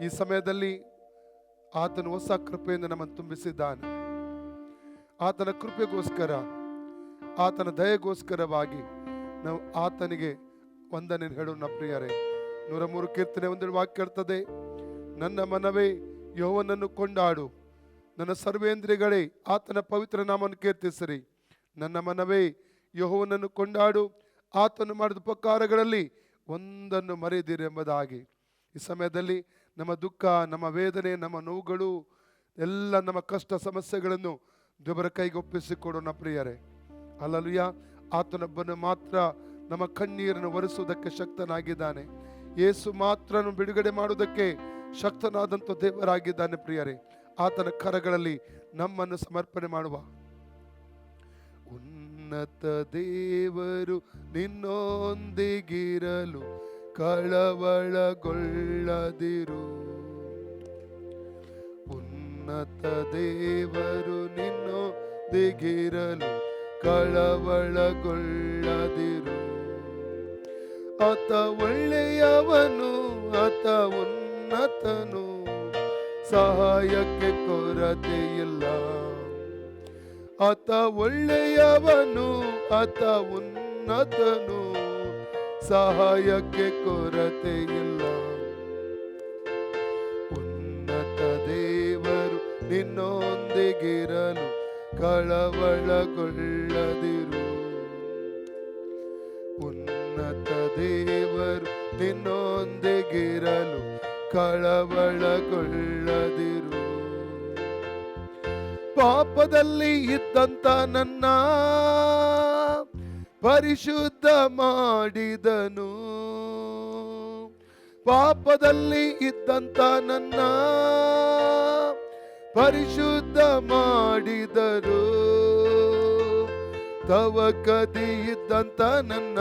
ಈ ಸಮಯದಲ್ಲಿ ಆತನು ಹೊಸ ಕೃಪೆಯಿಂದ ನಮ್ಮನ್ನು ತುಂಬಿಸಿದ್ದಾನೆ. ಆತನ ಕೃಪೆಗೋಸ್ಕರ, ಆತನ ದಯೆಗೋಸ್ಕರವಾಗಿ ನಾವು ಆತನಿಗೆ ವಂದನೆ ಹೇಳೋಣ ಪ್ರಿಯರೇ. 103 ಕೀರ್ತನೆ 1 ವಾಕ್ಯ ಇರ್ತದೆ, ನನ್ನ ಮನವೇ ಯೆಹೋವನನ್ನು ಕೊಂಡಾಡು, ನನ್ನ ಸರ್ವೇಂದ್ರಿಯಗಳೇ ಆತನ ಪವಿತ್ರ ನಾಮವನ್ನು ಕೀರ್ತಿಸಿರಿ. ನನ್ನ ಮನವೇ ಯೆಹೋವನನ್ನು ಕೊಂಡಾಡು, ಆತನು ಮಾಡಿದ ಉಪಕಾರಗಳಲ್ಲಿ ಒಂದನ್ನು ಮರೆಯದಿರಿ ಎಂಬುದಾಗಿ. ಈ ಸಮಯದಲ್ಲಿ ನಮ್ಮ ದುಃಖ, ನಮ್ಮ ವೇದನೆ, ನಮ್ಮ ನೋವುಗಳು, ಎಲ್ಲ ನಮ್ಮ ಕಷ್ಟ ಸಮಸ್ಯೆಗಳನ್ನು ದೇವರ ಕೈಗೆ ಒಪ್ಪಿಸಿಕೊಡೋಣ ಪ್ರಿಯರೇ. ಹಲ್ಲೆಲೂಯಾ. ಆತನೊಬ್ಬನು ಮಾತ್ರ ನಮ್ಮ ಕಣ್ಣೀರನ್ನು ಒರೆಸುವುದಕ್ಕೆ ಶಕ್ತನಾಗಿದ್ದಾನೆ. ಯೇಸು ಮಾತ್ರ ಬಿಡುಗಡೆ ಮಾಡುವುದಕ್ಕೆ ಶಕ್ತನಾದಂಥ ದೇವರಾಗಿದ್ದಾನೆ ಪ್ರಿಯರೇ. ಆತನ ಕರಗಳಲ್ಲಿ ನಮ್ಮನ್ನು ಸಮರ್ಪಣೆ ಮಾಡುವ. ಉನ್ನತ ದೇವರು ನಿನ್ನೊಂದಿಗಿರಲು ಕಳವಳಗೊಳ್ಳದಿರು. ಉನ್ನತ ದೇವರು ನಿನ್ನೊಂದಿಗಿರಲು ಕಳವಳಗೊಳ್ಳದಿರು. ಆತ ಒಳ್ಳೆಯವನು, ಆತ ಉನ್ನತನು, ಸಹಾಯಕ್ಕೆ ಕೊರತೆಯಿಲ್ಲ. ಆತ ಒಳ್ಳೆಯವನು, ಆತ ಉನ್ನತನು, ಸಹಾಯಕ್ಕೆ ಕೊರತೆಯಿಲ್ಲ. ಉನ್ನತ ದೇವರು ನಿನ್ನೊಂದಿಗಿರಲು ಕಳವಳಗೊಳ್ಳದಿರು. ಉನ್ನತ ದೇವರು ನಿನ್ನೊಂದಿಗಿರಲು ಕಳವಳಗೊಳ್ಳದಿರು. ಪಾಪದಲ್ಲಿ ಇದ್ದಂತ ನನ್ನ ಪರಿಶುದ್ಧ ಮಾಡಿದನು. ಪಾಪದಲ್ಲಿ ಇದ್ದಂತ ನನ್ನ ಪರಿಶುದ್ಧ ಮಾಡಿದರು. ತವಕದಿ ಇದ್ದಂತ ನನ್ನ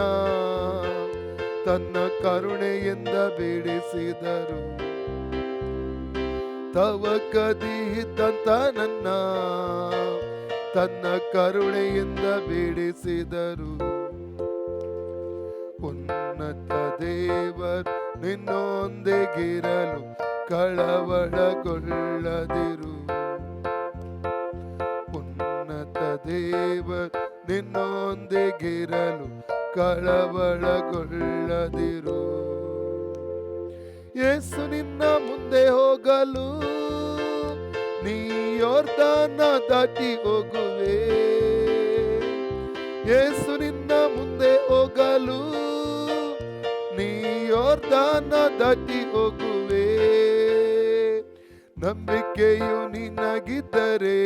ತನ್ನ ಕರುಣೆಯಿಂದ ಬಿಡಿಸಿದರು. ತವಕದಿ ಇದ್ದಂತ ನನ್ನ ತನ್ನ ಕರುಣೆಯಿಂದ ಬಿಡಿಸಿದರು. ಉನ್ನತ ದೇವರು ನಿನ್ನೊಂದಿಗಿರಲು ಕಳವಳಗೊಳ್ಳದಿರು. ಉನ್ನತ ದೇವರು ನಿನ್ನೊಂದಿಗಿರಲು ಕಳವಳಗೊಳ್ಳದಿರು. ಯೇಸು ನಿನ್ನ ಮುಂದೆ ಹೋಗಲು ನೀ ಯೋರ್ದಾನ ದಾಟಿ ಹೋಗುವೆ. ಯೇಸು ನಿನ್ನ ಮುಂದೆ ಹೋಗಲು ನೀ ಯೋರ್ದಾನ ದಾಟಿ ಹೋಗುವೆ. ನಂಬಿಕೆಯು ನಿನಗಿದ್ದರೆ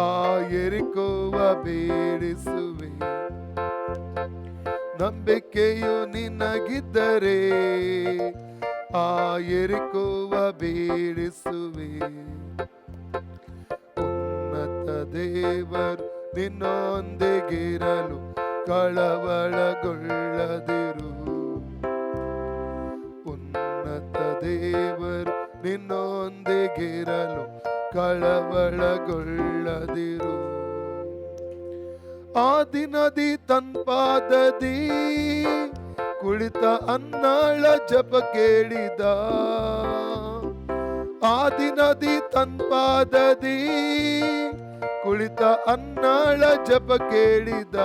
ಆ ಯೆರಿಕೋವ ಬೇಡಿಸುವೆ. ನಂಬಿಕೆಯು ನಿನಗಿದ್ದರೆ ಆ ಯೆರಿಕೋವ ಬೇಡಿಸುವೆ. ಉನ್ನತ ದೇವರು ನಿನ್ನೊಂದಿಗಿರಲು ಕಳವಳಗೊಳ್ಳದಿರು. ಉನ್ನತ ದೇವರು ನಿನ್ನೊಂದಿಗಿರಲು ಕಳವಳಗೊಳ್ಳದಿರು. ಆ ದಿನದಿ ತನ್ಪಾದದಿ ಕುಳಿತ ಅನ್ನಾಳ ಜಪ ಕೇಳಿದ. ಆ ದಿನದಿ ತನ್ಪಾದದಿ ಕುಳಿತ ಅನ್ನಾಳ ಜಪ ಕೇಳಿದ.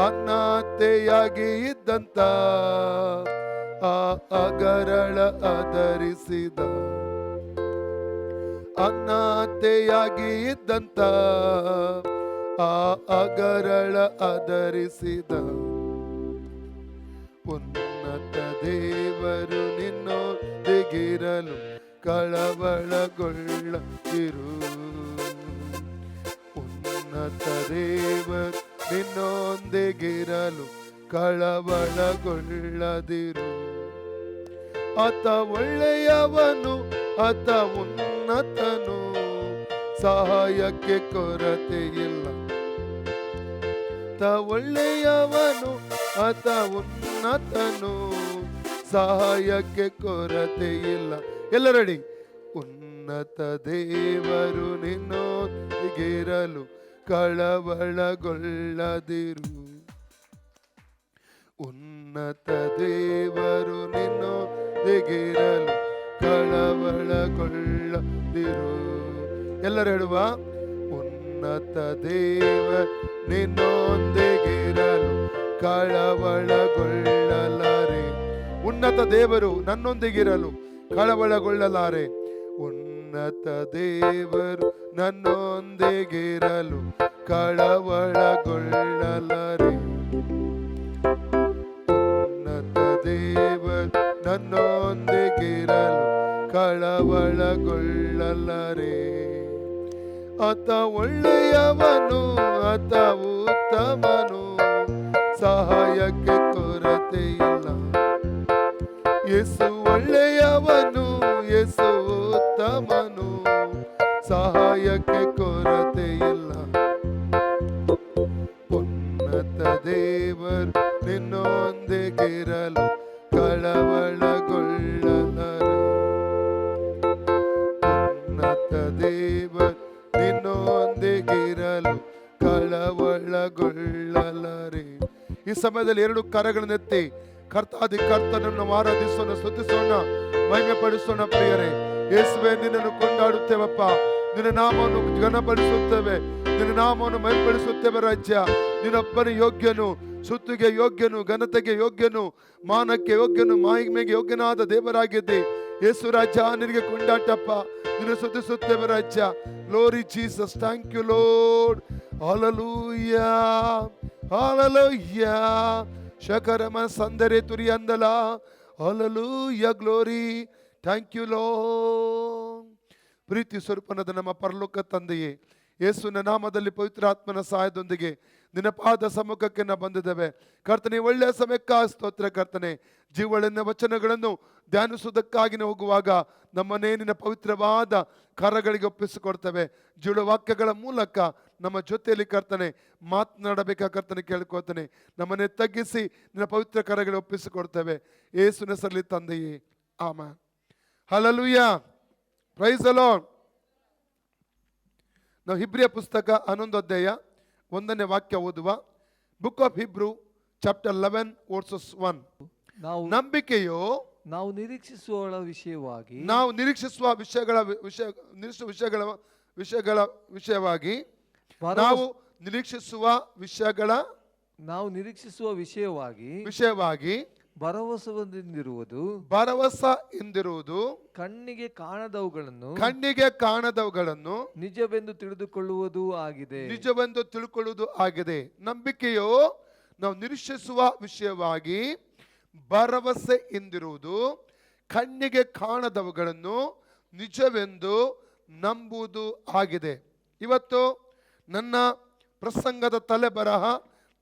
ಅನಾಥೆಯಾಗಿ ಇದ್ದಂತ ಆ ಅಗರಳ ಆಧರಿಸಿದ. ಅನಾಥೆಯಾಗಿ ಇದ್ದಂತ ಆ ಅಗರಳ ಆಧರಿಸಿದ. ಉನ್ನತ ದೇವರು ನಿನ್ನೊಂದಿಗಿರಲು ಕಳವಳಗೊಳ್ಳದಿರು. ಉನ್ನತ ದೇವರು ನಿನ್ನೊಂದಿಗಿರಲು ಕಳವಳಗೊಳ್ಳದಿರು. ಆತ ಒಳ್ಳೆಯವನು, ಆತ ಉನ್ನತನು, ಸಹಾಯಕ್ಕೆ ಕೊರತೆಯಿಲ್ಲ. ಆತ ಒಳ್ಳೆಯವನು, ಆತ ಉನ್ನತನು, ಸಹಾಯಕ್ಕೆ ಕೊರತೆಯಿಲ್ಲ. ಎಲ್ಲರಡಿ. ಉನ್ನತ ದೇವರು ನಿನ್ನೊಂದಿಗಿರಲು ಕಳವಳಗೊಳ್ಳದಿರು. ಉನ್ನತ ದೇವರು ನಿನ್ನೊಂದಿಗಿರಲು ಕಳವಳಗೊಳ್ಳದಿರು. ಎಲ್ಲರೂ ಹೇಳುವ, ಉನ್ನತ ದೇವ ನಿನ್ನೊಂದಿಗಿರಲು ಕಳವಳಗೊಳ್ಳಲಾರೆ. ಉನ್ನತ ದೇವರು ನನ್ನೊಂದಿಗಿರಲು ಕಳವಳಗೊಳ್ಳಲಾರೆ. ಉನ್ನತ ದೇವರು ನನ್ನೊಂದಿಗಿರಲು ಕಳವಳಗೊಳ್ಳಲಾರೆ. ಉನ್ನತ ದೇವರು ನನ್ನೊಂದಿಗಿರಲು ಕಳವಳಗೊಳ್ಳಲಾರೆ. ಆತ ಒಳ್ಳೆಯವನು, ಆತ ಉತ್ತಮನು, ಸಹಾಯಕ್ಕೆ ಕೊರತೆಯಿಲ್ಲ. ಯೇಸು ಒಳ್ಳೆಯವನು, ಯೇಸು ಉತ್ತಮನು, ಸಹಾಯಕ್ಕೆ ಕೊರತೆಯಿಲ್ಲ. ಉನ್ನತ ದೇವರು ನಿನ್ನೊಂದಿಗಿರಲು ಕಳವಳಗೊಳ್ಳಲಾರೆ. ಉನ್ನತ ದೇವರು ನಿನ್ನೊಂದಿಗಿರಲು ಕಳವಳಗೊಳ್ಳಲಾರೆ. ಈ ಸಮಯದಲ್ಲಿ ಎರಡು ಕರಗಳನ್ನೆತ್ತಿ ಕರ್ತಾದಿ ಕರ್ತನನ್ನು ಆರಾಧಿಸೋಣ, ಸ್ತುತಿಸೋಣ, ಮಹಿಮೆ ಪಡಿಸೋಣ. ಪ್ರಿಯರೇ, ಯೇಸುವೆ ನಿನ್ನನ್ನು ಕೊಂಡಾಡುತ್ತೇವಪ್ಪ, ನಿನ್ನ ನಾಮವನ್ನು ಘನಪಡಿಸುತ್ತೇವೆ, ನಿನ್ನ ನಾಮವನ್ನು ಮಹಿಮೆಪಡಿಸುತ್ತೇವೆ. ರಾಜ್ಯ ನಿನ್ನೊಬ್ಬನ ಯೋಗ್ಯನು, ಸ್ತುತಿಗೆ ಯೋಗ್ಯನು, ಘನತೆಗೆ ಯೋಗ್ಯನು, ಮಾನಕ್ಕೆ ಯೋಗ್ಯನು, ಮಹಿಮೆಗೆ ಯೋಗ್ಯನಾದ ದೇವರಾಗಿದ್ದೆ. ಯೇಸು ರಾಜ, ನಿನಗೆ ಕೊಂಡಾಟಪ್ಪ, ನಿನ್ನ ಸ್ತುತಿಸುತ್ತೇವೆ ರಾಜ್ಯ. Glory Jesus, thank you Lord. Hallelujah, hallelujah. ಶಕರಮ ಸಂದರೆ ತುರಿ ಅಂದಲ. Hallelujah, glory, thank you Lord. ಪ್ರೀತಿ ಸ್ವರೂಪನಾದ ನಮ್ಮ ಪರಲೋಕ ತಂದೆಯೇ, ಯೇಸುವಿನ ನಾಮದಲ್ಲಿ ಪವಿತ್ರಾತ್ಮನ ಸಹಾಯದೊಂದಿಗೆ ನಿನ್ನ ಪಾದ ಸಮ್ಮುಖಕ್ಕೆ ನಾವು ಬಂದಿದ್ದೇವೆ ಕರ್ತನೆ. ಒಳ್ಳೆಯ ಸಮಯಕ್ಕ ಸ್ತೋತ್ರ ಕರ್ತನೆ. ಜೀವಳೆನ್ನ ವಚನಗಳನ್ನು ಧ್ಯಾನಿಸುವುದಕ್ಕಾಗಿ ಹೋಗುವಾಗ ನಮ್ಮನ್ನೇ ನಿನ್ನ ಪವಿತ್ರವಾದ ಕರಗಳಿಗೆ ಒಪ್ಪಿಸಿಕೊಡ್ತೇವೆ. ಜೀವ ವಾಕ್ಯಗಳ ಮೂಲಕ ನಮ್ಮ ಜೊತೆಯಲ್ಲಿ ಕರ್ತನೆ ಮಾತನಾಡಬೇಕಾ ಕರ್ತನೆ ಕೇಳ್ಕೊಳ್ತೇನೆ. ನಮ್ಮನ್ನೇ ತಗ್ಗಿಸಿ ನಿನ್ನ ಪವಿತ್ರ ಕರಗಳಿಗೆ ಒಪ್ಪಿಸಿಕೊಡ್ತೇವೆ ಯೇಸುವಿನ ಹೆಸರಲ್ಲಿ ತಂದೆಯೇ, amen. Hallelujah, praise the Lord. ನಾವು ಹಿಬ್ರಿಯ ಪುಸ್ತಕ 11ನೇ ಅಧ್ಯಾಯ 1ನೇ ವಾಕ್ಯ ಓದುವ. Book of Hebrew chapter 11 verses 1. ನಂಬಿಕೆಯು ನಾವು ನಿರೀಕ್ಷಿಸುವ ವಿಷಯವಾಗಿ ನಾವು ನಿರೀಕ್ಷಿಸುವ ವಿಷಯವಾಗಿ ಭರವಸೆಯಿಂದಿರುವುದು ಕಣ್ಣಿಗೆ ಕಾಣದವುಗಳನ್ನು ನಿಜವೆಂದು ತಿಳಿದುಕೊಳ್ಳುವುದು ಆಗಿದೆ. ನಂಬಿಕೆಯು ನಾವು ನಿರೀಕ್ಷಿಸುವ ವಿಷಯವಾಗಿ ಭರವಸೆಯಿಂದಿರುವುದು, ಕಣ್ಣಿಗೆ ಕಾಣದವುಗಳನ್ನು ನಿಜವೆಂದು ನಂಬುವುದು ಆಗಿದೆ. ಇವತ್ತು ನನ್ನ ಪ್ರಸಂಗದ ತಲೆಬರಹ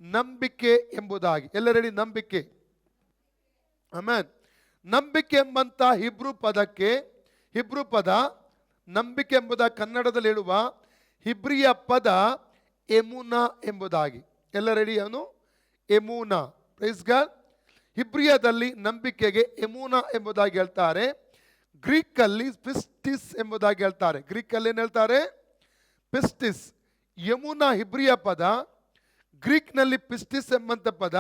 ನಂಬಿಕೆ ಎಂಬುದಾಗಿ. ಎಲ್ಲರೆಡಿ ನಂಬಿಕೆ, ಆಮೆನ್. ನಂಬಿಕೆ ಎಂಬಂತ ಹಿಬ್ರೂ ಪದ ನಂಬಿಕೆ ಎಂಬುದ ಕನ್ನಡದಲ್ಲಿ ಹೇಳುವ ಹಿಬ್ರಿಯ ಪದ ಎಮುನಾ ಎಂಬುದಾಗಿ. ಎಲ್ಲ ರೆಡಿ? ಅವನು ಎಮುನಾ, ಪ್ರೈಸ್ ಗಾಡ್. ಹಿಬ್ರಿಯದಲ್ಲಿ ನಂಬಿಕೆಗೆ ಎಮುನಾ ಎಂಬುದಾಗಿ ಹೇಳ್ತಾರೆ. ಗ್ರೀಕ್ ಅಲ್ಲಿ ಪಿಸ್ಟಿಸ್ ಎಂಬುದಾಗಿ ಹೇಳ್ತಾರೆ. ಗ್ರೀಕ್ ಅಲ್ಲಿ ಏನ್ ಹೇಳ್ತಾರೆ? ಪಿಸ್ಟಿಸ್. ಯಮುನಾ ಹಿಬ್ರಿಯ ಪದ, ಗ್ರೀಕ್ ನಲ್ಲಿ ಪಿಸ್ಟಿಸ್ ಎಂಬಂತ ಪದ,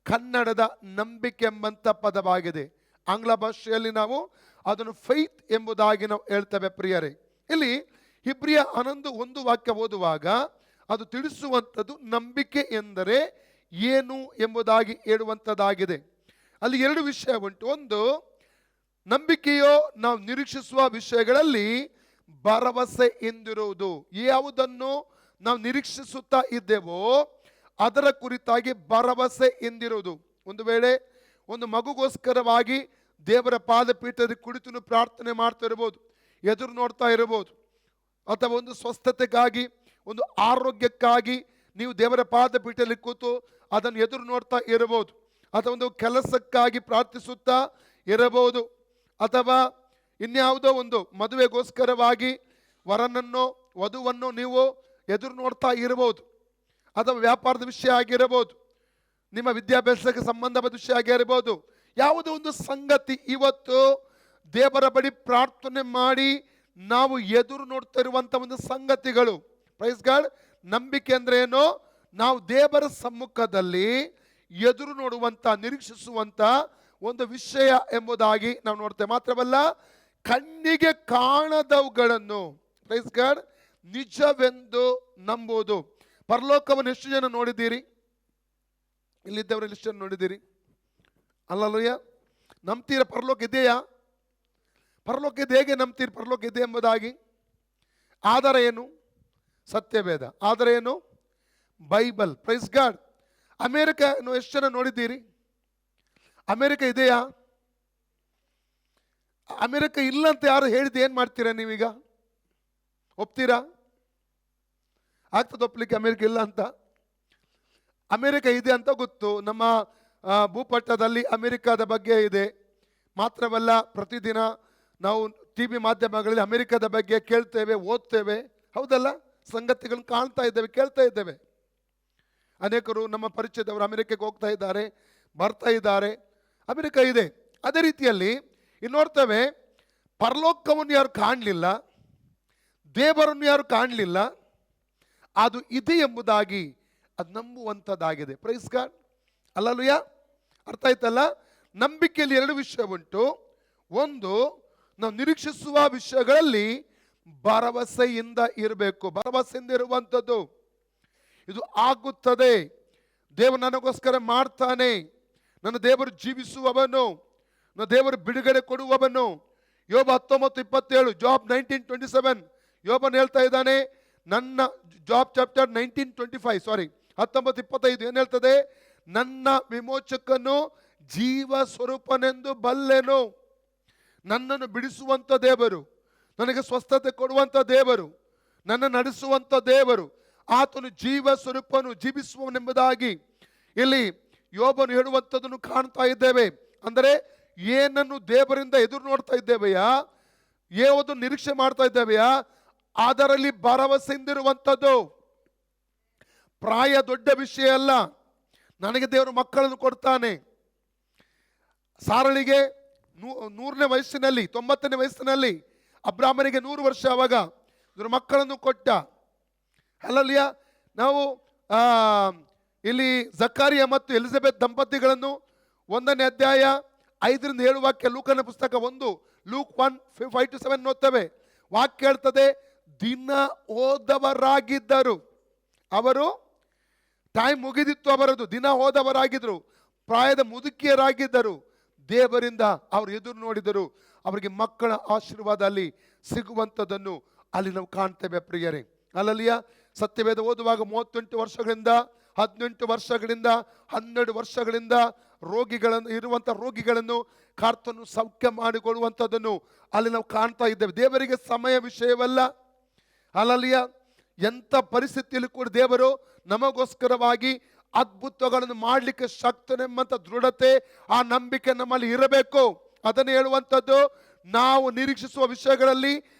ಕನ್ನಡದ ನಂಬಿಕೆ ಎಂಬಂತ ಪದವಾಗಿದೆ. ಆಂಗ್ಲ ಭಾಷೆಯಲ್ಲಿ ನಾವು ಅದನ್ನು ಫೈತ್ ಎಂಬುದಾಗಿ ನಾವು ಹೇಳ್ತೇವೆ. ಪ್ರಿಯರೇ, ಇಲ್ಲಿ ಹಿಬ್ರಿಯ 11 ವಾಕ್ಯ ಓದುವಾಗ ಅದು ತಿಳಿಸುವಂಥದ್ದು ನಂಬಿಕೆ ಎಂದರೆ ಏನು ಎಂಬುದಾಗಿ ಹೇಳುವಂಥದ್ದಾಗಿದೆ. ಅಲ್ಲಿ 2 ವಿಷಯ ಉಂಟು. ಒಂದು, ನಂಬಿಕೆಯೋ ನಾವು ನಿರೀಕ್ಷಿಸುವ ವಿಷಯಗಳಲ್ಲಿ ಭರವಸೆ ಎಂದಿರುವುದು. ಯಾವುದನ್ನು ನಾವು ನಿರೀಕ್ಷಿಸುತ್ತಾ ಇದ್ದೇವೋ ಅದರ ಕುರಿತಾಗಿ ಭರವಸೆ ಎಂದಿರುವುದು. ಒಂದು ವೇಳೆ ಒಂದು ಮಗುಗೋಸ್ಕರವಾಗಿ ದೇವರ ಪಾದಪೀಠದಲ್ಲಿ ಕುಳಿತು ಪ್ರಾರ್ಥನೆ ಮಾಡ್ತಾ ಇರಬಹುದು, ಎದುರು ನೋಡ್ತಾ ಇರಬಹುದು, ಅಥವಾ ಒಂದು ಸ್ವಸ್ಥತೆಗಾಗಿ, ಒಂದು ಆರೋಗ್ಯಕ್ಕಾಗಿ ನೀವು ದೇವರ ಪಾದಪೀಠದಲ್ಲಿ ಕೂತು ಅದನ್ನು ಎದುರು ನೋಡ್ತಾ ಇರಬಹುದು, ಅಥವಾ ಒಂದು ಕೆಲಸಕ್ಕಾಗಿ ಪ್ರಾರ್ಥಿಸುತ್ತಾ ಇರಬಹುದು, ಅಥವಾ ಇನ್ಯಾವುದೋ ಒಂದು ಮದುವೆಗೋಸ್ಕರವಾಗಿ ವರನನ್ನು ವಧುವನ್ನು ನೀವು ಎದುರು ನೋಡ್ತಾ ಇರಬಹುದು, ಅಥವಾ ವ್ಯಾಪಾರದ ವಿಷಯ ಆಗಿರಬಹುದು, ನಿಮ್ಮ ವಿದ್ಯಾಭ್ಯಾಸಕ್ಕೆ ಸಂಬಂಧಪಟ್ಟ ವಿಷಯ ಆಗಿರಬಹುದು. ಯಾವುದೋ ಒಂದು ಸಂಗತಿ ಇವತ್ತು ದೇವರ ಬಳಿ ಪ್ರಾರ್ಥನೆ ಮಾಡಿ ನಾವು ಎದುರು ನೋಡ್ತಾ ಇರುವಂತ ಒಂದು ಸಂಗತಿಗಳು. Praise God. ನಂಬಿಕೆ ಅಂದ್ರೆ ಏನು? ನಾವು ದೇವರ ಸಮ್ಮುಖದಲ್ಲಿ ಎದುರು ನೋಡುವಂತ, ನಿರೀಕ್ಷಿಸುವಂತ ಒಂದು ವಿಷಯ ಎಂಬುದಾಗಿ ನಾವು ನೋಡ್ತೇವೆ. ಮಾತ್ರವಲ್ಲ, ಕಣ್ಣಿಗೆ ಕಾಣದವುಗಳನ್ನು ಪ್ರೈಸ್ ಗಾಡ್ ನಿಜವೆಂದು ನಂಬುವುದು. ಪರಲೋಕವನ್ನು ಎಷ್ಟು ಜನ ನೋಡಿದ್ದೀರಿ? ಇಲ್ಲಿದ್ದವರಲ್ಲಿ ಎಷ್ಟು ಜನ ನೋಡಿದ್ದೀರಿ? ಅಲ್ಲಲ್ಲಯ್ಯ, ನಂಬ್ತೀರ ಪರಲೋಕ ಇದೆಯಾ? ಪರಲೋಕ ಇದೆ. ಹೇಗೆ ನಂಬ್ತೀರಿ ಪರಲೋಕ ಇದೆ ಎಂಬುದಾಗಿ? ಆಧಾರ ಏನು? ಸತ್ಯವೇದ. ಆಧಾರ ಏನು? ಬೈಬಲ್. Praise God. ಅಮೇರಿಕ ಎಷ್ಟು ಜನ ನೋಡಿದ್ದೀರಿ? ಅಮೇರಿಕ ಇದೆಯಾ? ಅಮೇರಿಕ ಇಲ್ಲ ಅಂತ ಯಾರು ಹೇಳಿದ್ದು ಏನ್ ಮಾಡ್ತೀರಾ ನೀವೀಗ? ಒಪ್ತೀರಾ? ಆಗ್ತದೆ ಒಪ್ಲಿಕ್ಕೆ ಅಮೇರಿಕ ಇಲ್ಲ ಅಂತ? ಅಮೇರಿಕ ಇದೆ ಅಂತ ಗೊತ್ತು. ನಮ್ಮ ಭೂಪಟದಲ್ಲಿ ಅಮೇರಿಕಾದ ಬಗ್ಗೆ ಇದೆ. ಮಾತ್ರವಲ್ಲ, ಪ್ರತಿದಿನ ನಾವು ಟಿವಿ ಮಾಧ್ಯಮಗಳಲ್ಲಿ ಅಮೇರಿಕದ ಬಗ್ಗೆ ಕೇಳ್ತೇವೆ, ಓದ್ತೇವೆ. ಹೌದಲ್ಲ? ಸಂಗತಿಗಳನ್ನು ಕಾಣ್ತಾ ಇದ್ದೇವೆ, ಕೇಳ್ತಾ ಇದ್ದೇವೆ. ಅನೇಕರು ನಮ್ಮ ಪರಿಚಯದವರು ಅಮೇರಿಕಕ್ಕೆ ಹೋಗ್ತಾ ಇದ್ದಾರೆ, ಬರ್ತಾ ಇದ್ದಾರೆ. ಅಮೇರಿಕ ಇದೆ. ಅದೇ ರೀತಿಯಲ್ಲಿ ಇನ್ನು ನೋಡ್ತೇವೆ, ಪರಲೋಕವನ್ನು ಯಾರು ಕಾಣಲಿಲ್ಲ, ದೇವರನ್ನು ಯಾರು ಕಾಣಲಿಲ್ಲ, ಅದು ಇದೆ ಎಂಬುದಾಗಿ ಅದು ನಂಬುವಂಥದ್ದಾಗಿದೆ. Praise God. ಅಲ್ಲಲ್ಲೂಯ. ಅರ್ಥ ಆಯ್ತಲ್ಲ? ನಂಬಿಕೆಯಲ್ಲಿ ಎರಡು ವಿಷಯ ಉಂಟು. ಒಂದು, ನಾವು ನಿರೀಕ್ಷಿಸುವ ವಿಷಯಗಳಲ್ಲಿ ಭರವಸೆಯಿಂದ ಇರಬೇಕು. ಭರವಸೆಯಿಂದ ಇರುವಂಥದ್ದು. ಇದು ಆಗುತ್ತದೆ, ದೇವರು ನನಗೋಸ್ಕರ ಮಾಡ್ತಾನೆ, ನನ್ನ ದೇವರು ಜೀವಿಸುವವನು, ನನ್ನ ದೇವರು ಬಿಡುಗಡೆ ಕೊಡುವವನು. ಯೋಬ 19:27, ಜಾಬ್ 19:27 ಯೋಬನ್ ಹೇಳ್ತಾ ಇದ್ದಾನೆ. ನನ್ನ ಜಾಬ್ ಚಾಪ್ಟರ್ 19:25 ಏನ್ ಹೇಳ್ತದೆ? ನನ್ನ ವಿಮೋಚಕನು ಜೀವ ಸ್ವರೂಪನೆಂದು ಬಲ್ಲೆನು. ನನ್ನನ್ನು ಬಿಡಿಸುವಂತ ದೇವರು, ನನಗೆ ಸ್ವಸ್ಥತೆ ಕೊಡುವಂತ ದೇವರು, ನನ್ನ ನಡೆಸುವಂತ ದೇವರು, ಆತನು ಜೀವ ಸ್ವರೂಪನು, ಜೀವಿಸುವನೆಂಬುದಾಗಿ ಇಲ್ಲಿ ಯೋಬನು ಹೇಳುವಂಥದ್ದನ್ನು ಕಾಣ್ತಾ ಇದ್ದೇವೆ. ಅಂದರೆ ಏನನ್ನು ದೇವರಿಂದ ಎದುರು ನೋಡ್ತಾ ಇದ್ದೇವೆಯಾ, ಯಾವುದು ನಿರೀಕ್ಷೆ ಮಾಡ್ತಾ ಇದ್ದೇವೆಯಾ, ಅದರಲ್ಲಿ ಭರವಸೆಯಿಂದಿರುವಂಥದ್ದು. ಪ್ರಾಯ ದೊಡ್ಡ ವಿಷಯ ಅಲ್ಲ. ನನಗೆ ದೇವರು ಮಕ್ಕಳನ್ನು ಕೊಡ್ತಾನೆ. ಸಾರಳಿಗೆ 100ನೇ ವಯಸ್ಸಿನಲ್ಲಿ, 90ನೇ ವಯಸ್ಸಿನಲ್ಲಿ, ಅಬ್ರಾಹ್ಮನಿಗೆ 100 ವರ್ಷ ಆವಾಗ ಇವರು ಮಕ್ಕಳನ್ನು ಕೊಟ್ಟ. ಅಲ್ಲಲ್ಲಿಯ ನಾವು ಇಲ್ಲಿ ಜಕಾರಿಯ ಮತ್ತು ಎಲಿಜಬೆತ್ ದಂಪತಿಗಳನ್ನು 1ನೇ ಅಧ್ಯಾಯ 5-7 ವಾಕ್ಯ, ಲೂಕನ ಪುಸ್ತಕ 1 ಲೂಕ್ 1:5-7 ನೋಡ್ತೇವೆ. ವಾಕ್ಯ ಹೇಳ್ತದೆ, ದಿನ ಹೋದವರಾಗಿದ್ದರು. ಅವರು ಟೈಮ್ ಮುಗಿದಿತ್ತು ಅವರದು, ದಿನ ಹೋದವರಾಗಿದ್ದರು, ಪ್ರಾಯದ ಮುದುಕಿಯರಾಗಿದ್ದರು. ದೇವರಿಂದ ಅವರು ಎದುರು ನೋಡಿದರು. ಅವರಿಗೆ ಮಕ್ಕಳ ಆಶೀರ್ವಾದ ಅಲ್ಲಿ ಸಿಗುವಂಥದ್ದನ್ನು ಅಲ್ಲಿ ನಾವು ಕಾಣ್ತೇವೆ ಪ್ರಿಯರೇ. ಅಲ್ಲಲ್ಲಿಯ ಸತ್ಯವೇದ ಓದುವಾಗ 38 ವರ್ಷಗಳಿಂದ 18 ವರ್ಷಗಳಿಂದ 12 ವರ್ಷಗಳಿಂದ ಇರುವಂಥ ರೋಗಿಗಳನ್ನು ಕರ್ತನು ಸೌಖ್ಯ ಮಾಡಿಕೊಳ್ಳುವಂಥದ್ದನ್ನು ಅಲ್ಲಿ ನಾವು ಕಾಣ್ತಾ ಇದ್ದೇವೆ. ದೇವರಿಗೆ ಸಮಯ ವಿಷಯವಲ್ಲ. ಅಲ್ಲಲ್ಲಿಯ ಎಂಥ ಪರಿಸ್ಥಿತಿಯಲ್ಲಿ ಕೂಡ ದೇವರು ನಮಗೋಸ್ಕರವಾಗಿ ಅದ್ಭುತಗಳನ್ನು ಮಾಡಲಿಕ್ಕೆ ಶಕ್ತನೆಂಬಂಥ ದೃಢತೆ, ಆ ನಂಬಿಕೆ ನಮ್ಮಲ್ಲಿ ಇರಬೇಕು. ಅದನ್ನು ಹೇಳುವಂಥದ್ದು, ನಾವು ನಿರೀಕ್ಷಿಸುವ ವಿಷಯಗಳಲ್ಲಿ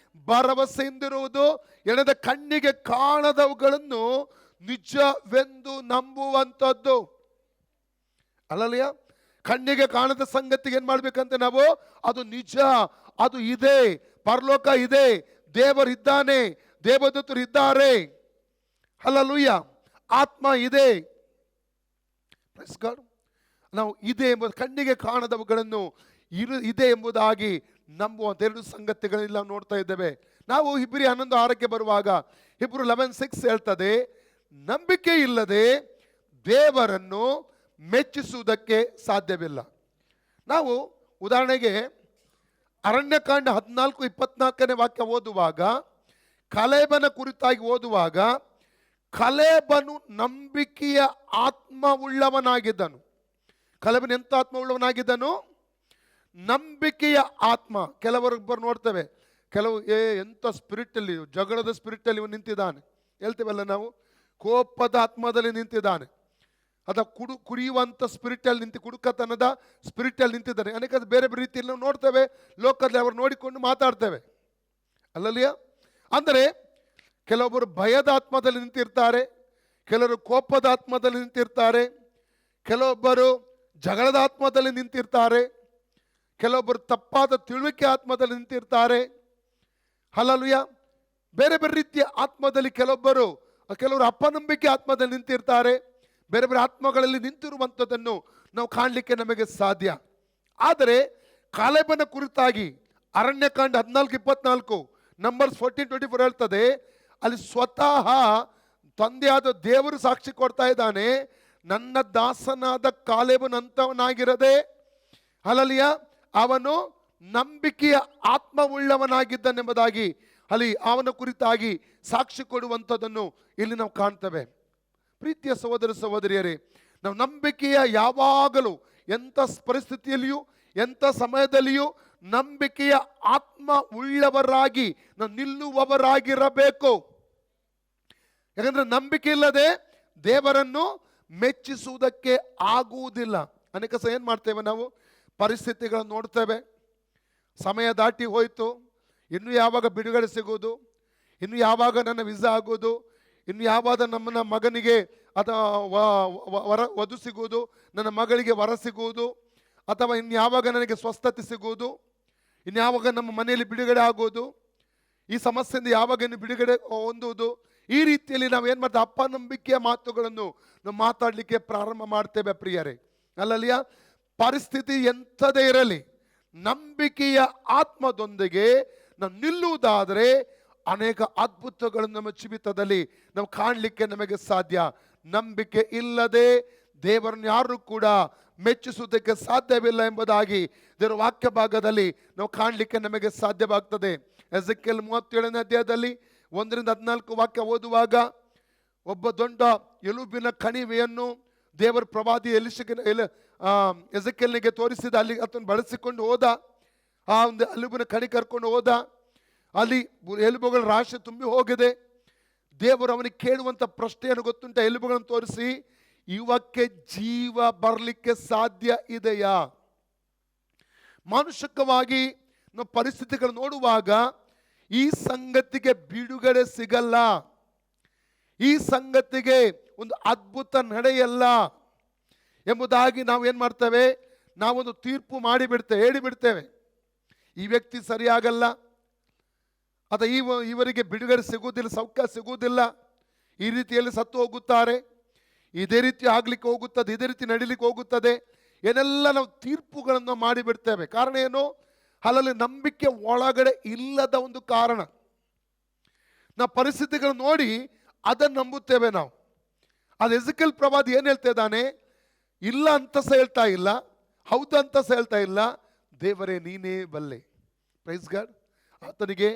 ಭರವಸೆಯಿಂದಿರುವುದು. ಎಣದ ಕಣ್ಣಿಗೆ ಕಾಣದವುಗಳನ್ನು ನಿಜವೆಂದು ನಂಬುವಂಥದ್ದು. ಅಲ್ಲಲ್ಲಿಯ ಕಣ್ಣಿಗೆ ಕಾಣದ ಸಂಗತಿಗೆ ಏನ್ ಮಾಡ್ಬೇಕಂತ ನಾವು, ಅದು ನಿಜ, ಅದು ಇದೆ, ಪರಲೋಕ ಇದೆ, ದೇವರಿದ್ದಾನೆ, ದೇವದೂತರು ಇದ್ದಾರೆ, ಹಲ್ಲೆಲೂಯಾ, ಆತ್ಮ ಇದೆ. ನಾವು ಇದೆ ಎಂಬುದು, ಕಣ್ಣಿಗೆ ಕಾಣದವುಗಳನ್ನು ಇದೆ ಎಂಬುದಾಗಿ ನಂಬುವಂತ ಎರಡು ಸಂಗತಿಗಳೆಲ್ಲ ನೋಡ್ತಾ ಇದ್ದೇವೆ. ನಾವು ಹಿಬ್ರಿ 11:6 ಬರುವಾಗ ಹಿಬ್ರು 11:6 ಹೇಳ್ತದೆ, ನಂಬಿಕೆ ಇಲ್ಲದೆ ದೇವರನ್ನು ಮೆಚ್ಚಿಸುವುದಕ್ಕೆ ಸಾಧ್ಯವಿಲ್ಲ. ನಾವು ಉದಾಹರಣೆಗೆ ಅರಣ್ಯಕಾಂಡ 14:24 ವಾಕ್ಯ ಓದುವಾಗ, ಕಲೇಬನ ಕುರಿತಾಗಿ ಓದುವಾಗ, ಕಲೇಬನು ನಂಬಿಕೆಯ ಆತ್ಮವುಳ್ಳವನಾಗಿದ್ದನು. ಕಲೇಬನು ಎಂತ ಆತ್ಮವುಳ್ಳವನಾಗಿದ್ದನು? ನಂಬಿಕೆಯ ಆತ್ಮ. ಕೆಲವರೊಬ್ಬರು ನೋಡ್ತೇವೆ, ಕೆಲವು ಎಂತ ಸ್ಪಿರಿಟ್ ಅಲ್ಲಿ, ಜಗಳದ ಸ್ಪಿರಿಟ್ ಅಲ್ಲಿ ಇವನು ನಿಂತಿದ್ದಾನೆ ಹೇಳ್ತೇವಲ್ಲ ನಾವು, ಕೋಪದ ಆತ್ಮದಲ್ಲಿ ನಿಂತಿದ್ದಾನೆ, ಅದ ಕುಡಿಯುವಂತ ಸ್ಪಿರಿಟ್ ಅಲ್ಲಿ ಕುಡುಕತನದ ಸ್ಪಿರಿಟ್ ಅಲ್ಲಿ ನಿಂತಿದ್ದಾನೆ. ಅನೇಕ ಬೇರೆ ಬೇರೆ ರೀತಿಯಲ್ಲಿ ನಾವು ನೋಡ್ತೇವೆ, ಲೋಕದಲ್ಲಿ ಅವರು ನೋಡಿಕೊಂಡು ಮಾತಾಡ್ತೇವೆ. ಅಲ್ಲಲ್ಲಿಯ ಅಂದರೆ ಕೆಲವೊಬ್ಬರು ಭಯದ ಆತ್ಮದಲ್ಲಿ ನಿಂತಿರ್ತಾರೆ, ಕೆಲವರು ಕೋಪದ ಆತ್ಮದಲ್ಲಿ ನಿಂತಿರ್ತಾರೆ, ಕೆಲವೊಬ್ಬರು ಜಗಳದ ಆತ್ಮದಲ್ಲಿ ನಿಂತಿರ್ತಾರೆ, ಕೆಲವೊಬ್ಬರು ತಪ್ಪಾದ ತಿಳುವಿಕೆ ಆತ್ಮದಲ್ಲಿ ನಿಂತಿರ್ತಾರೆ. ಹಲ್ಲೆಲೂಯ. ಬೇರೆ ಬೇರೆ ರೀತಿಯ ಆತ್ಮದಲ್ಲಿ ಕೆಲವರು ಅಪನಂಬಿಕೆ ಆತ್ಮದಲ್ಲಿ ನಿಂತಿರ್ತಾರೆ. ಬೇರೆ ಬೇರೆ ಆತ್ಮಗಳಲ್ಲಿ ನಿಂತಿರುವಂಥದ್ದನ್ನು ನಾವು ಕಾಣಲಿಕ್ಕೆ ನಮಗೆ ಸಾಧ್ಯ. ಆದರೆ ಕಾಲೇಬನ ಕುರಿತಾಗಿ ಅರಣ್ಯಕಾಂಡ 14:24 ನಂಬರ್ಸ್ 14:24 ಹೇಳ್ತದೆ, ಅಲ್ಲಿ ಸ್ವತಃ ತಂದೆಯಾದ ದೇವರು ಸಾಕ್ಷಿ ಕೊಡ್ತಾ ಇದ್ದಾನೆ, ನನ್ನ ದಾಸನಾದ ಕಾಲೇಬನಂತವನಾಗಿರದೆ ಹಲಲಿಯ ಅವನು ನಂಬಿಕೆಯ ಆತ್ಮವುಳ್ಳವನಾಗಿದ್ದನೆಂಬುದಾಗಿ ಅಲ್ಲಿ ಅವನ ಕುರಿತಾಗಿ ಸಾಕ್ಷಿ ಕೊಡುವಂಥದ್ದನ್ನು ಇಲ್ಲಿ ನಾವು ಕಾಣ್ತೇವೆ. ಪ್ರೀತಿಯ ಸಹೋದರ ಸಹೋದರಿಯರೇ, ನಾವು ನಂಬಿಕೆಯ ಯಾವಾಗಲೂ ಎಂಥ ಪರಿಸ್ಥಿತಿಯಲ್ಲಿಯೂ ಎಂಥ ಸಮಯದಲ್ಲಿಯೂ ನಂಬಿಕೆಯ ಆತ್ಮ ಉಳ್ಳವರಾಗಿ ನಾವು ನಿಲ್ಲುವವರಾಗಿರಬೇಕು. ಯಾಕಂದ್ರೆ ನಂಬಿಕೆ ಇಲ್ಲದೆ ದೇವರನ್ನು ಮೆಚ್ಚಿಸುವುದಕ್ಕೆ ಆಗುವುದಿಲ್ಲ. ಅನೇಕ ಸಹ ಏನು ಮಾಡ್ತೇವೆ, ನಾವು ಪರಿಸ್ಥಿತಿಗಳನ್ನು ನೋಡ್ತೇವೆ, ಸಮಯ ದಾಟಿ ಹೋಯಿತು, ಇನ್ನು ಯಾವಾಗ ಬಿಡುಗಡೆ ಸಿಗೋದು, ಇನ್ನು ಯಾವಾಗ ನನ್ನ ವೀಸಾ ಆಗೋದು, ಇನ್ನು ಯಾವಾಗ ನನ್ನ ಮಗನಿಗೆ ಅಥವಾ ವಧು ಸಿಗುವುದು, ನನ್ನ ಮಗಳಿಗೆ ವರ ಸಿಗುವುದು, ಅಥವಾ ಇನ್ನು ಯಾವಾಗ ನನಗೆ ಸ್ವಸ್ಥತೆ ಸಿಗುವುದು, ಇನ್ನು ಯಾವಾಗ ನಮ್ಮ ಮನೆಯಲ್ಲಿ ಬಿಡುಗಡೆ ಆಗೋದು, ಈ ಸಮಸ್ಯೆಯಿಂದ ಯಾವಾಗ ಇನ್ನು ಬಿಡುಗಡೆ ಹೊಂದುವುದು, ಈ ರೀತಿಯಲ್ಲಿ ನಾವು ಏನು ಮಾಡ್ತೇವೆ, ಅಪನಂಬಿಕೆಯ ಮಾತುಗಳನ್ನು ನಾವು ಮಾತಾಡಲಿಕ್ಕೆ ಪ್ರಾರಂಭ ಮಾಡ್ತೇವೆ ಪ್ರಿಯರೇ. ಅಲ್ಲಲ್ಲಿಯ ಪರಿಸ್ಥಿತಿ ಎಂಥದೇ ಇರಲಿ, ನಂಬಿಕೆಯ ಆತ್ಮದೊಂದಿಗೆ ನಾವು ನಿಲ್ಲುವುದಾದರೆ ಅನೇಕ ಅದ್ಭುತಗಳನ್ನು ನಮ್ಮ ಜೀವಿತದಲ್ಲಿ ನಾವು ಕಾಣಲಿಕ್ಕೆ ನಮಗೆ ಸಾಧ್ಯ. ನಂಬಿಕೆ ಇಲ್ಲದೆ ದೇವರನ್ನು ಯಾರು ಕೂಡ ಮೆಚ್ಚಿಸುವುದಕ್ಕೆ ಸಾಧ್ಯವಿಲ್ಲ ಎಂಬುದಾಗಿ ದೇವರ ವಾಕ್ಯ ಭಾಗದಲ್ಲಿ ನಾವು ಕಾಣಲಿಕ್ಕೆ ನಮಗೆ ಸಾಧ್ಯವಾಗ್ತದೆ. ಎಜೆಕಿಯೇಲ್ 37ನೇ ಅಧ್ಯಾಯದಲ್ಲಿ 1-14 ವಾಕ್ಯ ಓದುವಾಗ, ಒಬ್ಬ ದೊಡ್ಡ ಎಲುಬಿನ ಕಣಿವೆಯನ್ನು ದೇವರ ಪ್ರವಾದಿ ಎಜೆಕಿಯೇಲನಿಗೆ ತೋರಿಸಿದ, ಅಲ್ಲಿ ಅದನ್ನು ಬಳಸಿಕೊಂಡು ಹೋದ. ಆ ಒಂದು ಎಲುಬಿನ ಕಣಿ ಕರ್ಕೊಂಡು ಹೋದ, ಅಲ್ಲಿ ಎಲುಬುಗಳ ರಾಶಿ ತುಂಬಿ ಹೋಗಿದೆ. ದೇವರು ಅವನಿಗೆ ಕೇಳುವಂಥ ಪ್ರಶ್ನೆಯನ್ನು ಗೊತ್ತುಂಟ, ಎಲುಬುಗಳನ್ನು ತೋರಿಸಿ, ಇವಕ್ಕೆ ಜೀವ ಬರಲಿಕ್ಕೆ ಸಾಧ್ಯ ಇದೆಯಾ? ಮಾನುಷಿಕವಾಗಿ ನಾವು ಪರಿಸ್ಥಿತಿಗಳು ನೋಡುವಾಗ ಈ ಸಂಗತಿಗೆ ಬಿಡುಗಡೆ ಸಿಗಲ್ಲ, ಈ ಸಂಗತಿಗೆ ಒಂದು ಅದ್ಭುತ ನಡೆಯಲ್ಲ ಎಂಬುದಾಗಿ ನಾವು ಏನು ಮಾಡ್ತೇವೆ, ನಾವೊಂದು ತೀರ್ಪು ಮಾಡಿಬಿಡ್ತೇವೆ, ಹೇಳಿಬಿಡ್ತೇವೆ. ಈ ವ್ಯಕ್ತಿ ಸರಿಯಾಗಲ್ಲ, ಅಥವಾ ಇವರಿಗೆ ಬಿಡುಗಡೆ ಸಿಗುವುದಿಲ್ಲ, ಸೌಖ್ಯ ಸಿಗುವುದಿಲ್ಲ, ಈ ರೀತಿಯಲ್ಲಿ ಸತ್ತು ಹೋಗುತ್ತಾರೆ, ಇದೇ ರೀತಿ ಆಗ್ಲಿಕ್ಕೆ ಹೋಗುತ್ತದೆ, ಇದೇ ರೀತಿ ನಡಿಲಿಕ್ಕೆ ಹೋಗುತ್ತದೆ, ಏನೆಲ್ಲ ನಾವು ತೀರ್ಪುಗಳನ್ನು ಮಾಡಿಬಿಡ್ತೇವೆ. ಕಾರಣ ಏನು? ಅಲ್ಲಲ್ಲಿ ನಂಬಿಕೆ ಒಳಗಡೆ ಇಲ್ಲದ ಒಂದು ಕಾರಣ. ನಾವು ಪರಿಸ್ಥಿತಿಗಳನ್ನು ನೋಡಿ ಅದನ್ನು ನಂಬುತ್ತೇವೆ ನಾವು. ಅದು ಎಜೆಕಿಯೇಲ್ ಪ್ರವಾದಿ ಏನು ಹೇಳ್ತಾ ಇದ್ದಾನೆ, ಇಲ್ಲ ಅಂತ ಸಹ ಹೇಳ್ತಾ ಇಲ್ಲ, ಹೌದು ಅಂತ ಸಹ ಹೇಳ್ತಾ ಇಲ್ಲ, ದೇವರೇ ನೀನೇ ಬಲ್ಲೆ. Praise God. ಆತನಿಗೆ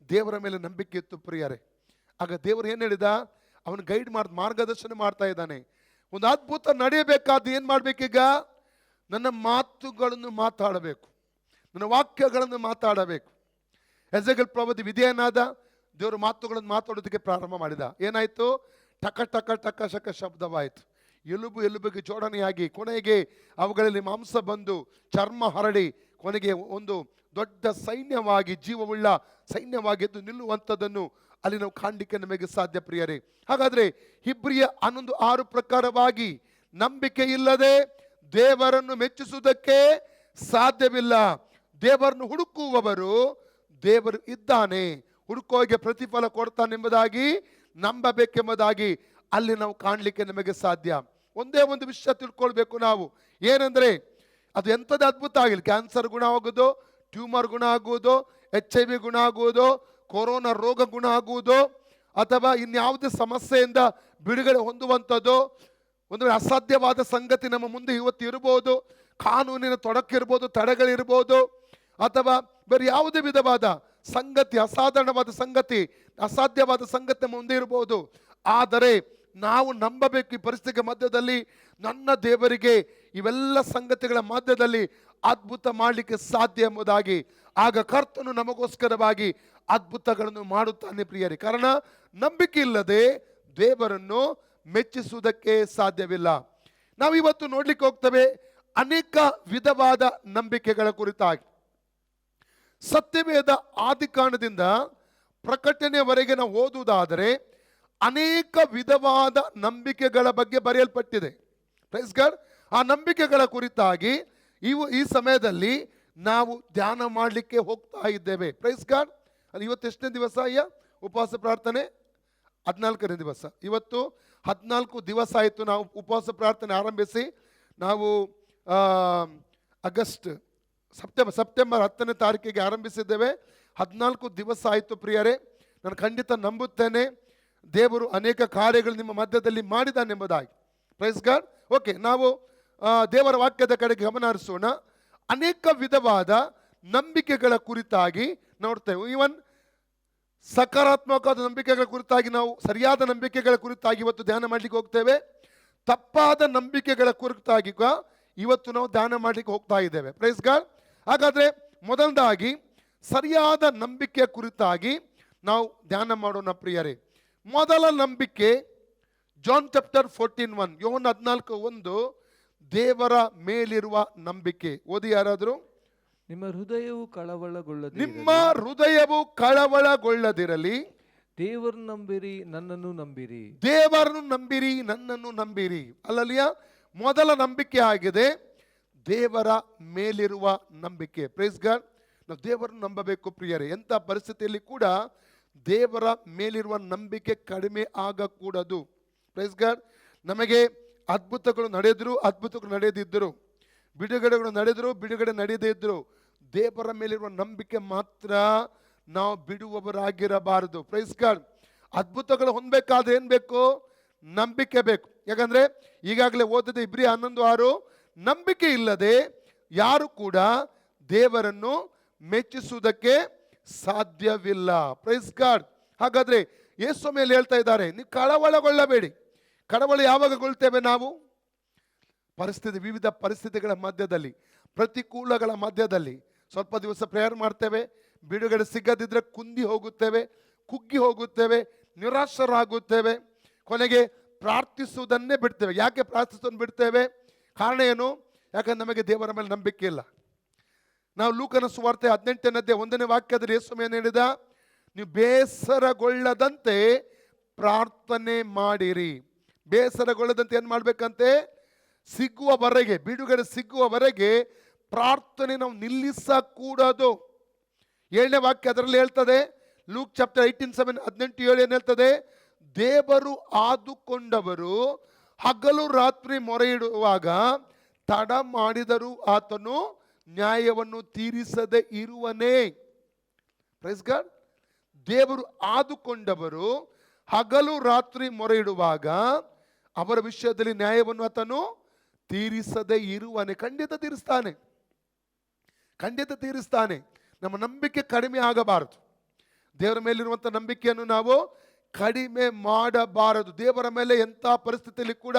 ದೇವರ ಮೇಲೆ ನಂಬಿಕೆ ಇತ್ತು ಪ್ರಿಯರೇ. ಆಗ ದೇವರು ಏನು ಹೇಳಿದ, ಅವನು ಗೈಡ್ ಮಾರ್ಗದರ್ಶನ ಮಾಡ್ತಾ ಇದ್ದಾನೆ. ಒಂದು ಅದ್ಭುತ ನಡೆಯಬೇಕಾದ ಏನು ಮಾಡಬೇಕೀಗ, ನನ್ನ ಮಾತುಗಳನ್ನು ಮಾತಾಡಬೇಕು, ನನ್ನ ವಾಕ್ಯಗಳನ್ನು ಮಾತಾಡಬೇಕು. ಎಜೆಕಿಯೇಲ್ ಪ್ರವಾದಿ ವಿಧೇಯನಾದ, ದೇವರ ಮಾತುಗಳನ್ನು ಮಾತಾಡೋದಕ್ಕೆ ಪ್ರಾರಂಭ ಮಾಡಿದ. ಏನಾಯಿತು? ಟಕ ಟಕ ಟಕ ಶಕ ಶಬ್ದವಾಯಿತು. ಎಲುಬು ಎಲುಬಿಗೆ ಜೋಡಣೆಯಾಗಿ ಕೊನೆಗೆ ಅವುಗಳಲ್ಲಿ ಮಾಂಸ ಬಂದು ಚರ್ಮ ಹರಡಿ ಕೊನೆಗೆ ಒಂದು ದೊಡ್ಡ ಸೈನ್ಯವಾಗಿ, ಜೀವವುಳ್ಳ ಸೈನ್ಯವಾಗಿದ್ದು ನಿಲ್ಲುವಂಥದ್ದನ್ನು ಅಲ್ಲಿ ನಾವು ಕಾಣಲಿಕ್ಕೆ ನಮಗೆ ಸಾಧ್ಯ ಪ್ರಿಯರೇ. ಹಾಗಾದರೆ ಇಬ್ರಿಯ 11:6 ಪ್ರಕಾರವಾಗಿ ನಂಬಿಕೆ ಇಲ್ಲದೆ ದೇವರನ್ನು ಮೆಚ್ಚಿಸುವುದಕ್ಕೆ ಸಾಧ್ಯವಿಲ್ಲ. ದೇವರನ್ನು ಹುಡುಕುವವರು ದೇವರು ಇದ್ದಾನೆ, ಹುಡುಕೋಗೆ ಪ್ರತಿಫಲ ಕೊಡ್ತಾನೆಂಬುದಾಗಿ ನಂಬಬೇಕೆಂಬುದಾಗಿ ಅಲ್ಲಿ ನಾವು ಕಾಣಲಿಕ್ಕೆ ನಮಗೆ ಸಾಧ್ಯ. ಒಂದೇ ಒಂದು ವಿಷಯ ತಿಳ್ಕೊಳ್ಬೇಕು ನಾವು, ಏನಂದರೆ ಅದು ಎಂಥದ್ದು ಅದ್ಭುತ ಆಗಿಲ್ಲ, ಕ್ಯಾನ್ಸರ್ ಗುಣ ಆಗೋದು, ಟ್ಯೂಮರ್ ಗುಣ ಆಗುವುದು, HIV ಗುಣ ಆಗುವುದು, ಕೊರೋನಾ ರೋಗ ಗುಣ ಆಗುವುದು, ಅಥವಾ ಇನ್ಯಾವುದೇ ಸಮಸ್ಯೆಯಿಂದ ಬಿಡುಗಡೆ ಹೊಂದುವಂಥದ್ದು, ಒಂದು ಅಸಾಧ್ಯವಾದ ಸಂಗತಿ ನಮ್ಮ ಮುಂದೆ ಇವತ್ತು ಇರ್ಬೋದು, ಕಾನೂನಿನ ತೊಡಕಿರ್ಬೋದು, ತಡೆಗಳಿರ್ಬೋದು, ಅಥವಾ ಬೇರೆ ಯಾವುದೇ ವಿಧವಾದ ಸಂಗತಿ, ಅಸಾಧಾರಣವಾದ ಸಂಗತಿ, ಅಸಾಧ್ಯವಾದ ಸಂಗತಿ ಮುಂದೆ ಇರ್ಬೋದು. ಆದರೆ ನಾವು ನಂಬಬೇಕು, ಈ ಪರಿಸ್ಥಿತಿಯ ಮಧ್ಯದಲ್ಲಿ ನನ್ನ ದೇವರಿಗೆ ಇವೆಲ್ಲ ಸಂಗತಿಗಳ ಮಧ್ಯದಲ್ಲಿ ಅದ್ಭುತ ಮಾಡಲಿಕ್ಕೆ ಸಾಧ್ಯ ಎಂಬುದಾಗಿ. ಆಗ ಕರ್ತನು ನಮಗೋಸ್ಕರವಾಗಿ ಅದ್ಭುತಗಳನ್ನು ಮಾಡುತ್ತಾನೆ ಪ್ರಿಯರೇ. ಕಾರಣ ನಂಬಿಕೆ ಇಲ್ಲದೆ ದೇವರನ್ನು ಮೆಚ್ಚಿಸುವುದಕ್ಕೆ ಸಾಧ್ಯವಿಲ್ಲ. ನಾವು ಇವತ್ತು ನೋಡ್ಲಿಕ್ಕೆ ಹೋಗ್ತೇವೆ ಅನೇಕ ವಿಧವಾದ ನಂಬಿಕೆಗಳ ಕುರಿತಾಗಿ. ಸತ್ಯವೇದ ಆದಿಕಾಂಡದಿಂದ ಪ್ರಕಟಣೆಯವರೆಗೆ ನಾವು ಓದುವುದಾದರೆ ಅನೇಕ ವಿಧವಾದ ನಂಬಿಕೆಗಳ ಬಗ್ಗೆ ಬರೆಯಲ್ಪಟ್ಟಿದೆ. Praise God. ಆ ನಂಬಿಕೆಗಳ ಕುರಿತಾಗಿ ಈ ಸಮಯದಲ್ಲಿ ನಾವು ಧ್ಯಾನ ಮಾಡಲಿಕ್ಕೆ ಹೋಗ್ತಾ ಇದ್ದೇವೆ. Praise God. ಇವತ್ತು ಎಷ್ಟನೇ ದಿವಸ ಅಯ್ಯ ಉಪವಾಸ ಪ್ರಾರ್ಥನೆ? 14ನೇ ದಿವಸ. ಇವತ್ತು 14 ದಿವಸ ಆಯಿತು ನಾವು ಉಪವಾಸ ಪ್ರಾರ್ಥನೆ ಆರಂಭಿಸಿ. ನಾವು ಆಗಸ್ಟ್ ಸೆಪ್ಟೆಂಬರ್ 10ನೇ ತಾರೀಕಿಗೆ ಆರಂಭಿಸಿದ್ದೇವೆ. 14 ದಿವಸ ಆಯಿತು ಪ್ರಿಯರೇ. ನಾನು ಖಂಡಿತ ನಂಬುತ್ತೇನೆ ದೇವರು ಅನೇಕ ಕಾರ್ಯಗಳು ನಿಮ್ಮ ಮಧ್ಯದಲ್ಲಿ ಮಾಡಿದಾನೆಂಬುದಾಗಿ. Price God. ಓಕೆ, ನಾವು ದೇವರ ವಾಕ್ಯದ ಕಡೆಗೆ ಗಮನ ಹರಿಸೋಣ. ಅನೇಕ ವಿಧವಾದ ನಂಬಿಕೆಗಳ ಕುರಿತಾಗಿ ನೋಡ್ತೇವೆ. ಈವನ್ ಸಕಾರಾತ್ಮಕವಾದ ನಂಬಿಕೆಗಳ ಕುರಿತಾಗಿ, ನಾವು ಸರಿಯಾದ ನಂಬಿಕೆಗಳ ಕುರಿತಾಗಿ ಇವತ್ತು ಧ್ಯಾನ ಮಾಡಲಿಕ್ಕೆ ಹೋಗ್ತೇವೆ. ತಪ್ಪಾದ ನಂಬಿಕೆಗಳ ಕುರಿತಾಗಿ ಇವತ್ತು ನಾವು ಧ್ಯಾನ ಮಾಡಲಿಕ್ಕೆ ಹೋಗ್ತಾ ಇದ್ದೇವೆ. Praise God. ಹಾಗಾದ್ರೆ ಮೊದಲದಾಗಿ ಸರಿಯಾದ ನಂಬಿಕೆಯ ಕುರಿತಾಗಿ ನಾವು ಧ್ಯಾನ ಮಾಡೋಣ ಪ್ರಿಯರೇ. ಮೊದಲ ನಂಬಿಕೆ ಜಾನ್ ಚಾಪ್ಟರ್ 14:1, ಯೋಹನ 14:1, ದೇವರ ಮೇಲಿರುವ ನಂಬಿಕೆ. ಓದಿ ಯಾರಾದರೂ. ನಿಮ್ಮ ಹೃದಯವು ಕಳವಳಗೊಳ್ಳದಿರಲಿ. ನಿಮ್ಮ ಹೃದಯವು ಕಳವಳಗೊಳ್ಳದಿರಲಿ. ದೇವರನ್ನು ನಂಬಿರಿ, ನನ್ನನ್ನು ನಂಬಿರಿ. ದೇವರನ್ನು ನಂಬಿರಿ, ನನ್ನನ್ನು ನಂಬಿರಿ. ಅಲ್ಲಲಿಯ ಮೊದಲ ನಂಬಿಕೆ ಆಗಿದೆ ದೇವರ ಮೇಲಿರುವ ನಂಬಿಕೆ. Praise God. ನಾವು ದೇವರನ್ನು ನಂಬಬೇಕು ಪ್ರಿಯರೇ. ಎಂಥ ಪರಿಸ್ಥಿತಿಯಲ್ಲಿ ಕೂಡ ದೇವರ ಮೇಲಿರುವ ನಂಬಿಕೆ ಕಡಿಮೆ ಆಗಕೂಡದು. Praise God. ನಮಗೆ ಅದ್ಭುತಗಳು ನಡೆದಿದ್ದರು, ಬಿಡುಗಡೆಗಳು ನಡೆದರು, ಬಿಡುಗಡೆ ನಡೆಯದೇ ಇದ್ದರು, ದೇವರ ಮೇಲಿರುವ ನಂಬಿಕೆ ಮಾತ್ರ ನಾವು ಬಿಡುವವರಾಗಿರಬಾರದು. Praise God. ಅದ್ಭುತಗಳು ಹೊಂದಬೇಕಾದ್ರೆ ಏನ್ ಬೇಕು? ನಂಬಿಕೆ ಬೇಕು. ಯಾಕಂದ್ರೆ ಈಗಾಗಲೇ ಓದಿದ ಇಬ್ರಿ 11:6, ನಂಬಿಕೆ ಇಲ್ಲದೆ ಯಾರು ಕೂಡ ದೇವರನ್ನು ಮೆಚ್ಚಿಸುವುದಕ್ಕೆ ಸಾಧ್ಯವಿಲ್ಲ. Praise God. ಹಾಗಾದ್ರೆ ಯೇಸು ಮೇಲೆ ಹೇಳ್ತಾ ಇದ್ದಾರೆ, ನೀವು ಕಳವಳಗೊಳ್ಳಬೇಡಿ. ಕಳವಳ ಯಾವಾಗಗೊಳ್ತೇವೆ ನಾವು? ವಿವಿಧ ಪರಿಸ್ಥಿತಿಗಳ ಮಧ್ಯದಲ್ಲಿ, ಪ್ರತಿಕೂಲಗಳ ಮಧ್ಯದಲ್ಲಿ ಸ್ವಲ್ಪ ದಿವಸ ಪ್ರೇಯರ್ ಮಾಡ್ತೇವೆ, ಬಿಡುಗಡೆ ಸಿಗದಿದ್ರೆ ಕುಗ್ಗಿ ಹೋಗುತ್ತೇವೆ, ನಿರಾಶರಾಗುತ್ತೇವೆ, ಕೊನೆಗೆ ಪ್ರಾರ್ಥಿಸುವುದನ್ನೇ ಬಿಡ್ತೇವೆ. ಯಾಕೆ ಪ್ರಾರ್ಥಿಸುವುದನ್ನು ಬಿಡ್ತೇವೆ? ಕಾರಣ ಏನು? ಯಾಕಂದ್ರೆ ನಮಗೆ ದೇವರ ಮೇಲೆ ನಂಬಿಕೆ ಇಲ್ಲ. ನಾವು ಲೂಕನ ಸುವಾರ್ತೆ 18ನೇ 1ನೇ ವಾಕ್ಯದಲ್ಲಿ ಯೇಸು ಏನು ಹೇಳಿದ? ನೀವು ಬೇಸರಗೊಳ್ಳದಂತೆ ಪ್ರಾರ್ಥನೆ ಮಾಡಿರಿ. ಬೇಸರಗೊಳ್ಳದಂತೆ ಏನು ಮಾಡ್ಬೇಕಂತೆ? ಸಿಗುವವರೆಗೆ, ಬಿಡುಗಡೆ ಸಿಗುವವರೆಗೆ ಪ್ರಾರ್ಥನೆ ನಾವು ನಿಲ್ಲಿಸಕೂಡದು. 7ನೇ ವಾಕ್ಯ ಅದರಲ್ಲಿ ಹೇಳ್ತದೆ, ಲೂಕ್ ಚಾಪ್ಟರ್ 18:7, 18:7 ಏನು ಹೇಳ್ತದೆ? ದೇವರು ಆದುಕೊಂಡವರು ಹಗಲು ರಾತ್ರಿ ಮೊರೆ ಇಡುವಾಗ ತಡ ಮಾಡಿದರೂ ಆತನು ನ್ಯಾಯವನ್ನು ತೀರಿಸದೆ ಇರುವನೇ. Praise God. ದೇವರು ಆದುಕೊಂಡವರು ಹಗಲು ರಾತ್ರಿ ಮೊರೆ ಇಡುವಾಗ ಅವರ ವಿಷಯದಲ್ಲಿ ನ್ಯಾಯವನ್ನು ಆತನು ತೀರಿಸದೆ ಇರುವನೆ. ಖಂಡಿತ ತೀರಿಸ್ತಾನೆ. ನಮ್ಮ ನಂಬಿಕೆ ಕಡಿಮೆ ಆಗಬಾರದು. ದೇವರ ಮೇಲಿರುವಂಥ ನಂಬಿಕೆಯನ್ನು ನಾವು ಕಡಿಮೆ ಮಾಡಬಾರದು. ದೇವರ ಮೇಲೆ ಎಂಥ ಪರಿಸ್ಥಿತಿಯಲ್ಲಿ ಕೂಡ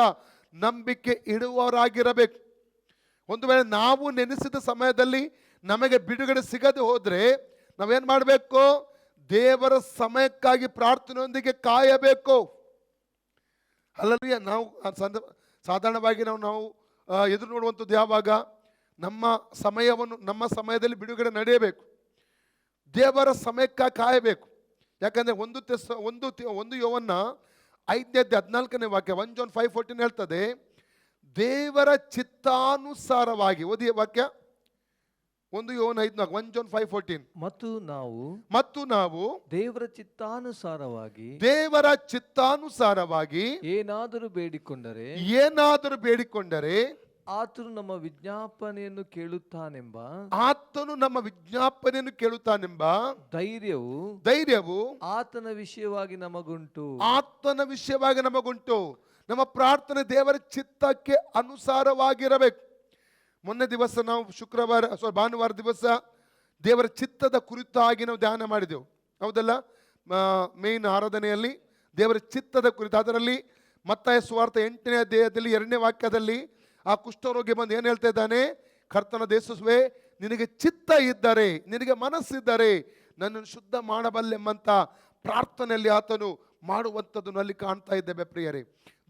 ನಂಬಿಕೆ ಇಡುವವರಾಗಿರಬೇಕು. ಒಂದು ವೇಳೆ ನಾವು ನೆನೆಸಿದ ಸಮಯದಲ್ಲಿ ನಮಗೆ ಬಿಡುಗಡೆ ಸಿಗದೆ ಹೋದರೆ ನಾವೇನು ಮಾಡಬೇಕು? ದೇವರ ಸಮಯಕ್ಕಾಗಿ ಪ್ರಾರ್ಥನೆಯೊಂದಿಗೆ ಕಾಯಬೇಕು. ಅಲ್ಲಲ್ಲಿ ನಾವು ಸಾಧಾರಣವಾಗಿ ನಾವು ಎದುರು ನೋಡುವಂಥದ್ದು ಯಾವಾಗ? ನಮ್ಮ ಸಮಯದಲ್ಲಿ ಬಿಡುಗಡೆ ನಡೆಯಬೇಕು, ದೇವರ ಸಮಯಕ್ಕಾಗಿ ಕಾಯಬೇಕು. ಯಾಕಂದ್ರೆ ಒಂದು ಯೋವನ್ನ 5:14 ವಾಕ್ಯ, 1 John 5:14 ಹೇಳ್ತದೆ, ದೇವರ ಚಿತ್ತಾನುಸಾರವಾಗಿ. ಓದಿ ವಾಕ್ಯ, 1 ಯೋವನ 5:4, 1 John 5:14. ಮತ್ತು ನಾವು ದೇವರ ಚಿತ್ತಾನುಸಾರವಾಗಿ ಏನಾದರೂ ಬೇಡಿಕೊಂಡರೆ ಆತನು ನಮ್ಮ ವಿಜ್ಞಾಪನೆಯನ್ನು ಕೇಳುತ್ತಾನೆಂಬ ಧೈರ್ಯವು ಆತನ ವಿಷಯವಾಗಿ ನಮಗುಂಟು. ನಮ್ಮ ಪ್ರಾರ್ಥನೆ ದೇವರ ಚಿತ್ತಕ್ಕೆ ಅನುಸಾರವಾಗಿರಬೇಕು. ಮೊನ್ನೆ ದಿವಸ ನಾವು ಭಾನುವಾರ ದಿವಸ ದೇವರ ಚಿತ್ತದ ಕುರಿತಾಗಿ ನಾವು ಧ್ಯಾನ ಮಾಡಿದೆವು, ಹೌದಲ್ಲ? ಮೇನ್ ಆರಾಧನೆಯಲ್ಲಿ ದೇವರ ಚಿತ್ತದ ಕುರಿತು. ಅದರಲ್ಲಿ ಮತ್ತಾಯ ಸುವಾರ್ತೆ 8ನೇ ಅಧ್ಯಾಯದಲ್ಲಿ 2ನೇ ವಾಕ್ಯದಲ್ಲಿ ಆ ಕುಷ್ಠರೋಗಿ ಬಂದು ಏನು ಹೇಳ್ತಾ ಇದ್ದಾನೆ? ಕರ್ತನ ದೇಸುವೆ, ನಿನಗೆ ಚಿತ್ತ ಇದ್ದರೆ, ನಿನಗೆ ಮನಸ್ಸಿದ್ದರೆ ನನ್ನನ್ನು ಶುದ್ಧ ಮಾಡಬಲ್ಲೆಂಬಂತ ಪ್ರಾರ್ಥನೆಯಲ್ಲಿ ಆತನು ಮಾಡುವಂಥದ್ದನ್ನು ಅಲ್ಲಿ ಕಾಣ್ತಾ ಇದ್ದೇವೆ ಪ್ರಿಯರೇ.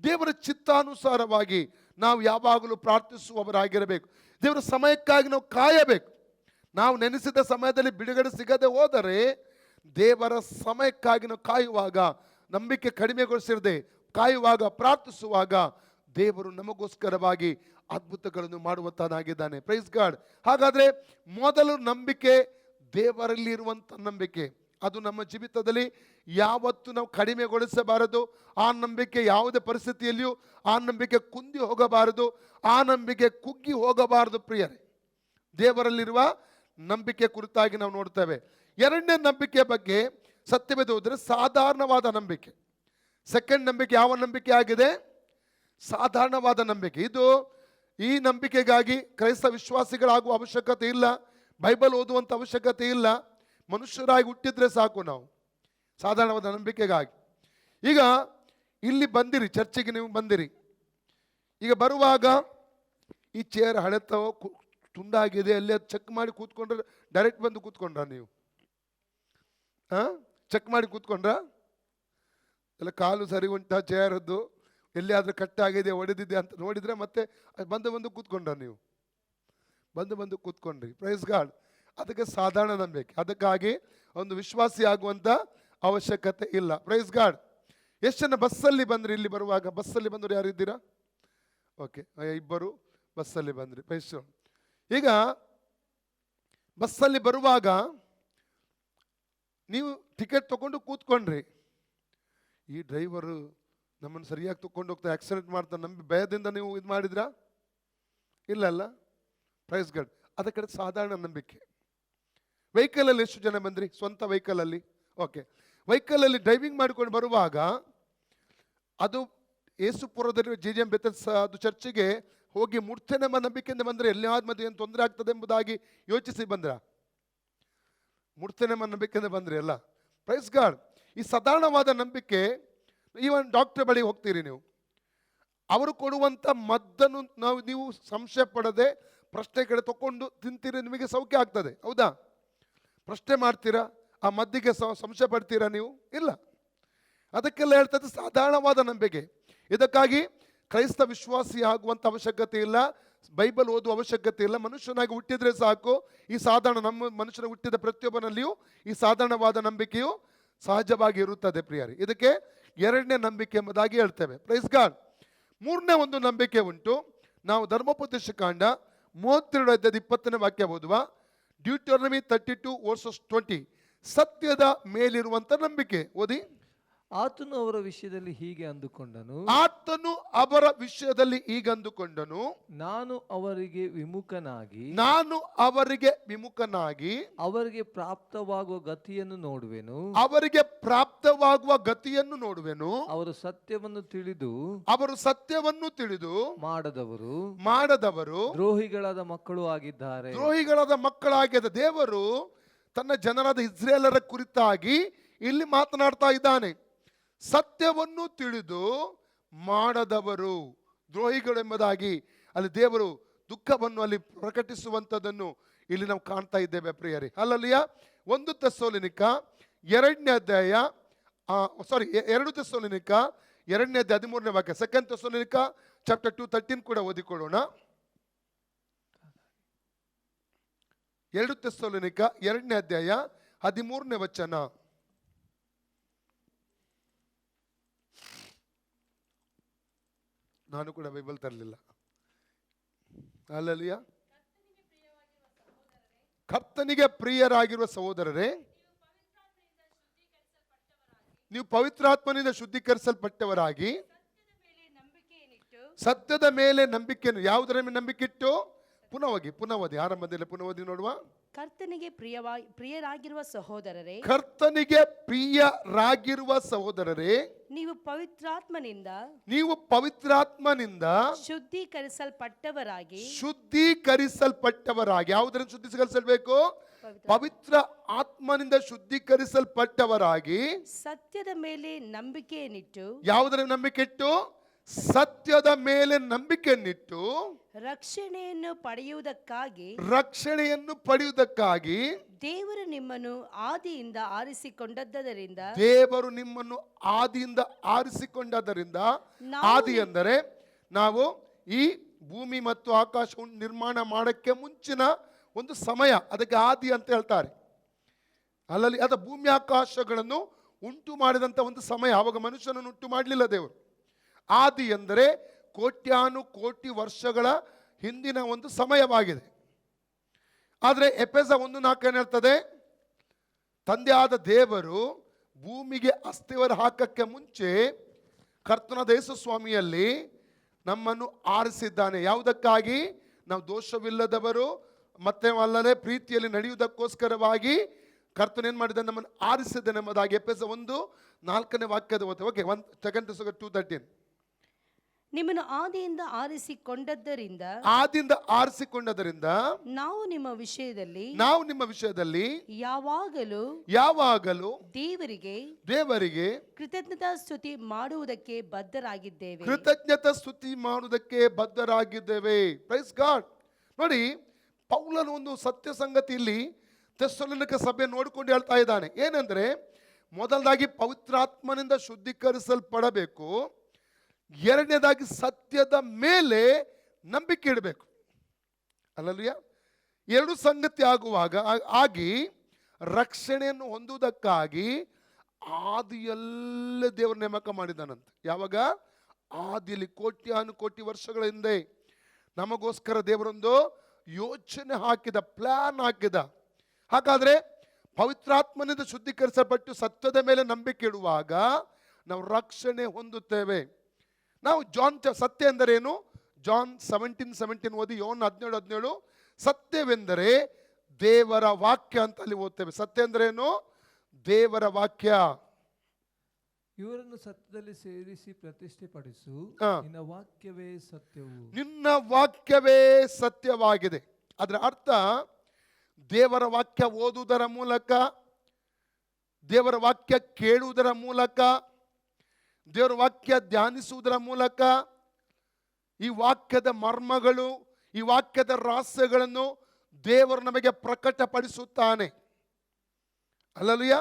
ದೇವರ ಚಿತ್ತಾನುಸಾರವಾಗಿ ನಾವು ಯಾವಾಗಲೂ ಪ್ರಾರ್ಥಿಸುವವರಾಗಿರಬೇಕು. ದೇವರ ಸಮಯಕ್ಕಾಗಿ ನಾವು ಕಾಯಬೇಕು. ನಾವು ನೆನೆಸಿದ ಸಮಯದಲ್ಲಿ ಬಿಡುಗಡೆ ಸಿಗದೆ ಹೋದರೆ ದೇವರ ಸಮಯಕ್ಕಾಗಿ ನಾವು ಕಾಯುವಾಗ, ನಂಬಿಕೆ ಕಡಿಮೆಗೊಳಿಸಿರದೆ ಕಾಯುವಾಗ, ಪ್ರಾರ್ಥಿಸುವಾಗ ದೇವರು ನಮಗೋಸ್ಕರವಾಗಿ ಅದ್ಭುತಗಳನ್ನು ಮಾಡುವಂತನಾಗಿದ್ದಾನೆ. Praise God. ಹಾಗಾದ್ರೆ ಮೊದಲು ನಂಬಿಕೆ ದೇವರಲ್ಲಿ ಇರುವಂಥ ನಂಬಿಕೆ, ಅದು ನಮ್ಮ ಜೀವಿತದಲ್ಲಿ ಯಾವತ್ತು ನಾವು ಕಡಿಮೆಗೊಳಿಸಬಾರದು. ಆ ನಂಬಿಕೆ ಯಾವುದೇ ಪರಿಸ್ಥಿತಿಯಲ್ಲಿಯೂ ಆ ನಂಬಿಕೆ ಕುಂದಿ ಹೋಗಬಾರದು, ಆ ನಂಬಿಕೆ ಕುಗ್ಗಿ ಹೋಗಬಾರದು ಪ್ರಿಯರೇ. ದೇವರಲ್ಲಿರುವ ನಂಬಿಕೆ ಕುರಿತಾಗಿ ನಾವು ನೋಡ್ತೇವೆ. ಎರಡನೇ ನಂಬಿಕೆ ಬಗ್ಗೆ ಸತ್ಯವೇದ ಹೋದರೆ ಸಾಧಾರಣವಾದ ನಂಬಿಕೆ. ಸೆಕೆಂಡ್ ನಂಬಿಕೆ ಯಾವ ನಂಬಿಕೆ ಆಗಿದೆ? ಸಾಧಾರಣವಾದ ನಂಬಿಕೆ. ಈ ನಂಬಿಕೆಗಾಗಿ ಕ್ರೈಸ್ತ ವಿಶ್ವಾಸಿಗಳಾಗುವ ಅವಶ್ಯಕತೆ ಇಲ್ಲ, ಬೈಬಲ್ ಓದುವಂಥ ಅವಶ್ಯಕತೆ ಇಲ್ಲ, ಮನುಷ್ಯರಾಗಿ ಹುಟ್ಟಿದ್ರೆ ಸಾಕು ನಾವು ಸಾಧಾರಣವಾದ ನಂಬಿಕೆಗಾಗಿ. ಈಗ ಇಲ್ಲಿ ಬಂದಿರಿ, ಚರ್ಚಿಗೆ ನೀವು ಬಂದಿರಿ. ಈಗ ಬರುವಾಗ ಈ ಚೇರ್ ಹಳೆತವೋ ತುಂಡಾಗಿದೆ, ಅಲ್ಲಿ ಅದು ಚೆಕ್ ಮಾಡಿ ಕೂತ್ಕೊಂಡ್ರೆ ಡೈರೆಕ್ಟ್ ಬಂದು ಕೂತ್ಕೊಂಡ್ರ ನೀವು? ಚೆಕ್ ಮಾಡಿ ಕೂತ್ಕೊಂಡ್ರ? ಎಲ್ಲ ಕಾಲು ಸರಿ ಉಂಟಾ ಚೇರದ್ದು, ಎಲ್ಲಿಯಾದ್ರೂ ಕಟ್ಟಾಗಿದೆ, ಹೊಡೆದಿದೆ ಅಂತ ನೋಡಿದ್ರೆ ಮತ್ತೆ ಬಂದು ಕೂತ್ಕೊಂಡ್ರ ನೀವು? ಬಂದು ಕೂತ್ಕೊಂಡ್ರಿ. Praise God. ಅದಕ್ಕೆ ಸಾಧಾರಣ ನಂಬಿಕೆ. ಅದಕ್ಕಾಗಿ ಒಂದು ವಿಶ್ವಾಸಿ ಆಗುವಂಥ ಅವಶ್ಯಕತೆ ಇಲ್ಲ. Praise God. ಎಷ್ಟು ಜನ ಬಸ್ಸಲ್ಲಿ ಬಂದ್ರಿ? ಇಲ್ಲಿ ಬರುವಾಗ ಬಸ್ಸಲ್ಲಿ ಬಂದರು ಯಾರು ಇದ್ದೀರಾ? ಓಕೆ, ಇಬ್ಬರು ಬಸ್ಸಲ್ಲಿ ಬಂದ್ರಿ. ಪ್ರೈಸ್. ಈಗ ಬಸ್ಸಲ್ಲಿ ಬರುವಾಗ ನೀವು ಟಿಕೆಟ್ ತಗೊಂಡು ಕೂತ್ಕೊಂಡ್ರಿ. ಈ ಡ್ರೈವರು ನಮ್ಮನ್ನು ಸರಿಯಾಗಿ ತಗೊಂಡು ಹೋಗ್ತಾ ಆಕ್ಸಿಡೆಂಟ್ ಮಾಡ್ತಾ ನಂಬಿ ಭಯದಿಂದ ನೀವು ಇದು ಮಾಡಿದ್ರಾ? ಇಲ್ಲ. Praise God. ಅದಕ್ಕೆ ಸಾಧಾರಣ ನಂಬಿಕೆ. ವೆಹಿಕಲಲ್ಲಿ ಎಷ್ಟು ಜನ ಬಂದ್ರಿ? ಸ್ವಂತ ವೆಹಿಕಲಲ್ಲಿ. ಓಕೆ, ವೆಹಿಕಲಲ್ಲಿ ಡ್ರೈವಿಂಗ್ ಮಾಡಿಕೊಂಡು ಬರುವಾಗ ಅದು ಯೇಸುಪುರದಲ್ಲಿ JJM ಬೆಥೆಸ್ದಾ ಅದು ಚರ್ಚಿಗೆ ಹೋಗಿ ಮುಟ್ತೇನೆಂಬ ನಂಬಿಕೆಯಿಂದ ಬಂದರೆ ಎಲ್ಲಿಯಾದ ಮಧ್ಯೆ ಏನು ತೊಂದರೆ ಆಗ್ತದೆ ಎಂಬುದಾಗಿ ಯೋಚಿಸಿ ಬಂದ್ರ? ಮುಟ್ತೇನೆಂಬ ನಂಬಿಕೆಯಿಂದ ಬಂದ್ರಿ ಅಲ್ಲ? Praise God. ಈ ಸಾಧಾರಣವಾದ ನಂಬಿಕೆ, ಈವನ್ ಡಾಕ್ಟರ್ ಬಳಿ ಹೋಗ್ತೀರಿ ನೀವು, ಅವರು ಕೊಡುವಂಥ ಮದ್ದನ್ನು ನೀವು ಸಂಶಯ ಪಡದೆ ಪ್ರಶ್ನೆ ಕಡೆ ತಗೊಂಡು ತಿಂತೀರಿ, ನಿಮಗೆ ಸೌಖ್ಯ ಆಗ್ತದೆ. ಹೌದಾ? ಪ್ರಶ್ನೆ ಮಾಡ್ತೀರಾ? ಆ ಮದ್ದಿಗೆ ಸಂಶಯ ಪಡ್ತೀರಾ ನೀವು? ಇಲ್ಲ. ಅದಕ್ಕೆಲ್ಲ ಹೇಳ್ತದೆ ಸಾಧಾರಣವಾದ ನಂಬಿಕೆ. ಇದಕ್ಕಾಗಿ ಕ್ರೈಸ್ತ ವಿಶ್ವಾಸಿ ಆಗುವಂಥ ಅವಶ್ಯಕತೆ ಇಲ್ಲ, ಬೈಬಲ್ ಓದುವ ಅವಶ್ಯಕತೆ ಇಲ್ಲ. ಮನುಷ್ಯನಾಗಿ ಹುಟ್ಟಿದ್ರೆ ಸಾಕು. ಈ ಸಾಧಾರಣ ನಮ್ಮ ಮನುಷ್ಯನ ಹುಟ್ಟಿದ ಪ್ರತಿಯೊಬ್ಬನಲ್ಲಿಯೂ ಈ ಸಾಧಾರಣವಾದ ನಂಬಿಕೆಯು ಸಹಜವಾಗಿ ಇರುತ್ತದೆ ಪ್ರಿಯರಿ. ಇದಕ್ಕೆ ಎರಡನೇ ನಂಬಿಕೆ ಎಂಬುದಾಗಿ ಹೇಳ್ತೇವೆ. Praise God. ಮೂರನೇ ಒಂದು ನಂಬಿಕೆ ಉಂಟು. ನಾವು ಧರ್ಮೋಪದೇಶ ಕಾಂಡ 32:20 ವಾಕ್ಯ ಓದುವ. ಡ್ಯೂಟರನಮಿ 32:20. ಸತ್ಯದ ಮೇಲಿರುವಂತ ನಂಬಿಕೆ ಓದಿ. ಆತನು ಅವರ ವಿಷಯದಲ್ಲಿ ಹೀಗೆ ಅಂದುಕೊಂಡನು, ನಾನು ಅವರಿಗೆ ವಿಮುಖನಾಗಿ ಅವರಿಗೆ ಪ್ರಾಪ್ತವಾಗುವ ಗತಿಯನ್ನು ನೋಡುವೆನು. ಅವರು ಸತ್ಯವನ್ನು ತಿಳಿದು ಮಾಡದವರು ದ್ರೋಹಿಗಳಾದ ಮಕ್ಕಳು ಆಗಿದ್ದಾರೆ. ದೇವರು ತನ್ನ ಜನರಾದ ಇಸ್ರೇಲರ ಕುರಿತಾಗಿ ಇಲ್ಲಿ ಮಾತನಾಡ್ತಾ ಇದ್ದಾನೆ. ಸತ್ಯವನ್ನು ತಿಳಿದು ಮಾಡದವರು ದ್ರೋಹಿಗಳು ಎಂಬುದಾಗಿ ಅಲ್ಲಿ ದೇವರು ದುಃಖವನ್ನು ಅಲ್ಲಿ ಪ್ರಕಟಿಸುವಂಥದ್ದನ್ನು ಇಲ್ಲಿ ನಾವು ಕಾಣ್ತಾ ಇದ್ದೇವೆ ಪ್ರಿಯರೇ. ಹಲ್ಲೆಲೂಯಾ. 2 ತೆಸ್ಸಲೋನಿಕ 2ನೇ ಅಧ್ಯಾಯ 2 ತೆಸ್ಸಲೋನಿಕ 2ನೇ ಅಧ್ಯಾಯ 13ನೇ ವಾಕ್ಯ. 2 ತೆಸ್ಸಲೋನಿಕ ಚಾಪ್ಟರ್ 2:13 ಕೂಡ ಓದಿಕೊಳ್ಳೋಣ. 2 ತೆಸ್ಸಲೋನಿಕ 2ನೇ ಅಧ್ಯಾಯ 13ನೇ ವಚನ. ನಾನು ಕೂಡ ಬೈಬಲ್ ತರಲಿಲ್ಲ. ಹಲ್ಲೆಲೂಯಾ. ಕರ್ತನಿಗೆ ಪ್ರಿಯರಾಗಿರುವ ಸಹೋದರರೇ, ನೀವು ಪವಿತ್ರಾತ್ಮನಿಂದ ಶುದ್ಧೀಕರಿಸಲ್ಪಟ್ಟವರಾಗಿ ಸತ್ಯದ ಮೇಲೆ ನಂಬಿಕೆಯನ್ನು. ಯಾವುದರ ಮೇಲೆ ನಂಬಿಕೆ ಇಟ್ಟು? ಪುನಃ ಓದಿ ಆರಂಭದಲ್ಲಿ ಪುನಃ ಓದಿ ನೋಡುವ. ಕರ್ತನಿಗೆ ಪ್ರಿಯರಾಗಿರುವ ಸಹೋದರರೇ, ನೀವು ಪವಿತ್ರಾತ್ಮನಿಂದ ಶುದ್ಧೀಕರಿಸಲ್ಪಟ್ಟವರಾಗಿ. ಯಾವುದರಿಂದ ಶುದ್ಧೀಕರಿಸಲ್ಬೇಕು? ಪವಿತ್ರ ಆತ್ಮನಿಂದ ಶುದ್ಧೀಕರಿಸಲ್ಪಟ್ಟವರಾಗಿ ಸತ್ಯದ ಮೇಲೆ ನಂಬಿಕೆಯನ್ನಿಟ್ಟು. ಯಾವುದರ ನಂಬಿಕೆ ಇಟ್ಟು? ಸತ್ಯದ ಮೇಲೆ ನಂಬಿಕೆಯನ್ನಿಟ್ಟು ರಕ್ಷಣೆಯನ್ನು ಪಡೆಯುವುದಕ್ಕಾಗಿ ದೇವರು ನಿಮ್ಮನ್ನು ಆದಿಯಿಂದ ಆರಿಸಿಕೊಂಡದ್ದರಿಂದ. ಆದಿ ಅಂದರೆ ನಾವು ಈ ಭೂಮಿ ಮತ್ತು ಆಕಾಶ ನಿರ್ಮಾಣ ಮಾಡಕ್ಕೆ ಮುಂಚಿನ ಒಂದು ಸಮಯ, ಅದಕ್ಕೆ ಆದಿ ಅಂತ ಹೇಳ್ತಾರೆ. ಅಲ್ಲಲ್ಲಿ ಅದ ಭೂಮಿ ಆಕಾಶಗಳನ್ನು ಉಂಟು ಮಾಡಿದಂಥ ಒಂದು ಸಮಯ. ಆವಾಗ ಮನುಷ್ಯನನ್ನು ಉಂಟು ಮಾಡಲಿಲ್ಲ ದೇವರು. ಆದಿ ಎಂದರೆ ಕೋಟ್ಯಾನುಕೋಟಿ ವರ್ಷಗಳ ಹಿಂದಿನ ಒಂದು ಸಮಯವಾಗಿದೆ. ಆದರೆ ಎಫೆಸ 1:4 ಹೇಳ್ತದೆ, ತಂದೆಯಾದ ದೇವರು ಭೂಮಿಗೆ ಅಸ್ಥಿವಾರ ಹಾಕಕ್ಕೆ ಮುಂಚೆ ಕರ್ತನಾದ ಯೇಸು ಸ್ವಾಮಿಯಲ್ಲಿ ನಮ್ಮನ್ನು ಆರಿಸಿದ್ದಾನೆ. ಯಾವುದಕ್ಕಾಗಿ? ನಾವು ದೋಷವಿಲ್ಲದವರು, ಮತ್ತೆ ಅಲ್ಲದೆ ಪ್ರೀತಿಯಲ್ಲಿ ನಡೆಯುವುದಕ್ಕೋಸ್ಕರವಾಗಿ ಕರ್ತನ ಏನ್ ಮಾಡಿದ, ನಮ್ಮನ್ನು ಆರಿಸಿದನೆಂಬುದಾಗಿ ಎಫೆಸ 1:4 ವಾಕ್ಯದ ಓದ್ತೇವೆ. ಓಕೆ, 2 ನಿಮ್ಮನ್ನು ಆದಿಯಿಂದ ಆರಿಸಿಕೊಂಡದ್ದರಿಂದ ನಾವು ನಿಮ್ಮ ವಿಷಯದಲ್ಲಿ ಯಾವಾಗಲೂ ದೇವರಿಗೆ ಕೃತಜ್ಞತಾ ಸ್ತುತಿ ಮಾಡುವುದಕ್ಕೆ ಬದ್ಧರಾಗಿದ್ದೇವೆ. Praise God. ನೋಡಿ, ಪೌಲನು ಒಂದು ಸತ್ಯ ಸಂಗತಿ ಇಲ್ಲಿ ಥೆಸಲೋನಿಕ ಸಭೆ ನೋಡಿಕೊಂಡು ಹೇಳ್ತಾ ಇದ್ದಾನೆ. ಏನಂದ್ರೆ, ಮೊದಲದಾಗಿ ಪವಿತ್ರಾತ್ಮನಿಂದ ಶುದ್ಧೀಕರಿಸಲ್ಪಡಬೇಕು, ಎರಡನೇದಾಗಿ ಸತ್ಯದ ಮೇಲೆ ನಂಬಿಕೆ ಇಡಬೇಕು. ಅಲ್ಲಲ್ಯ, ಎರಡು ಸಂಗತಿ ಆಗಿ ರಕ್ಷಣೆಯನ್ನು ಹೊಂದುವುದಕ್ಕಾಗಿ ಆದಿಯಲ್ಲೇ ದೇವರು ನೇಮಕ ಮಾಡಿದಾನಂತೆ. ಯಾವಾಗ? ಆದಿಯಲ್ಲಿ ಕೋಟಿ ವರ್ಷಗಳ ಹಿಂದೆ ನಮಗೋಸ್ಕರ ದೇವರೊಂದು ಯೋಚನೆ ಹಾಕಿದ, ಪ್ಲಾನ್ ಹಾಕಿದ. ಹಾಗಾದ್ರೆ ಪವಿತ್ರಾತ್ಮನಿಂದ ಶುದ್ಧೀಕರಿಸಲ್ಪಟ್ಟು ಸತ್ಯದ ಮೇಲೆ ನಂಬಿಕೆ ಇಡುವಾಗ ನಾವು ರಕ್ಷಣೆ ಹೊಂದುತ್ತೇವೆ. ನಾವು ಸತ್ಯ ಎಂದರೇನು? ಜಾನ್ 17:17 ಓದಿ. ಯೋನ್ 17:17 ಸತ್ಯವೆಂದರೆ ದೇವರ ವಾಕ್ಯ ಅಂತ ಅಲ್ಲಿ ಓದ್ತೇವೆ. ಸತ್ಯ ಎಂದರೇನು? ದೇವರ ವಾಕ್ಯ. ಇವರನ್ನು ಸತ್ಯದಲ್ಲಿ ಸೇರಿಸಿ ಪ್ರತಿಷ್ಠೆಪಡಿಸು, ನಿನ್ನ ವಾಕ್ಯವೇ ಸತ್ಯವು. ನಿನ್ನ ವಾಕ್ಯವೇ ಸತ್ಯವಾಗಿದೆ. ಅದರ ಅರ್ಥ, ದೇವರ ವಾಕ್ಯ ಓದುವುದರ ಮೂಲಕ, ದೇವರ ವಾಕ್ಯ ಕೇಳುವುದರ ಮೂಲಕ, ದೇವರ ವಾಕ್ಯ ಧ್ಯಾನಿಸುವುದರ ಮೂಲಕ ಈ ವಾಕ್ಯದ ಮರ್ಮಗಳು, ಈ ವಾಕ್ಯದ ರಹಸ್ಯಗಳನ್ನು ದೇವರು ನಮಗೆ ಪ್ರಕಟಪಡಿಸುತ್ತಾನೆ. ಅಲ್ಲಲ್ಯ,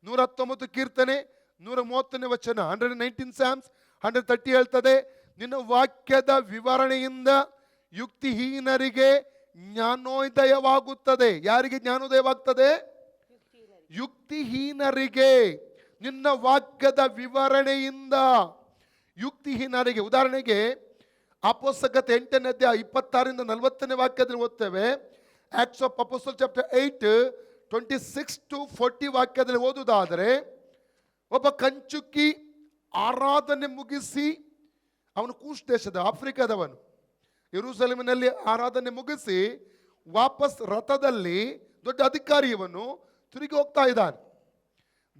119 ಕೀರ್ತನೆ 130ನೇ ವಚನ, 119 Psalms 130 ಹೇಳ್ತದೆ, ನಿನ್ನ ವಾಕ್ಯದ ವಿವರಣೆಯಿಂದ ಯುಕ್ತಿಹೀನರಿಗೆ ಜ್ಞಾನೋದಯವಾಗುತ್ತದೆ. ಯಾರಿಗೆ ಜ್ಞಾನೋದಯವಾಗ್ತದೆ? ಯುಕ್ತಿಹೀನರಿಗೆ. ನಿನ್ನ ವಾಕ್ಯದ ವಿವರಣೆಯಿಂದ ಯುಕ್ತಿಹೀನರಿಗೆ. ಉದಾಹರಣೆಗೆ ಅಪೊಸ್ತಲಗೀತೆ 8ನೇ ಅಧ್ಯಾಯ 26ರಿಂದ 40ನೇ ವಾಕ್ಯದಲ್ಲಿ ಓದ್ತೇವೆ. Acts of apostle chapter 8 26 to 40 ವಾಕ್ಯದಲ್ಲಿ ಓದುವುದಾದರೆ, ಒಬ್ಬ ಕಂಚುಕಿ ಆರಾಧನೆ ಮುಗಿಸಿ, ಅವನು ಕೂಶ್ ದೇಶದ, ಆಫ್ರಿಕಾದವನು, ಯೆರೂಸಲೇಮಿನಲ್ಲಿ ಆರಾಧನೆ ಮುಗಿಸಿ ವಾಪಸ್ ರಥದಲ್ಲಿ, ದೊಡ್ಡ ಅಧಿಕಾರಿ ಇವನು, ತಿರುಗಿ ಹೋಗ್ತಾ ಇದ್ದಾನೆ.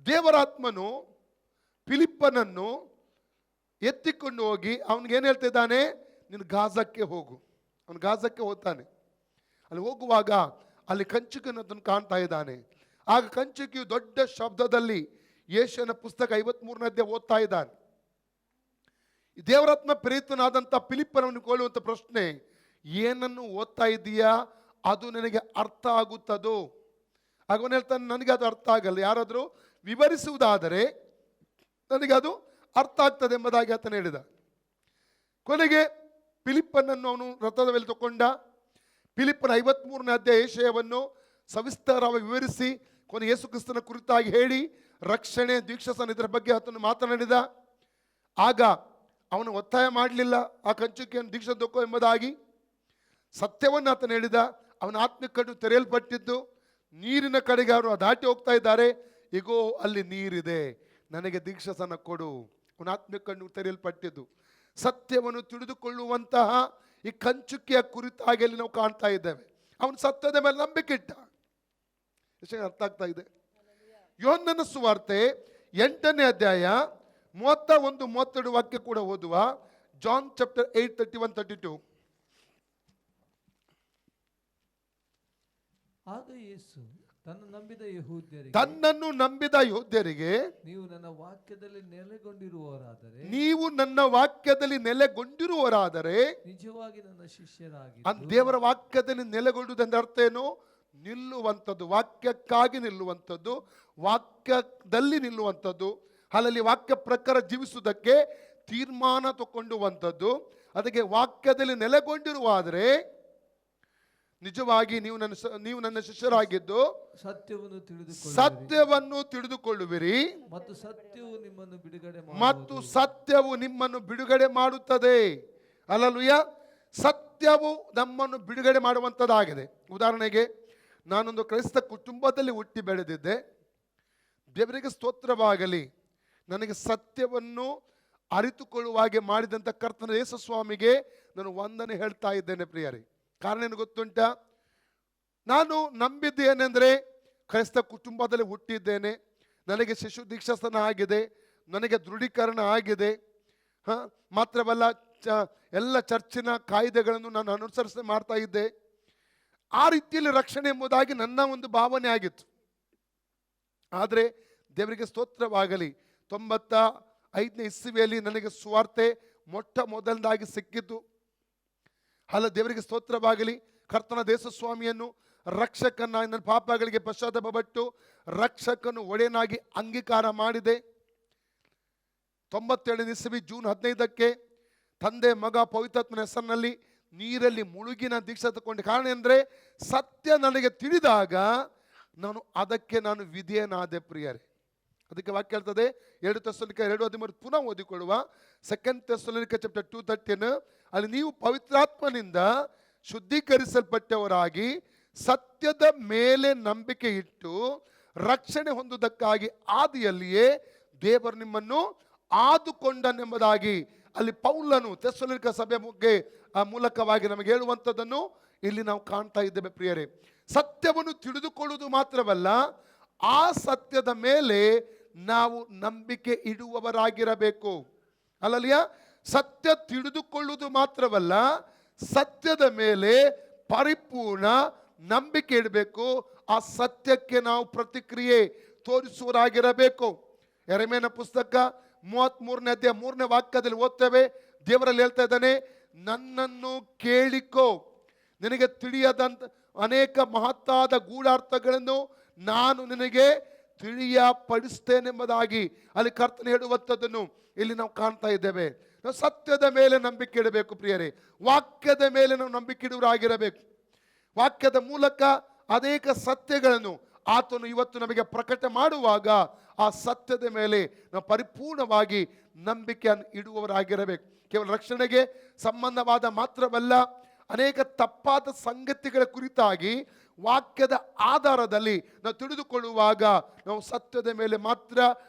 ದೇವರಾತ್ಮನು ಫಿಲಿಪ್ಪನನ್ನು ಎತ್ತಿಕೊಂಡು ಹೋಗಿ ಅವನಿಗೆ ಏನು ಹೇಳ್ತಾ ಇದ್ದಾನೆ? ನೀನು ಗಾಜಕ್ಕೆ ಹೋಗು. ಅವನು ಗಾಜಕ್ಕೆ ಹೋಗ್ತಾನೆ. ಅಲ್ಲಿ ಹೋಗುವಾಗ ಅಲ್ಲಿ ಕಂಚುಕಿನದನ್ನು ಕಾಣ್ತಾ ಇದ್ದಾನೆ. ಆಗ ಕಂಚುಕಿಯು ದೊಡ್ಡ ಶಬ್ದದಲ್ಲಿ ಯೆಶಾಯನ ಪುಸ್ತಕ 53ನೇ ಅಧ್ಯಾಯ ಓದ್ತಾ ಇದ್ದಾನೆ. ದೇವರಾತ್ಮ ಪ್ರೇರಿತನಾದಂಥ ಫಿಲಿಪ್ಪನನ್ನು ಕೇಳುವಂಥ ಪ್ರಶ್ನೆ, ಏನನ್ನು ಓದ್ತಾ ಇದ್ದೀಯಾ? ಅದು ನನಗೆ ಅರ್ಥ ಆಗುತ್ತದೋ? ಅವನು ಹೇಳ್ತಾನೆ, ನನಗೆ ಅದು ಅರ್ಥ ಆಗಲ್ಲ. ಯಾರಾದರೂ ವಿವರಿಸುವುದಾದರೆ ನನಗೆ ಅದು ಅರ್ಥ ಆಗ್ತದೆ ಎಂಬುದಾಗಿ ಆತನು ಹೇಳಿದ. ಕೊನೆಗೆ ಫಿಲಿಪ್ಪನನ್ನು ಅವನು ರಥದ ಮೇಲೆ ತಗೊಂಡ. ಫಿಲಿಪ್ಪನ 53ನೇ ಅಧ್ಯಾಯ ಯೆಶಾಯವನ್ನು ಸವಿಸ್ತಾರವಾಗಿ ವಿವರಿಸಿ, ಕೊನೆ ಯೇಸು ಕ್ರಿಸ್ತನ ಕುರಿತಾಗಿ ಹೇಳಿ, ರಕ್ಷಣೆ, ದೀಕ್ಷಾಸ್ನಾನ ಇದರ ಬಗ್ಗೆ ಆತನು ಮಾತನಾಡಿದ. ಆಗ ಅವನು ಒತ್ತಾಯ ಮಾಡಲಿಲ್ಲ ಆ ಕಂಚುಕಿಯನ್ನು ದೀಕ್ಷಾ ತಗೋ ಎಂಬುದಾಗಿ. ಸತ್ಯವನ್ನು ಆತನು ಹೇಳಿದ. ಅವನ ಆತ್ಮಿಕ ಕಣ್ಣು ತೆರೆಯಲ್ಪಟ್ಟಿದ್ದು, ನೀರಿನ ಕಡೆಗೆ ಅವರು ದಾಟಿ ಹೋಗ್ತಾ ಇದ್ದಾರೆ. ಈಗೋ ಅಲ್ಲಿ ನೀರಿದೆ, ನನಗೆ ದೀಕ್ಷಾಸ್ನಾನ ಕೊಡು. ಅವನ ಆತ್ಮಿಕ ಕಣ್ಣು ತೆರೆಯಲ್ಪಟ್ಟಿದ್ದು. ಸತ್ಯವನ್ನು ತಿಳಿದುಕೊಳ್ಳುವಂತಹ ಈ ಕಂಚುಕಿಯ ಕುರಿತಾಗಿ ಅಲ್ಲಿ ನಾವು ಕಾಣ್ತಾ ಇದ್ದೇವೆ. ಅವನು ಸತ್ಯದ ಮೇಲೆ ನಂಬಿಕೆ ಇಟ್ಟ. ಅರ್ಥ ಆಗ್ತಾ ಇದೆ? ಯೋಹನ್ನನ ಸುವಾರ್ತೆ 8ನೇ ಅಧ್ಯಾಯ 31-32 ವಾಕ್ಯ ಕೂಡ ಓದುವ. John chapter 8 31-32. ಆಗ ಯೇಸು ತನ್ನನ್ನು ನಂಬಿದ ಯೆಹೂದ್ಯರಿಗೆ, ನೀವು ನನ್ನ ವಾಕ್ಯದಲ್ಲಿ ನೆಲೆಗೊಂಡಿರುವವರಾದರೆ ನಿಜವಾಗಿ ನನ್ನ ಶಿಷ್ಯರಾಗಿ. ದೇವರ ವಾಕ್ಯದಲ್ಲಿ ನೆಲೆಗೊಂಡುವುದೆಂದ ಅರ್ಥ ಏನು? ನಿಲ್ಲುವಂಥದ್ದು, ವಾಕ್ಯಕ್ಕಾಗಿ ನಿಲ್ಲುವಂಥದ್ದು, ವಾಕ್ಯದಲ್ಲಿ ನಿಲ್ಲುವಂಥದ್ದು, ಅಲ್ಲಲ್ಲಿ ವಾಕ್ಯ ಪ್ರಕಾರ ಜೀವಿಸುವುದಕ್ಕೆ ತೀರ್ಮಾನ ತಗೊಂಡುವಂಥದ್ದು. ಅದಕ್ಕೆ ವಾಕ್ಯದಲ್ಲಿ ನೆಲೆಗೊಂಡಿರುವಾದರೆ ನಿಜವಾಗಿ ನೀವು ನನ್ನ ಶಿಷ್ಯರಾಗಿದ್ದು ಸತ್ಯವನ್ನು ತಿಳಿದುಕೊಳ್ಳುವಿರಿ, ಮತ್ತು ಸತ್ಯವು ನಿಮ್ಮನ್ನು ಬಿಡುಗಡೆ ಮಾಡುತ್ತದೆ. ಅಲ್ಲಲುಯ್ಯ, ಸತ್ಯವು ನಮ್ಮನ್ನು ಬಿಡುಗಡೆ ಮಾಡುವಂಥದ್ದಾಗಿದೆ. ಉದಾಹರಣೆಗೆ, ನಾನೊಂದು ಕ್ರೈಸ್ತ ಕುಟುಂಬದಲ್ಲಿ ಹುಟ್ಟಿ ಬೆಳೆದಿದ್ದೆ. ದೇವರಿಗೆ ಸ್ತೋತ್ರವಾಗಲಿ, ನನಗೆ ಸತ್ಯವನ್ನು ಅರಿತುಕೊಳ್ಳುವ ಹಾಗೆ ಮಾಡಿದಂಥ ಕರ್ತನ ಯೇಸು ಸ್ವಾಮಿಗೆ ನಾನು ವಂದನೆ ಹೇಳ್ತಾ ಇದ್ದೇನೆ ಪ್ರಿಯರೇ. ಕಾರಣ ಏನು ಗೊತ್ತುಂಟ? ನಾನು ನಂಬಿದ್ದೇನೆಂದರೆ ಕ್ರೈಸ್ತ ಕುಟುಂಬದಲ್ಲಿ ಹುಟ್ಟಿದ್ದೇನೆ, ನನಗೆ ಶಿಶು ದೀಕ್ಷಾಸ್ಥಾನ ಆಗಿದೆ, ನನಗೆ ದೃಢೀಕರಣ ಆಗಿದೆ. ಮಾತ್ರವಲ್ಲ, ಎಲ್ಲ ಚರ್ಚಿನ ಕಾಯ್ದೆಗಳನ್ನು ನಾನು ಅನುಸರಿಸಿ ಮಾಡ್ತಾ ಇದ್ದೆ. ಆ ರೀತಿಯಲ್ಲಿ ರಕ್ಷಣೆ ಎಂಬುದಾಗಿ ನನ್ನ ಒಂದು ಭಾವನೆ ಆಗಿತ್ತು. ಆದರೆ ದೇವರಿಗೆ ಸ್ತೋತ್ರವಾಗಲಿ, 95ನೇ ಇಸ್ವಿಯಲ್ಲಿ ನನಗೆ ಸುವಾರ್ತೆ ಮೊಟ್ಟ ಮೊದಲದಾಗಿ ಸಿಕ್ಕಿತು. ಅಲ್ಲ, ದೇವರಿಗೆ ಸ್ತೋತ್ರವಾಗಲಿ. ಕರ್ತನ ದೇಶಸ್ವಾಮಿಯನ್ನು ರಕ್ಷಕನ, ನನ್ನ ಪಾಪಗಳಿಗೆ ಪಶ್ಚಾತ್ತಾಪಪಟ್ಟು ರಕ್ಷಕನು ಒಡೆಯನಾಗಿ ಅಂಗೀಕಾರ ಮಾಡಿದೆ. 97ನೇ ಇಸ್ವಿ ಜೂನ್ 15ಕ್ಕೆ ತಂದೆ ಮಗ ಪವಿತ್ರಾತ್ಮನ ಹೆಸರಿನಲ್ಲಿ ನೀರಲ್ಲಿ ಮುಳುಗಿನ ದೀಕ್ಷೆ ತಗೊಂಡೆ. ಕಾರಣ ಅಂದರೆ ಸತ್ಯ ನನಗೆ ತಿಳಿದಾಗ ಅದಕ್ಕೆ ನಾನು ವಿಧೇಯನಾದೆ ಪ್ರಿಯರೇ. ಅದಕ್ಕೆ ವಾಕ್ಯ ಹೇಳ್ತದೆ, 2 ಥೆಸಲೋನಿಕ 2:13 ಪುನಃ ಓದಿಕೊಳ್ಳುವ. 2 ಥೆಸಲೋನಿಕ ಚಾಪ್ಟರ್ 2:13, ಅಲ್ಲಿ ನೀವು ಪವಿತ್ರಾತ್ಮನಿಂದ ಶುದ್ಧೀಕರಿಸಲ್ಪಟ್ಟವರಾಗಿ ಸತ್ಯದ ಮೇಲೆ ನಂಬಿಕೆ ಇಟ್ಟು ರಕ್ಷಣೆ ಹೊಂದುವುದಕ್ಕಾಗಿ ಆದಿಯಲ್ಲಿಯೇ ದೇವರು ನಿಮ್ಮನ್ನು ಆದುಕೊಂಡನೆಂಬುದಾಗಿ ಅಲ್ಲಿ ಪೌಲನು ಥೆಸಲೋನಿಕ ಸಭೆ ಮೂಲಕವಾಗಿ ನಮಗೆ ಹೇಳುವಂಥದ್ದನ್ನು ಇಲ್ಲಿ ನಾವು ಕಾಣ್ತಾ ಇದ್ದೇವೆ ಪ್ರಿಯರೇ. ಸತ್ಯವನ್ನು ತಿಳಿದುಕೊಳ್ಳುವುದು ಮಾತ್ರವಲ್ಲ, ಆ ಸತ್ಯದ ಮೇಲೆ ನಾವು ನಂಬಿಕೆ ಇಡುವವರಾಗಿರಬೇಕು. ಅಲ್ಲಲ್ಲಿಯ ಸತ್ಯ ತಿಳಿದುಕೊಳ್ಳುವುದು ಮಾತ್ರವಲ್ಲ, ಸತ್ಯದ ಮೇಲೆ ಪರಿಪೂರ್ಣ ನಂಬಿಕೆ ಇಡಬೇಕು. ಆ ಸತ್ಯಕ್ಕೆ ನಾವು ಪ್ರತಿಕ್ರಿಯೆ ತೋರಿಸುವರಾಗಿರಬೇಕು. ಯೆರೆಮೀಯನ ಪುಸ್ತಕ 33ನೇ ಅಧ್ಯಾಯ 3ನೇ ವಾಕ್ಯದಲ್ಲಿ ಓದ್ತೇವೆ. ದೇವರಲ್ಲಿ ಹೇಳ್ತಾ ಇದ್ದಾನೆ, ನನ್ನನ್ನು ಕೇಳಿಕೋ, ನಿನಗೆ ತಿಳಿಯದಂತ ಅನೇಕ ಮಹತ್ತಾದ ಗೂಢಾರ್ಥಗಳನ್ನು ನಾನು ನಿನಗೆ ತಿಳಿಯಪಡಿಸ್ತೇನೆಂಬುದಾಗಿ ಅಲ್ಲಿ ಕರ್ತನೆ ಹೇಳುವಂಥದ್ದನ್ನು ಇಲ್ಲಿ ನಾವು ಕಾಣ್ತಾ ಇದ್ದೇವೆ. ನಾವು ಸತ್ಯದ ಮೇಲೆ ನಂಬಿಕೆ ಇಡಬೇಕು ಪ್ರಿಯರೇ. ವಾಕ್ಯದ ಮೇಲೆ ನಾವು ನಂಬಿಕೆ ಇಡುವರಾಗಿರಬೇಕು. ವಾಕ್ಯದ ಮೂಲಕ ಅನೇಕ ಸತ್ಯಗಳನ್ನು ಆತನು ಇವತ್ತು ನಮಗೆ ಪ್ರಕಟ ಮಾಡುವಾಗ ಆ ಸತ್ಯದ ಮೇಲೆ ನಾವು ಪರಿಪೂರ್ಣವಾಗಿ ನಂಬಿಕೆಯನ್ನು ಇಡುವವರಾಗಿರಬೇಕು. ಕೇವಲ ರಕ್ಷಣೆಗೆ ಸಂಬಂಧವಾದ ಮಾತ್ರವಲ್ಲ, ಅನೇಕ ತಪ್ಪಾದ ಸಂಗತಿಗಳ ಕುರಿತಾಗಿ ವಾಕ್ಯದ ಆಧಾರದಲ್ಲಿ ನಾವು ತಿಳಿದುಕೊಳ್ಳುವಾಗ ನಾವು ಸತ್ಯದ ಮೇಲೆ ಮಾತ್ರ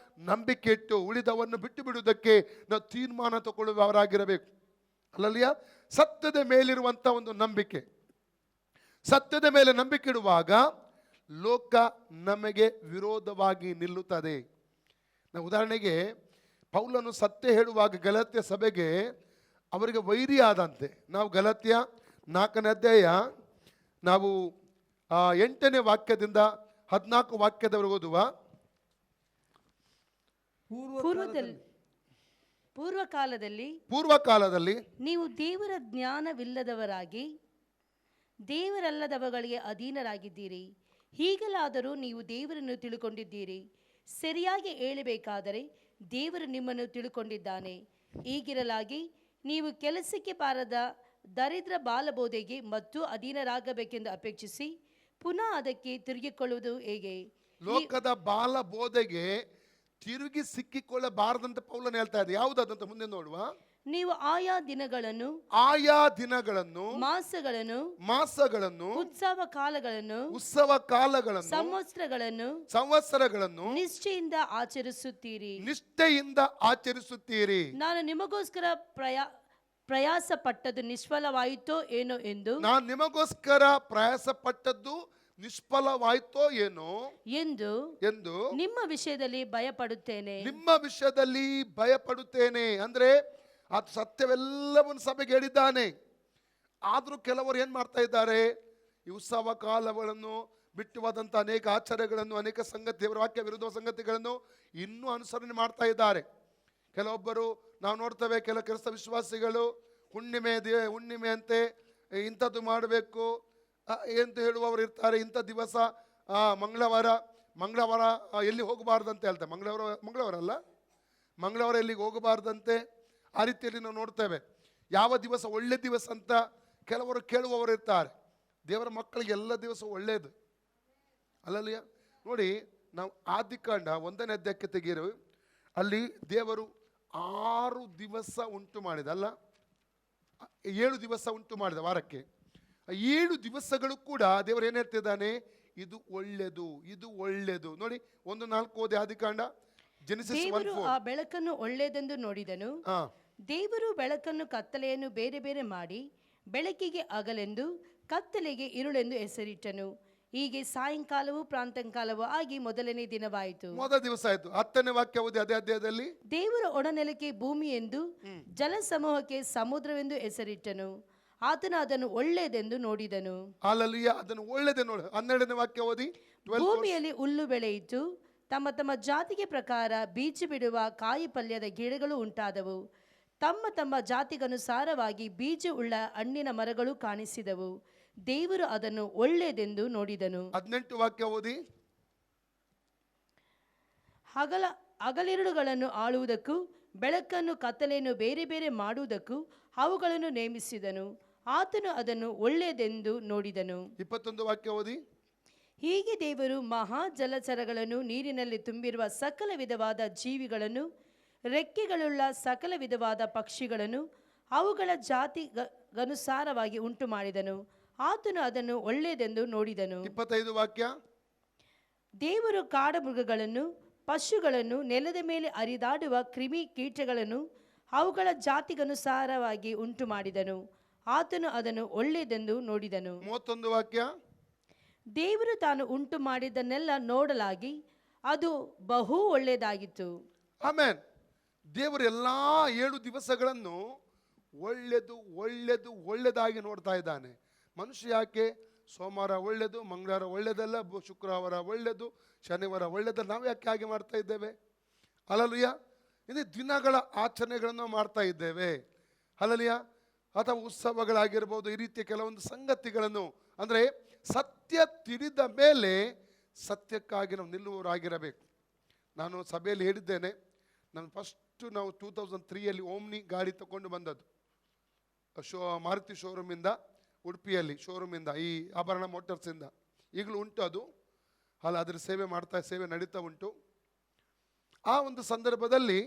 ನಂಬಿಕೆ ಇಟ್ಟು ಉಳಿದವನ್ನು ಬಿಟ್ಟು ಬಿಡುವುದಕ್ಕೆ ನಾವು ತೀರ್ಮಾನ ತಗೊಳ್ಳುವವರಾಗಿರಬೇಕು. ಅಲ್ಲಲ್ಲಿಯ ಸತ್ಯದ ಮೇಲಿರುವಂಥ ಒಂದು ನಂಬಿಕೆ, ಸತ್ಯದ ಮೇಲೆ ನಂಬಿಕೆ ಇಡುವಾಗ ಲೋಕ ನಮಗೆ ವಿರೋಧವಾಗಿ ನಿಲ್ಲುತ್ತದೆ. ನಾವು ಉದಾಹರಣೆಗೆ ಪೌಲನು ಸತ್ಯ ಹೇಳುವಾಗ ಗಲಾತ್ಯ ಸಭೆಗೆ ಅವರಿಗೆ ವೈರಿ ಆದಂತೆ, ನಾವು ಗಲಾತ್ಯ 4ನೇ ಅಧ್ಯಾಯ ನಾವು 8ನೇ ವಾಕ್ಯದಿಂದ 14 ವಾಕ್ಯದವರೆಗೆ ಓದುವ. ಪೂರ್ವಕಾಲದಲ್ಲಿ ನೀವು ದೇವರ ಜ್ಞಾನವಿಲ್ಲದವರಾಗಿ ದೇವರಲ್ಲದವಗಳಿಗೆ ಅಧೀನರಾಗಿದ್ದೀರಿ. ಹೀಗಲಾದರೂ ನೀವು ದೇವರನ್ನು ತಿಳುಕೊಂಡಿದ್ದೀರಿ. ಸರಿಯಾಗಿ ಹೇಳಬೇಕಾದರೆ ದೇವರು ನಿಮ್ಮನ್ನು ತಿಳುಕೊಂಡಿದ್ದಾನೆ. ಹೀಗಿರಲಾಗಿ ನೀವು ಕೆಲಸಕ್ಕೆ ಬಾರದ ದರಿದ್ರ ಬಾಲಬೋಧೆಗೆ ಮತ್ತು ಅಧೀನರಾಗಬೇಕೆಂದು ಅಪೇಕ್ಷಿಸಿ ಪುನಃ ಅದಕ್ಕೆ ತಿರುಗಿಕೊಳ್ಳುವುದು ಹೇಗೆ? ಲೋಕದ ಬಾಲ ಬೋಧೆಗೆ ತಿರುಗಿ ಸಿಕ್ಕಿಕೊಳ್ಳಬಾರದಂತ ಪೌಲನು ಹೇಳ್ತಾ ಇದೆ. ಯಾವುದಂತ ಮುಂದೆ ನೋಡುವ. ನೀವು ಆಯಾ ದಿನಗಳನ್ನು ಮಾಸಗಳನ್ನು ಉತ್ಸವ ಕಾಲಗಳನ್ನು ಸಂವತ್ಸರಗಳನ್ನು ನಿಷ್ಠೆಯಿಂದ ಆಚರಿಸುತ್ತೀರಿ. ನಾನು ನಿಮಗೋಸ್ಕರ ಪ್ರಯಾಸ ಪಟ್ಟದ್ದು ನಿಷ್ಫಲವಾಯಿತೋ ಏನೋ ಎಂದು ನಿಮ್ಮ ವಿಷಯದಲ್ಲಿ ಭಯಪಡುತ್ತೇನೆ. ಅಂದ್ರೆ ಅದು ಸತ್ಯವೆಲ್ಲವನ್ನು ಸಭೆಗೆ ಹೇಳಿದ್ದಾನೆ. ಆದ್ರೂ ಕೆಲವರು ಏನ್ ಮಾಡ್ತಾ ಇದ್ದಾರೆ, ಈ ಉತ್ಸವ ಕಾಲಗಳನ್ನು ಬಿಟ್ಟುವಾದಂಥ ಅನೇಕ ಆಚಾರಗಳನ್ನು, ಅನೇಕ ಸಂಗತಿ, ದೇವರ ವಾಕ್ಯ ವಿರುದ್ಧ ಸಂಗತಿಗಳನ್ನು ಇನ್ನೂ ಅನುಸರಣೆ ಮಾಡ್ತಾ ಇದ್ದಾರೆ. ಕೆಲವೊಬ್ಬರು ನಾವು ನೋಡ್ತೇವೆ, ಕೆಲ ಕ್ರೈಸ್ತ ವಿಶ್ವಾಸಿಗಳು ಹುಣ್ಣಿಮೆ ಅಂತೆ ಇಂಥದ್ದು ಮಾಡಬೇಕು ಎಂದು ಹೇಳುವವರು ಇರ್ತಾರೆ. ಇಂಥ ದಿವಸ ಮಂಗಳವಾರ ಎಲ್ಲಿ ಹೋಗಬಾರ್ದಂತ ಹೇಳ್ತಾರೆ. ಮಂಗಳವಾರ ಎಲ್ಲಿಗೆ ಹೋಗಬಾರ್ದಂತೆ. ಆ ರೀತಿಯಲ್ಲಿ ನಾವು ನೋಡ್ತೇವೆ. ಯಾವ ದಿವಸ ಒಳ್ಳೆ ದಿವಸ ಅಂತ ಕೆಲವರು ಕೇಳುವವರು ಇರ್ತಾರೆ. ದೇವರ ಮಕ್ಕಳಿಗೆ ಎಲ್ಲ ದಿವಸ ಒಳ್ಳೆಯದು ಅಲ್ಲಲ್ಲಿಯ. ನೋಡಿ, ನಾವು ಆದಿಕಾಂಡ 1ನೇ ಅಧ್ಯಾಯಕ್ಕೆ ತೆಗೀರು. ಅಲ್ಲಿ ದೇವರು 6 ದಿವಸ ಉಂಟು ಮಾಡಿದ, ಅಲ್ಲ 7 ದಿವಸ ಉಂಟು ಮಾಡಿದ ವಾರಕ್ಕೆ. 7 ದಿವಸಗಳು ಕೂಡ ದೇವರು ಏನು ಹೇಳ್ತಿದ್ದಾನೆ, ಇದು ಒಳ್ಳೆಯದು. ನೋಡಿ 1:4 ಓದಿ ಆದಿಕಾಂಡ. ದೇವರು ಆ ಬೆಳಕನ್ನು ಒಳ್ಳೆಯದೆಂದು ನೋಡಿದನು. ದೇವರು ಬೆಳಕನ್ನು ಕತ್ತಲೆಯನ್ನು ಬೇರೆ ಬೇರೆ ಮಾಡಿ ಬೆಳಕಿಗೆ ಹಗಲೆಂದು ಕತ್ತಲೆಗೆ ಇರುಳೆಂದು ಹೆಸರಿಟ್ಟನು. ಹೀಗೆ ಸಾಯಂಕಾಲವೂ ಪ್ರಾಂತಕಾಲವೂ ಆಗಿ ಮೊದಲನೇ ದಿನವಾಯಿತು. ಮೊದಲ ದಿವಸ ಆಯ್ತು. 10ನೇ ವಾಕ್ಯ ಓದಿ ಅದೇ ಅಧ್ಯಾಯದಲ್ಲಿ. ದೇವರು ಒಣನೆಲಕ್ಕೆ ಭೂಮಿ ಎಂದು ಜಲಸಮೂಹಕ್ಕೆ ಸಮುದ್ರವೆಂದು ಹೆಸರಿಟ್ಟನು. ಆತನು ಅದನ್ನು ಒಳ್ಳೆಯದೆಂದು ನೋಡಿದನು. ಹಾಲೆಲೂಯಾ, ಅದನ್ನು ಒಳ್ಳೆದೆ ನೋಡಿ. 12ನೇ ವಾಕ್ಯ ಓದಿ. ಭೂಮಿಯಲ್ಲಿ ಹುಲ್ಲು ಬೆಳೆಯಿತು, ತಮ್ಮ ತಮ್ಮ ಜಾತಿಗೆ ಪ್ರಕಾರ ಬೀಜ ಬಿಡುವ ಕಾಯಿ ಪಲ್ಯದ ಗಿಡಗಳು ಉಂಟಾದವು. ತಮ್ಮ ತಮ್ಮ ಜಾತಿಗನುಸಾರವಾಗಿ ಬೀಜ ಉಳ್ಳ ಹಣ್ಣಿನ ಮರಗಳು ಕಾಣಿಸಿದವು. ದೇವರು ಅದನ್ನು ಒಳ್ಳೆಯದೆಂದು ನೋಡಿದನು. 18 ವಾಕ್ಯ ಓದಿ. ಹಗಲಿರುಳುಗಳನ್ನು ಆಳುವುದಕ್ಕೂ ಬೆಳಕನ್ನು ಕತ್ತಲೆಯನ್ನು ಬೇರೆ ಬೇರೆ ಮಾಡುವುದಕ್ಕೂ ಅವುಗಳನ್ನು ನೇಮಿಸಿದನು. ಆತನು ಅದನ್ನು ಒಳ್ಳೆಯದೆಂದು ನೋಡಿದನು. 21 ವಾಕ್ಯ ಓದಿ. ಹೀಗೆ ದೇವರು ಮಹಾ ಜಲಚರಗಳನ್ನು, ನೀರಿನಲ್ಲಿ ತುಂಬಿರುವ ಸಕಲ ವಿಧವಾದ ಜೀವಿಗಳನ್ನು, ರೆಕ್ಕೆಗಳುಳ್ಳ ಸಕಲ ವಿಧವಾದ ಪಕ್ಷಿಗಳನ್ನು ಅವುಗಳ ಜಾತಿಗನುಸಾರವಾಗಿ ಉಂಟು ಮಾಡಿದನು. ಆತನು ಅದನ್ನು ಒಳ್ಳೆಯದೆಂದು ನೋಡಿದನು. 25 ವಾಕ್ಯ. ದೇವರು ಕಾಡಮೃಗಗಳನ್ನು, ಪಶುಗಳನ್ನು, ನೆಲದ ಮೇಲೆ ಹರಿದಾಡುವ ಕ್ರಿಮಿ ಕೀಟಗಳನ್ನು ಅವುಗಳ ಜಾತಿಗನುಸಾರವಾಗಿ ಉಂಟು ಮಾಡಿದನು. ಆತನು ಅದನ್ನು ಒಳ್ಳೆಯದೆಂದು ನೋಡಿದನು. 31 ವಾಕ್ಯ. ದೇವರು ತಾನು ಉಂಟು ಮಾಡಿದ್ದನ್ನೆಲ್ಲ ನೋಡಲಾಗಿ ಅದು ಬಹು ಒಳ್ಳೆಯದಾಗಿತ್ತು. ಆಮೆನ್. ದೇವರು ಎಲ್ಲಾ 7 ದಿವಸಗಳನ್ನು ಒಳ್ಳೆದು ಒಳ್ಳೆದು ಒಳ್ಳೆದಾಗಿ ನೋಡ್ತಾ ಇದ್ದಾನೆ. ಮನುಷ್ಯ ಯಾಕೆ ಸೋಮವಾರ ಒಳ್ಳೆದು, ಮಂಗಳವಾರ ಒಳ್ಳೆದಲ್ಲ, ಶುಕ್ರವಾರ ಒಳ್ಳೆದು, ಶನಿವಾರ ಒಳ್ಳೆದಲ್ಲ, ನಾವು ಯಾಕೆ ಹಾಗೆ ಮಾಡ್ತಾ ಇದ್ದೇವೆ? ಹಲ್ಲೆಲೂಯಾ. ಇದು ದಿನಗಳ ಆಚರಣೆಗಳನ್ನು ಮಾಡ್ತಾ ಇದ್ದೇವೆ. ಹಲ್ಲೆಲೂಯಾ. ಅಥವಾ ಉತ್ಸವಗಳಾಗಿರ್ಬೋದು, ಈ ರೀತಿಯ ಕೆಲವೊಂದು ಸಂಗತಿಗಳನ್ನು, ಅಂದರೆ ಸತ್ಯ ತಿಳಿದ ಮೇಲೆ ಸತ್ಯಕ್ಕಾಗಿ ನಾವು ನಿಲ್ಲುವವರಾಗಿರಬೇಕು. ನಾನು ಸಭೆಯಲ್ಲಿ ಹೇಳಿದ್ದೇನೆ, ನಾನು ನಾವು 2003 ಓಮ್ನಿ ಗಾಡಿ ತಗೊಂಡು ಬಂದದ್ದು ಮಾರುತಿ ಶೋರೂಮಿಂದ, ಉಡುಪಿಯಲ್ಲಿ ಶೋರೂಮಿಂದ, ಈ ಆಭರಣ ಮೋಟರ್ಸಿಂದ. ಈಗಲೂ ಉಂಟು ಅದು. ಅದರ ಸೇವೆ ನಡೀತಾ ಉಂಟು. ಆ ಒಂದು ಸಂದರ್ಭದಲ್ಲಿ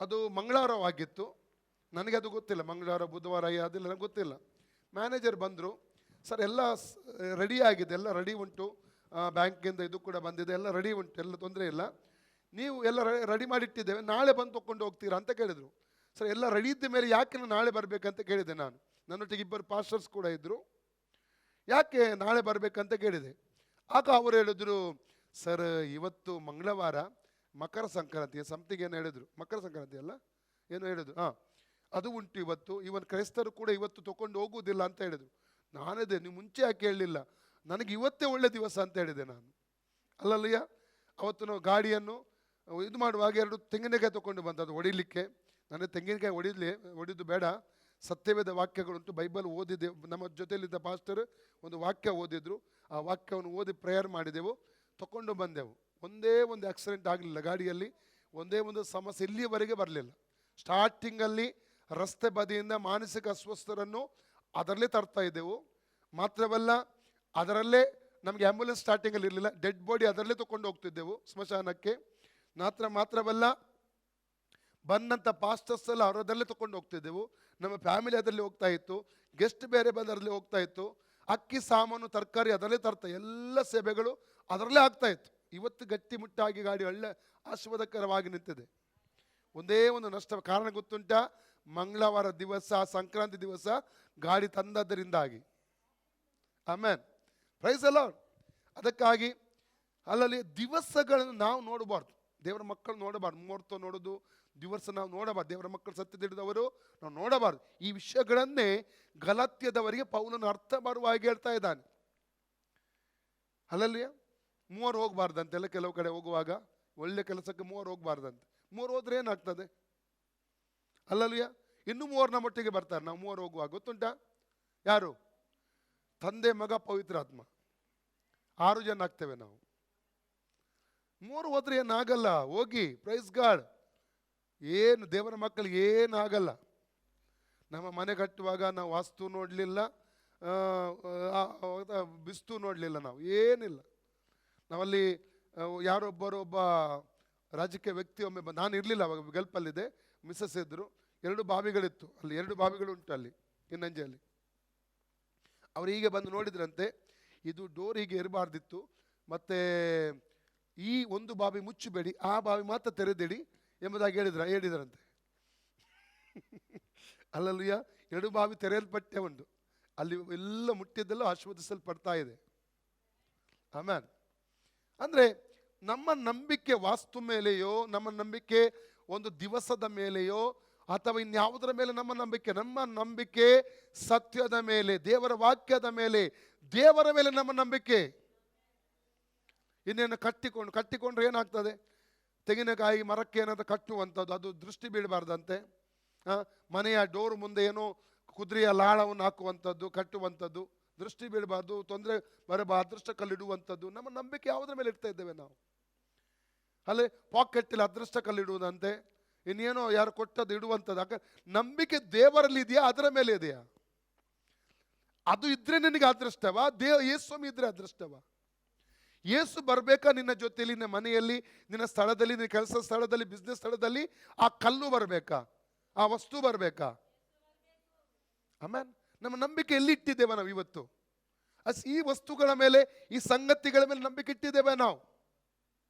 ಅದು ಮಂಗಳವಾರವಾಗಿತ್ತು. ನನಗೆ ಅದು ಗೊತ್ತಿಲ್ಲ, ಮಂಗಳವಾರ ಬುಧವಾರ ಅದೆಲ್ಲ ನನಗೆ ಗೊತ್ತಿಲ್ಲ. ಮ್ಯಾನೇಜರ್ ಬಂದರು, ಸರ್ ಎಲ್ಲ ರೆಡಿ ಆಗಿದೆ, ಎಲ್ಲ ರೆಡಿ ಉಂಟು, ಬ್ಯಾಂಕಿಂದ ಇದು ಕೂಡ ಬಂದಿದೆ, ಎಲ್ಲ ರೆಡಿ ಉಂಟು, ಎಲ್ಲ ತೊಂದರೆ ಇಲ್ಲ, ನೀವು ಎಲ್ಲ ರೆಡಿ ಮಾಡಿಟ್ಟಿದ್ದೇವೆ, ನಾಳೆ ಬಂದು ತೊಗೊಂಡು ಹೋಗ್ತೀರಾ ಅಂತ ಕೇಳಿದರು. ಸರ್ ಎಲ್ಲ ರೆಡಿ ಇದ್ದ ಮೇಲೆ ಯಾಕೆ ನಾಳೆ ಬರಬೇಕಂತ ಕೇಳಿದೆ ನಾನು. ನನ್ನೊಟ್ಟಿಗೆ 2 ಪಾಸ್ಟರ್ಸ್ ಕೂಡ ಇದ್ದರು. ಯಾಕೆ ನಾಳೆ ಬರಬೇಕಂತ ಕೇಳಿದೆ. ಆಗ ಅವರು ಹೇಳಿದ್ರು, ಸರ್ ಇವತ್ತು ಮಂಗಳವಾರ ಮಕರ ಸಂಕ್ರಾಂತಿ ಸಮಥಿಂಗ್ ಏನು ಹೇಳಿದ್ರು, ಮಕರ ಸಂಕ್ರಾಂತಿ ಅಲ್ಲ ಏನು ಹೇಳಿದ್ರು, ಅದು ಉಂಟು ಇವತ್ತು, ಇವನ್ ಕ್ರೈಸ್ತರು ಕೂಡ ಇವತ್ತು ತೊಗೊಂಡು ಹೋಗುವುದಿಲ್ಲ ಅಂತ ಹೇಳಿದರು. ನಾನಿದೆ, ನೀವು ಮುಂಚೆ ಯಾಕೆ ಹೇಳಲಿಲ್ಲ, ನನಗೆ ಇವತ್ತೇ ಒಳ್ಳೆ ದಿವಸ ಅಂತ ಹೇಳಿದೆ ನಾನು. ಅಲ್ಲಲ್ಲಯ್ಯ. ಅವತ್ತು ನಾವು ಗಾಡಿಯನ್ನು ಇದು ಮಾಡುವಾಗ 2 ತೆಂಗಿನಕಾಯಿ ತೊಗೊಂಡು ಬಂದದ್ದು ಹೊಡಿಲಿಕ್ಕೆ. ನನಗೆ ತೆಂಗಿನಕಾಯಿ ಹೊಡಿದು ಬೇಡ, ಸತ್ಯವೇದ ವಾಕ್ಯಗಳುಂಟು, ಬೈಬಲ್ ಓದಿದೆ. ನಮ್ಮ ಜೊತೆಯಲ್ಲಿದ್ದ ಪಾಸ್ಟರ್ ಒಂದು ವಾಕ್ಯ ಓದಿದ್ರು, ಆ ವಾಕ್ಯವನ್ನು ಓದಿ ಪ್ರೇಯರ್ ಮಾಡಿದೆವು, ತಗೊಂಡು ಬಂದೆವು. ಒಂದೇ ಒಂದು ಆಕ್ಸಿಡೆಂಟ್ ಆಗಲಿಲ್ಲ ಗಾಡಿಯಲ್ಲಿ, ಒಂದೇ ಒಂದು ಸಮಸ್ಯೆ ಇಲ್ಲಿಯವರೆಗೆ ಬರಲಿಲ್ಲ. ಸ್ಟಾರ್ಟಿಂಗಲ್ಲಿ ರಸ್ತೆ ಬದಿಯಿಂದ ಮಾನಸಿಕ ಅಸ್ವಸ್ಥರನ್ನು ಅದರಲ್ಲೇ ತರ್ತಾ ಇದ್ದೆವು. ಮಾತ್ರವಲ್ಲ, ಅದರಲ್ಲೇ ನಮಗೆ ಆ್ಯಂಬುಲೆನ್ಸ್ ಸ್ಟಾರ್ಟಿಂಗಲ್ಲಿ ಇರಲಿಲ್ಲ, ಡೆಡ್ ಬಾಡಿ ಅದರಲ್ಲೇ ತೊಗೊಂಡು ಹೋಗ್ತಿದ್ದೆವು ಸ್ಮಶಾನಕ್ಕೆ. ಮಾತ್ರವಲ್ಲ, ಬಂದಂಥ ಪಾಸ್ಟರ್ಸ್ ಎಲ್ಲ ಅವರದಲ್ಲೇ ತೊಗೊಂಡು ಹೋಗ್ತಿದ್ದೆವು. ನಮ್ಮ ಫ್ಯಾಮಿಲಿ ಅದರಲ್ಲಿ ಹೋಗ್ತಾ ಇತ್ತು, ಗೆಸ್ಟ್ ಬೇರೆ ಬಂದರಲ್ಲಿ ಹೋಗ್ತಾ ಇತ್ತು, ಅಕ್ಕಿ ಸಾಮಾನು ತರಕಾರಿ ಅದರಲ್ಲೇ ತರ್ತಾ, ಎಲ್ಲ ಸೇವೆಗಳು ಅದರಲ್ಲೇ ಆಗ್ತಾ ಇತ್ತು. ಇವತ್ತು ಗಟ್ಟಿಮುಟ್ಟಾಗಿ ಗಾಡಿ ಒಳ್ಳೆ ಆಶೀರ್ವಾದಕರವಾಗಿ ನಿಂತಿದೆ. ಒಂದೇ ಒಂದು ನಷ್ಟ ಕಾರಣ ಗೊತ್ತುಂಟ, ಮಂಗಳವಾರ ದಿವಸ ಸಂಕ್ರಾಂತಿ ದಿವಸ ಗಾಡಿ ತಂದದ್ದರಿಂದಾಗಿ. ಆಮೆನ್, ಪ್ರೈಸ್ ಅಲ್ಲ. ಅದಕ್ಕಾಗಿ ಅಲ್ಲಲ್ಲಿ ದಿವಸಗಳನ್ನು ನಾವು ನೋಡಬಾರ್ದು, ದೇವರ ಮಕ್ಕಳು ನೋಡಬಾರ್ದು. ಮುಹೂರ್ತ ನೋಡೋದು, ದಿವಸ ನಾವು ನೋಡಬಾರ್ದು. ದೇವರ ಮಕ್ಕಳು ಸತ್ಯದಿಡಿದವರು ನಾವು ನೋಡಬಾರ್ದು. ಈ ವಿಷಯಗಳನ್ನೇ ಗಲಾತ್ಯದವರಿಗೆ ಪೌಲನು ಅರ್ಥ ಬರುವ ಹಾಗೆ ಹೇಳ್ತಾ ಇದ್ದಾನೆ. ಅಲ್ಲಲ್ಲಿಯ 3 ಹೋಗ್ಬಾರ್ದಂತೆಲ್ಲ, ಕೆಲವು ಕಡೆ ಹೋಗುವಾಗ ಒಳ್ಳೆ ಕೆಲಸಕ್ಕೆ 3 ಹೋಗ್ಬಾರ್ದಂತೆ. 3 ಹೋದ್ರೆ ಏನಾಗ್ತದೆ? ಅಲ್ಲಲ್ಲಿಯ ಇನ್ನೂ 3 ನಮ್ಮೊಟ್ಟಿಗೆ ಬರ್ತಾರೆ. ನಾವು 3 ಹೋಗುವಾಗ ಗೊತ್ತುಂಟ ಯಾರು? ತಂದೆ, ಮಗ, ಪವಿತ್ರಾತ್ಮ, 6 ಜನ ಆಗ್ತೇವೆ ನಾವು. 3 ಹೋದ್ರೆ ಏನಾಗಲ್ಲ, ಹೋಗಿ ಪ್ರೈಸ್ ಗಾಡ್. ಏನು ದೇವರ ಮಕ್ಕಳಿಗೆ ಏನಾಗಲ್ಲ. ನಮ್ಮ ಮನೆ ಕಟ್ಟುವಾಗ ನಾವು ವಾಸ್ತು ನೋಡಲಿಲ್ಲ, ಬಿಸ್ತು ನೋಡಲಿಲ್ಲ, ನಾವು ಏನಿಲ್ಲ. ನಾವಲ್ಲಿ ಒಬ್ಬ ರಾಜಕೀಯ ವ್ಯಕ್ತಿ ಒಮ್ಮೆ ನಾನು ಇರಲಿಲ್ಲ ಅವಾಗ, ಗಲ್ಪಲ್ಲಿದೆ, ಮಿಸ್ಸಸ್ ಇದ್ದರು. 2 ಬಾವಿಗಳಿತ್ತು ಅಲ್ಲಿ, 2 ಬಾವಿಗಳು ಉಂಟು ಅಲ್ಲಿ ಇನ್ನಂಜಲ್ಲಿ. ಅವ್ರು ಹೀಗೆ ಬಂದು ನೋಡಿದ್ರಂತೆ, ಇದು ಡೋರ್ ಹೀಗೆ ಇರಬಾರ್ದಿತ್ತು, ಮತ್ತು ಈ ಒಂದು ಬಾವಿ ಮುಚ್ಚಬೇಡಿ, ಆ ಬಾವಿ ಮಾತ್ರ ತೆರೆದಿಡಿ ಎಂಬುದಾಗಿ ಹೇಳಿದ್ರಂತೆ. ಅಲ್ಲಲ್ಲೂಯ್ಯ, 2 ಬಾವಿ ತೆರೆಯಲ್ಪಟ್ಟೆ ಉಂಟು. ಅಲ್ಲಿ ಎಲ್ಲ ಮುಟ್ಟಿದ್ದೆಲ್ಲ ಆಶೀರ್ವದಿಸಲ್ಪಡ್ತಾ ಇದೆ. ಆಮೇನ್. ಅಂದ್ರೆ ನಮ್ಮ ನಂಬಿಕೆ ವಾಸ್ತು ಮೇಲೆಯೋ, ನಮ್ಮ ನಂಬಿಕೆ ಒಂದು ದಿವಸದ ಮೇಲೆಯೋ, ಅಥವಾ ಇನ್ಯಾವುದರ ಮೇಲೆ ನಮ್ಮ ನಂಬಿಕೆ ಸತ್ಯದ ಮೇಲೆ, ದೇವರ ವಾಕ್ಯದ ಮೇಲೆ, ದೇವರ ಮೇಲೆ ನಮ್ಮ ನಂಬಿಕೆ. ಇನ್ನೇನು ಕಟ್ಟಿಕೊಂಡ್ರೆ ಏನಾಗ್ತದೆ? ತೆಂಗಿನಕಾಯಿ ಮರಕ್ಕೆ ಏನಾದ್ರು ಕಟ್ಟುವಂಥದ್ದು, ಅದು ದೃಷ್ಟಿ ಬೀಳಬಾರ್ದಂತೆ. ಮನೆಯ ಡೋರ್ ಮುಂದೆ ಏನೋ ಕುದುರೆಯ ಲಾಳವನ್ನು ಹಾಕುವಂಥದ್ದು, ಕಟ್ಟುವಂಥದ್ದು, ದೃಷ್ಟಿ ಬೀಳಬಾರ್ದು, ತೊಂದರೆ ಬರಬಾರ್ದು, ಅದೃಷ್ಟ ಕಲ್ಲಿಡುವಂಥದ್ದು. ನಮ್ಮ ನಂಬಿಕೆ ಯಾವುದ್ರ ಮೇಲೆ ಇಡ್ತಾ ಇದ್ದೇವೆ ನಾವು? ಅಲ್ಲೇ ಪಾಕೆಟ್ಟಲ್ಲಿ ಅದೃಷ್ಟ ಕಲ್ಲಿಡುವುದಂತೆ, ಇನ್ನೇನೋ ಯಾರು ಕೊಟ್ಟದ್ದು ಇಡುವಂಥದ್ದು. ನಂಬಿಕೆ ದೇವರಲ್ಲಿ ಇದೆಯಾ, ಅದರ ಮೇಲೆ ಇದೆಯಾ? ಅದು ಇದ್ರೆ ನಿನಗೆ ಅದೃಷ್ಟವಾ? ಯೇಸು ಇದ್ರೆ ಅದೃಷ್ಟವಾ? ಯೇಸು ಬರ್ಬೇಕಾ ನಿನ್ನ ಜೊತೆಯಲ್ಲಿ, ನಿನ್ನ ಮನೆಯಲ್ಲಿ, ನಿನ್ನ ಸ್ಥಳದಲ್ಲಿ, ನಿನ್ನ ಕೆಲಸ ಸ್ಥಳದಲ್ಲಿ, ಬಿಸ್ನೆಸ್ ಸ್ಥಳದಲ್ಲಿ? ಆ ಕಲ್ಲು ಬರಬೇಕಾ? ಆ ವಸ್ತು ಬರಬೇಕಾ? ಆಮೇನ್. ನಮ್ಮ ನಂಬಿಕೆ ಎಲ್ಲಿ ಇಟ್ಟಿದ್ದೇವೆ ನಾವು ಇವತ್ತು? ಈ ವಸ್ತುಗಳ ಮೇಲೆ, ಈ ಸಂಗತಿಗಳ ಮೇಲೆ ನಂಬಿಕೆ ಇಟ್ಟಿದ್ದೇವೆ ನಾವು.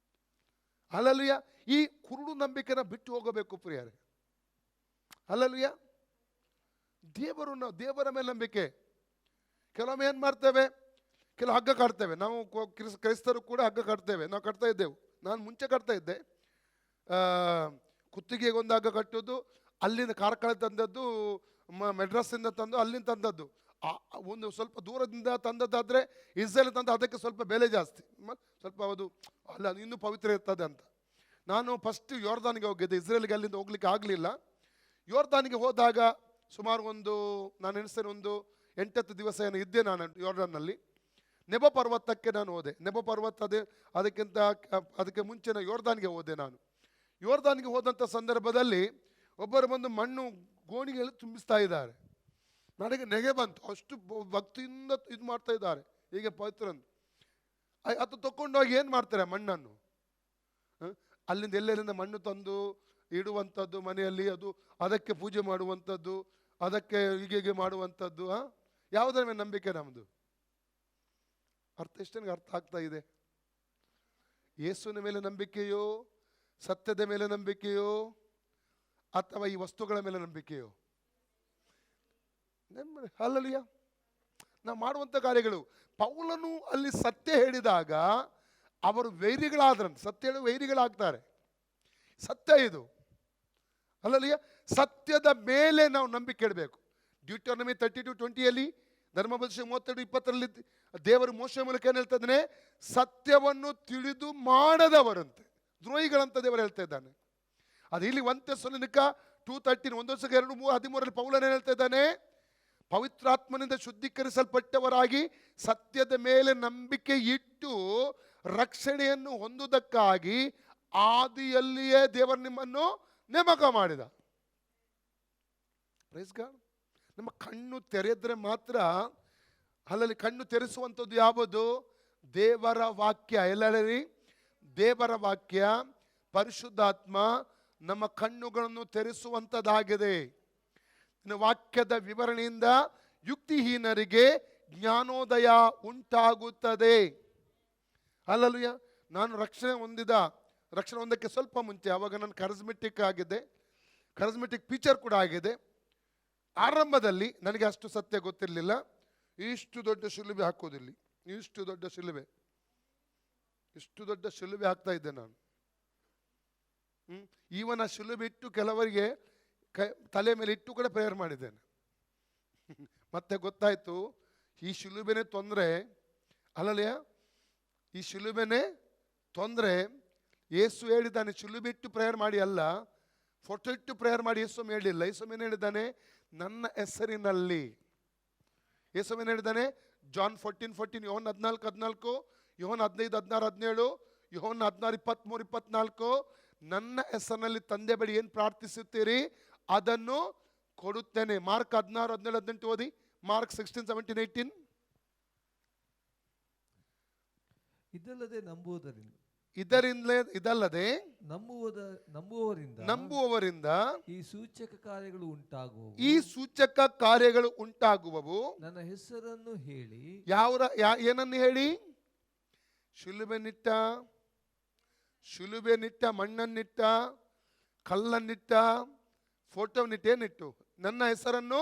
ಹಲ್ಲೆಲೂಯಾ. ಈ ಕುರುಡು ನಂಬಿಕೆನ ಬಿಟ್ಟು ಹೋಗಬೇಕು ಪ್ರಿಯರೇ. ಹಲ್ಲೆಲೂಯಾ. ದೇವರ ಮೇಲೆ ನಂಬಿಕೆ. ಕೆಲವೊಮ್ಮೆ ಏನ್ ಮಾಡ್ತೇವೆ, ಕೆಲವು ಹಗ್ಗ ಕಟ್ತೇವೆ ನಾವು. ಕ್ರೈಸ್ತರು ಕೂಡ ಹಗ್ಗ ಕಟ್ತೇವೆ, ನಾವು ಕಟ್ತಾ ಇದ್ದೆವು. ನಾನು ಮುಂಚೆ ಕಟ್ತಾ ಇದ್ದೆ. ಕುತ್ತಿಗೆಗೆ ಒಂದು ಹಗ್ಗ ಕಟ್ಟೋದು, ಅಲ್ಲಿಂದ ಕಾರ್ಕಳ ತಂದದ್ದು, ಮೆಡ್ರಾಸಿಂದ ತಂದು, ಅಲ್ಲಿಂದ ತಂದದ್ದು. ಒಂದು ಸ್ವಲ್ಪ ದೂರದಿಂದ ತಂದದ್ದಾದರೆ ಇಸ್ರೇಲ್ ತಂದು ಅದಕ್ಕೆ ಸ್ವಲ್ಪ ಬೆಲೆ ಜಾಸ್ತಿ, ಸ್ವಲ್ಪ ಅದು ಅಲ್ಲ ಇನ್ನೂ ಪವಿತ್ರ ಇರ್ತದೆ ಅಂತ. ನಾನು ಫಸ್ಟ್ ಯೋರ್ದಾನಿಗೆ ಹೋಗಿದ್ದೆ, ಇಸ್ರೇಲ್ಗೆ ಅಲ್ಲಿಂದ ಹೋಗ್ಲಿಕ್ಕೆ ಆಗಲಿಲ್ಲ. ಯೋರ್ದಾನಿಗೆ ಹೋದಾಗ ಸುಮಾರು ನಾನು ಎಣಿಸ್ತೇನೆ 8-10 ದಿವಸ ಏನು ಇದ್ದೆ ನಾನು ಯೋರ್ದಾನ್ನಲ್ಲಿ. ನೆಬೋ ಪರ್ವತಕ್ಕೆ ನಾನು ಹೋದೆ. ನೆಬೋ ಪರ್ವತ ಅದಕ್ಕೆ ಮುಂಚೆ ಯೋರ್ದಾನ್ಗೆ ಹೋದೆ ನಾನು. ಯೋರ್ದಾನ್ಗೆ ಹೋದಂಥ ಸಂದರ್ಭದಲ್ಲಿ ಒಬ್ಬರು ಬಂದು ಮಣ್ಣು ಗೋಣಿಗೆಯಲ್ಲಿ ತುಂಬಿಸ್ತಾ ಇದ್ದಾರೆ. ನನಗೆ ನೆಗೆ ಬಂತು, ಅಷ್ಟು ಭಕ್ತಿಯಿಂದ ಇದು ಮಾಡ್ತಾ ಇದ್ದಾರೆ. ಹೀಗೆ ಪವಿತ್ರ ಅದು ತಗೊಂಡೋಗಿ ಏನು ಮಾಡ್ತಾರೆ, ಮಣ್ಣನ್ನು ಅಲ್ಲಿಂದ ಎಲ್ಲೆಲ್ಲಿಂದ ಮಣ್ಣು ತಂದು ಇಡುವಂಥದ್ದು ಮನೆಯಲ್ಲಿ, ಅದಕ್ಕೆ ಪೂಜೆ ಮಾಡುವಂಥದ್ದು, ಅದಕ್ಕೆ ಹೀಗೆ ಮಾಡುವಂಥದ್ದು. ಯಾವುದರ ಮೇಲೆ ನಂಬಿಕೆ ನಮ್ಮದು? ಎಷ್ಟನಿಗೆ ಅರ್ಥ ಆಗ್ತಾ ಇದೆ? ಯೇಸುವಿನ ಮೇಲೆ ನಂಬಿಕೆಯೋ, ಸತ್ಯದ ಮೇಲೆ ನಂಬಿಕೆಯೋ, ಅಥವಾ ಈ ವಸ್ತುಗಳ ಮೇಲೆ ನಂಬಿಕೆಯೋ? ಹಲ್ಲೆಲೂಯಾ. ನಾವು ಮಾಡುವಂಥ ಕಾರ್ಯಗಳು. ಪೌಲನು ಅಲ್ಲಿ ಸತ್ಯ ಹೇಳಿದಾಗ ಅವರು ವೈರಿಗಳಾದ್ರಂತೆ. ಸತ್ಯ ಹೇಳಿ ವೈರಿಗಳಾಗ್ತಾರೆ. ಸತ್ಯ ಇದು. ಹಲ್ಲೆಲೂಯಾ. ಸತ್ಯದ ಮೇಲೆ ನಾವು ನಂಬಿಕೆ ಇಡಬೇಕು. ಡ್ಯೂಟೋನಮಿ 32:20 ಧರ್ಮೋಪದೇಶ 32:20 ದೇವರು ಮೋಶೆ ಮೂಲಕ ಏನು ಹೇಳ್ತಾ ಇದ್ದಾನೆ? ಸತ್ಯವನ್ನು ತಿಳಿದು ಮಾಡದವರಂತೆ ದ್ರೋಹಿಗಳಂತ ದೇವರು ಹೇಳ್ತಾ ಇದ್ದಾನೆ. ಅದು ಇಲ್ಲಿ 1 ಥೆಸಲೋನಿಕ 2:13 1-2-3-13 ಪೌಲನು ಹೇಳ್ತಾ ಇದ್ದಾನೆ, ಪವಿತ್ರಾತ್ಮನಿಂದ ಶುದ್ಧೀಕರಿಸಲ್ಪಟ್ಟವರಾಗಿ ಸತ್ಯದ ಮೇಲೆ ನಂಬಿಕೆ ಇಟ್ಟು ರಕ್ಷಣೆಯನ್ನು ಹೊಂದುವುದಕ್ಕಾಗಿ ಆದಿಯಲ್ಲಿಯೇ ದೇವರು ನಿಮ್ಮನ್ನು ನೇಮಕ ಮಾಡಿದ. Praise God. ನಮ್ಮ ಕಣ್ಣು ತೆರೆದ್ರೆ ಮಾತ್ರ. ಅಲ್ಲಲ್ಲಿ ಕಣ್ಣು ತೆರೆಸುವಂಥದ್ದು ಯಾವುದು? ದೇವರ ವಾಕ್ಯ. ಎಲ್ಲರಿ ದೇವರ ವಾಕ್ಯ, ಪರಿಶುದ್ಧಾತ್ಮ ನಮ್ಮ ಕಣ್ಣುಗಳನ್ನು ತೆರೆಸುವಂಥದ್ದಾಗಿದೆ. ವಾಕ್ಯದ ವಿವರಣೆಯಿಂದ ಯುಕ್ತಿಹೀನರಿಗೆ ಜ್ಞಾನೋದಯ ಉಂಟಾಗುತ್ತದೆ. ಹಲ್ಲೆಲೂಯಾ. ನಾನು ರಕ್ಷಣೆ ಹೊಂದಕ್ಕೆ ಸ್ವಲ್ಪ ಮುಂಚೆ, ಆವಾಗ ನಾನು ಕರಿಸ್ಮೆಟಿಕ್ ಆಗಿದೆ, ಕರಿಸ್ಮೆಟಿಕ್ ಟೀಚರ್ ಕೂಡ ಆಗಿದೆ. ಆರಂಭದಲ್ಲಿ ನನಗೆ ಅಷ್ಟು ಸತ್ಯ ಗೊತ್ತಿರಲಿಲ್ಲ. ಇಷ್ಟು ದೊಡ್ಡ ಶಿಲುಬೆ ಹಾಕೋದಿಲ್ಲ, ಇಷ್ಟು ದೊಡ್ಡ ಶಿಲುಬೆ ಹಾಕ್ತಾ ಇದ್ದೆ ನಾನು. ಈವನ ಶಿಲುಬೆ ಇಟ್ಟು ಕೆಲವರಿಗೆ ತಲೆ ಮೇಲೆ ಇಟ್ಟು ಕೂಡ ಪ್ರೇಯರ್ ಮಾಡಿದ್ದೇನೆ. ಮತ್ತೆ ಗೊತ್ತಾಯ್ತು ಈ ಶಿಲುಬೆನೇ ತೊಂದರೆ. ಅಲ್ಲಲ್ಲ, ಈ ಶಿಲುಬೆನೇ ತೊಂದರೆ. ಯೇಸು ಹೇಳಿದ್ದಾನೆ ಶಿಲುಬೆ ಇಟ್ಟು ಪ್ರೇಯರ್ ಮಾಡಿ ಅಲ್ಲ, ಫೋಟೋ ಇಟ್ಟು ಪ್ರೇಯರ್ ಮಾಡಿ. ಯೇಸು ಹೇಳಿಲ್ಲ. ಯೇಸು ಏನು ಹೇಳಿದ್ದಾನೆ? ನನ್ನ ಹೆಸರಿನಲ್ಲಿ. ಯೇಸು ಏನು ಹೇಳಿದ್ದಾನೆ? ಜಾನ್ 14:14, ಯೋಹನ್ 14:14, ಯೋಹನ್ 15:16-17, ಯೋಹನ್ 16:23-24, ನನ್ನ ಹೆಸರಿನಲ್ಲಿ ತಂದೆ ಬಳಿ ಏನು ಪ್ರಾರ್ಥಿಸುತ್ತೀರಿ ಅದನ್ನು ಕೊಡುತ್ತೇನೆ. ಮಾರ್ಕ್ 16:17-18 ಓದಿ. ಮಾರ್ಕ್ 16:17-18. ಇದಲ್ಲದೆ ನಂಬುವವರಿಂದ ಈ ಸೂಚಕ ಕಾರ್ಯಗಳು ಉಂಟಾಗುವವು. ನನ್ನ ಹೆಸರನ್ನು ಹೇಳಿ. ಏನನ್ನು ಹೇಳಿ? ಶಿಲುಬೆನಿಟ್ಟ, ಮಣ್ಣನ್ನಿಟ್ಟ, ಕಲ್ಲನ್ನಿಟ್ಟ, ಫೋಟೋನಿಟ್ಟ, ಏನಿಟ್ಟು? ನನ್ನ ಹೆಸರನ್ನು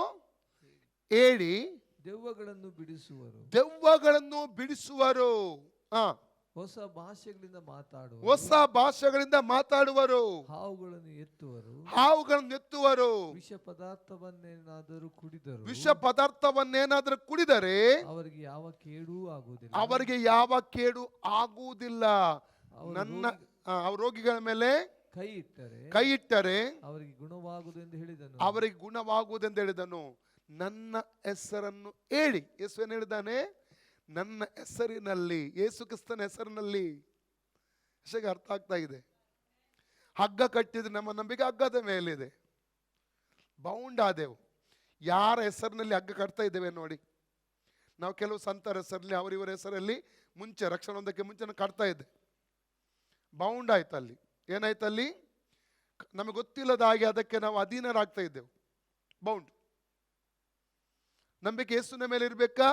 ಹೇಳಿ ದೆವ್ವಗಳನ್ನು ಬಿಡಿಸುವರು, ದೆವ್ವಗಳನ್ನು ಬಿಡಿಸುವರು, ಹೊಸ ಭಾಷೆಗಳಿಂದ ಮಾತಾಡುವರು, ಹೊಸ ಭಾಷೆಗಳಿಂದ ಮಾತಾಡುವರು, ಹಾವುಗಳನ್ನು ಎತ್ತುವರು, ಹಾವುಗಳನ್ನು ಎತ್ತುವರು, ವಿಷ ಪದಾರ್ಥವನ್ನೇನಾದರೂ ಕುಡಿದರು, ವಿಷ ಪದಾರ್ಥವನ್ನೇನಾದರೂ ಕುಡಿದರೆ ಅವರಿಗೆ ಯಾವ ಕೇಡೂ ಆಗುವುದಿಲ್ಲ, ಅವರಿಗೆ ಯಾವ ಕೇಡು ಆಗುವುದಿಲ್ಲ. ಅವರು ನನ್ನ ರೋಗಿಗಳ ಮೇಲೆ ಕೈ ಇಟ್ಟರೆ ಅವರಿಗೆ ಗುಣವಾಗುವುದೆಂದು ಹೇಳಿದನು, ಅವರಿಗೆ ಗುಣವಾಗುವುದೆಂದು ಹೇಳಿದನು. ನನ್ನ ಹೆಸರನ್ನು ಹೇಳಿ, ಯೇಸು ಏನು ಹೇಳಿದ್ದಾನೆ? ನನ್ನ ಹೆಸರಿನಲ್ಲಿ, ಯೇಸು ಕ್ರಿಸ್ತನ ಹೆಸರಿನಲ್ಲಿ. ಅಷ್ಟೇ ಅರ್ಥ ಆಗ್ತಾ ಇದೆ. ಹಗ್ಗ ಕಟ್ಟಿದ್ರೆ ನಮ್ಮ ನಂಬಿಕೆ ಹಗ್ಗದ ಮೇಲಿದೆ, ಬೌಂಡ್ ಆದೆವು. ಯಾರ ಹೆಸರಿನಲ್ಲಿ ಹಗ್ಗ ಕಟ್ತಾ ಇದ್ದೇವೆ ನೋಡಿ. ನಾವು ಕೆಲವು ಸಂತರ ಹೆಸರಲ್ಲಿ, ಅವರಿವರ ಹೆಸರಲ್ಲಿ ಮುಂಚೆ ರಕ್ಷಣೆ ಹೊಂದಕ್ಕೆ ಮುಂಚೆ ನಾನು ಕಟ್ತಾ ಇದ್ದೆ. ಬೌಂಡ್ ಆಯ್ತು. ಅಲ್ಲಿ ಏನಾಯ್ತಲ್ಲಿ? ನಮಗೆ ಗೊತ್ತಿಲ್ಲದ ಹಾಗೆ ಅದಕ್ಕೆ ನಾವು ಅಧೀನರಾಗ್ತಾ ಇದ್ದೆವು. ಬೌಂಡ್. ನಂಬಿಕೆ ಯೇಸುವಿನ ಮೇಲೆ ಇರಬೇಕಾ,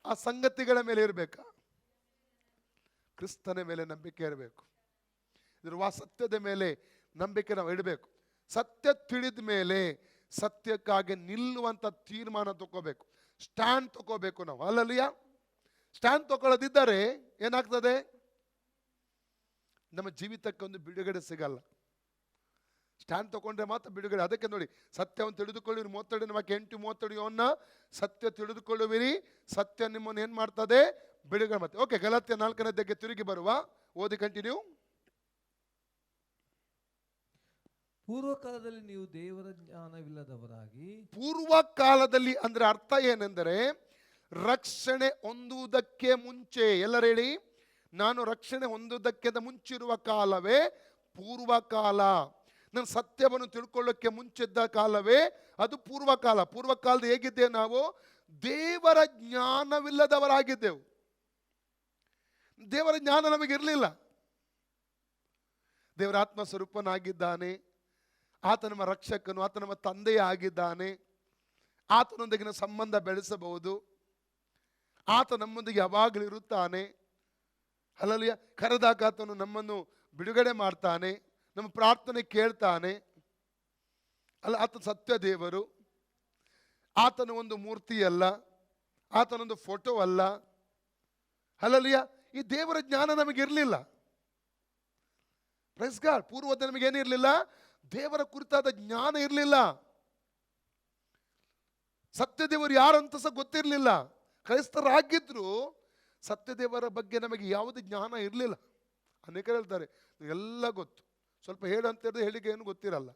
ಆ ಸಂಗತಿಗಳ ಮೇಲೆ ಇರಬೇಕಾ? ಕ್ರಿಸ್ತನ ಮೇಲೆ ನಂಬಿಕೆ ಇರಬೇಕು. ಇದ್ರ ಸತ್ಯದ ಮೇಲೆ ನಂಬಿಕೆ ನಾವು ಇಡಬೇಕು. ಸತ್ಯ ತಿಳಿದ ಮೇಲೆ ಸತ್ಯಕ್ಕಾಗಿ ನಿಲ್ಲುವಂತ ತೀರ್ಮಾನ ತಗೋಬೇಕು, ಸ್ಟ್ಯಾಂಡ್ ತಗೋಬೇಕು ನಾವು. ಅಲ್ಲಲ್ಲಿಯ ಸ್ಟ್ಯಾಂಡ್ ತಗೊಳ್ಳದಿದ್ದರೆ ಏನಾಗ್ತದೆ? ನಮ್ಮ ಜೀವಿತಕ್ಕೆ ಒಂದು ಬಿಡುಗಡೆ ಸಿಗಲ್ಲ. ಸ್ಟ್ಯಾಂಡ್ ತಗೊಂಡ್ರೆ ಮಾತ್ರ ಬಿಡುಗಡೆ. ಅದಕ್ಕೆ ನೋಡಿ, ಸತ್ಯವನ್ನು ತಿಳಿದುಕೊಳ್ಳಿರಿ, 32:8 ಅವನ್ನ ಸತ್ಯ ತಿಳಿದುಕೊಳ್ಳುವಿರಿ, ಸತ್ಯ ನಿಮ್ಮನ್ನು ಏನ್ ಮಾಡ್ತದೆ? ಬಿಡುಗಡೆ ಮತ್ತೆ. ಓಕೆ, ಗಲಾತ್ಯ 4ನೇ ತಿರುಗಿ ಬರುವ. ಓದಿ, ಕಂಟಿನ್ಯೂ. ಪೂರ್ವಕಾಲದಲ್ಲಿ ನೀವು ದೇವರ ಜ್ಞಾನವಿಲ್ಲದವರಾಗಿ. ಪೂರ್ವಕಾಲದಲ್ಲಿ ಅಂದ್ರೆ ಅರ್ಥ ಏನೆಂದರೆ, ರಕ್ಷಣೆ ಹೊಂದುವುದಕ್ಕೆ ಮುಂಚೆ. ಎಲ್ಲರೂ ಹೇಳಿ, ನಾನು ರಕ್ಷಣೆ ಹೊಂದುವುದಕ್ಕಿಂತ ಮುಂಚಿರುವ ಕಾಲವೇ ಪೂರ್ವಕಾಲ. ನಾನು ಸತ್ಯವನ್ನು ತಿಳ್ಕೊಳ್ಳೋಕ್ಕೆ ಮುಂಚಿದ್ದ ಕಾಲವೇ ಅದು ಪೂರ್ವಕಾಲ. ಪೂರ್ವಕಾಲದ ಹೇಗಿದ್ದೇವೆ ನಾವು? ದೇವರ ಜ್ಞಾನವಿಲ್ಲದವರಾಗಿದ್ದೆವು. ದೇವರ ಜ್ಞಾನ ನಮಗಿರಲಿಲ್ಲ. ದೇವರ ಆತ್ಮ ಸ್ವರೂಪನಾಗಿದ್ದಾನೆ, ಆತ ನಮ್ಮ ರಕ್ಷಕನು, ಆತ ನಮ್ಮ ತಂದೆಯೇ ಆಗಿದ್ದಾನೆ, ಆತನೊಂದಿಗಿನ ಸಂಬಂಧ ಬೆಳೆಸಬಹುದು, ಆತ ನಮ್ಮೊಂದಿಗೆ ಯಾವಾಗಲೂ ಇರುತ್ತಾನೆ. ಹಲ್ಲೆಲೂಯಾ. ಕರೆದಾಗ ಆತನು ನಮ್ಮನ್ನು ಬಿಡುಗಡೆ ಮಾಡ್ತಾನೆ, ನಮ್ಮ ಪ್ರಾರ್ಥನೆ ಕೇಳ್ತಾನೆ. ಅಲ್ಲ, ಆತ ಸತ್ಯ ದೇವರು. ಆತನ ಒಂದು ಮೂರ್ತಿ ಅಲ್ಲ, ಆತನೊಂದು ಫೋಟೋ ಅಲ್ಲ. ಹಲ್ಲೆಲೂಯಾ. ಈ ದೇವರ ಜ್ಞಾನ ನಮಗಿರಲಿಲ್ಲ. Praise God. ಪೂರ್ವದ ನಮಗೇನಿರಲಿಲ್ಲ? ದೇವರ ಕುರಿತಾದ ಜ್ಞಾನ ಇರಲಿಲ್ಲ. ಸತ್ಯದೇವರು ಯಾರು ಅಂತ ಸಹ ಗೊತ್ತಿರಲಿಲ್ಲ. ಕ್ರೈಸ್ತರಾಗಿದ್ರು ಸತ್ಯದೇವರ ಬಗ್ಗೆ ನಮಗೆ ಯಾವುದೇ ಜ್ಞಾನ ಇರಲಿಲ್ಲ. ಅನೇಕರು ಹೇಳ್ತಾರೆ ಎಲ್ಲ ಗೊತ್ತು, ಸ್ವಲ್ಪ ಹೇಳು ಅಂತ ಹೇಳಿದ್ರೆ ಹೇಳಿಕೆ ಏನು ಗೊತ್ತಿರಲ್ಲ.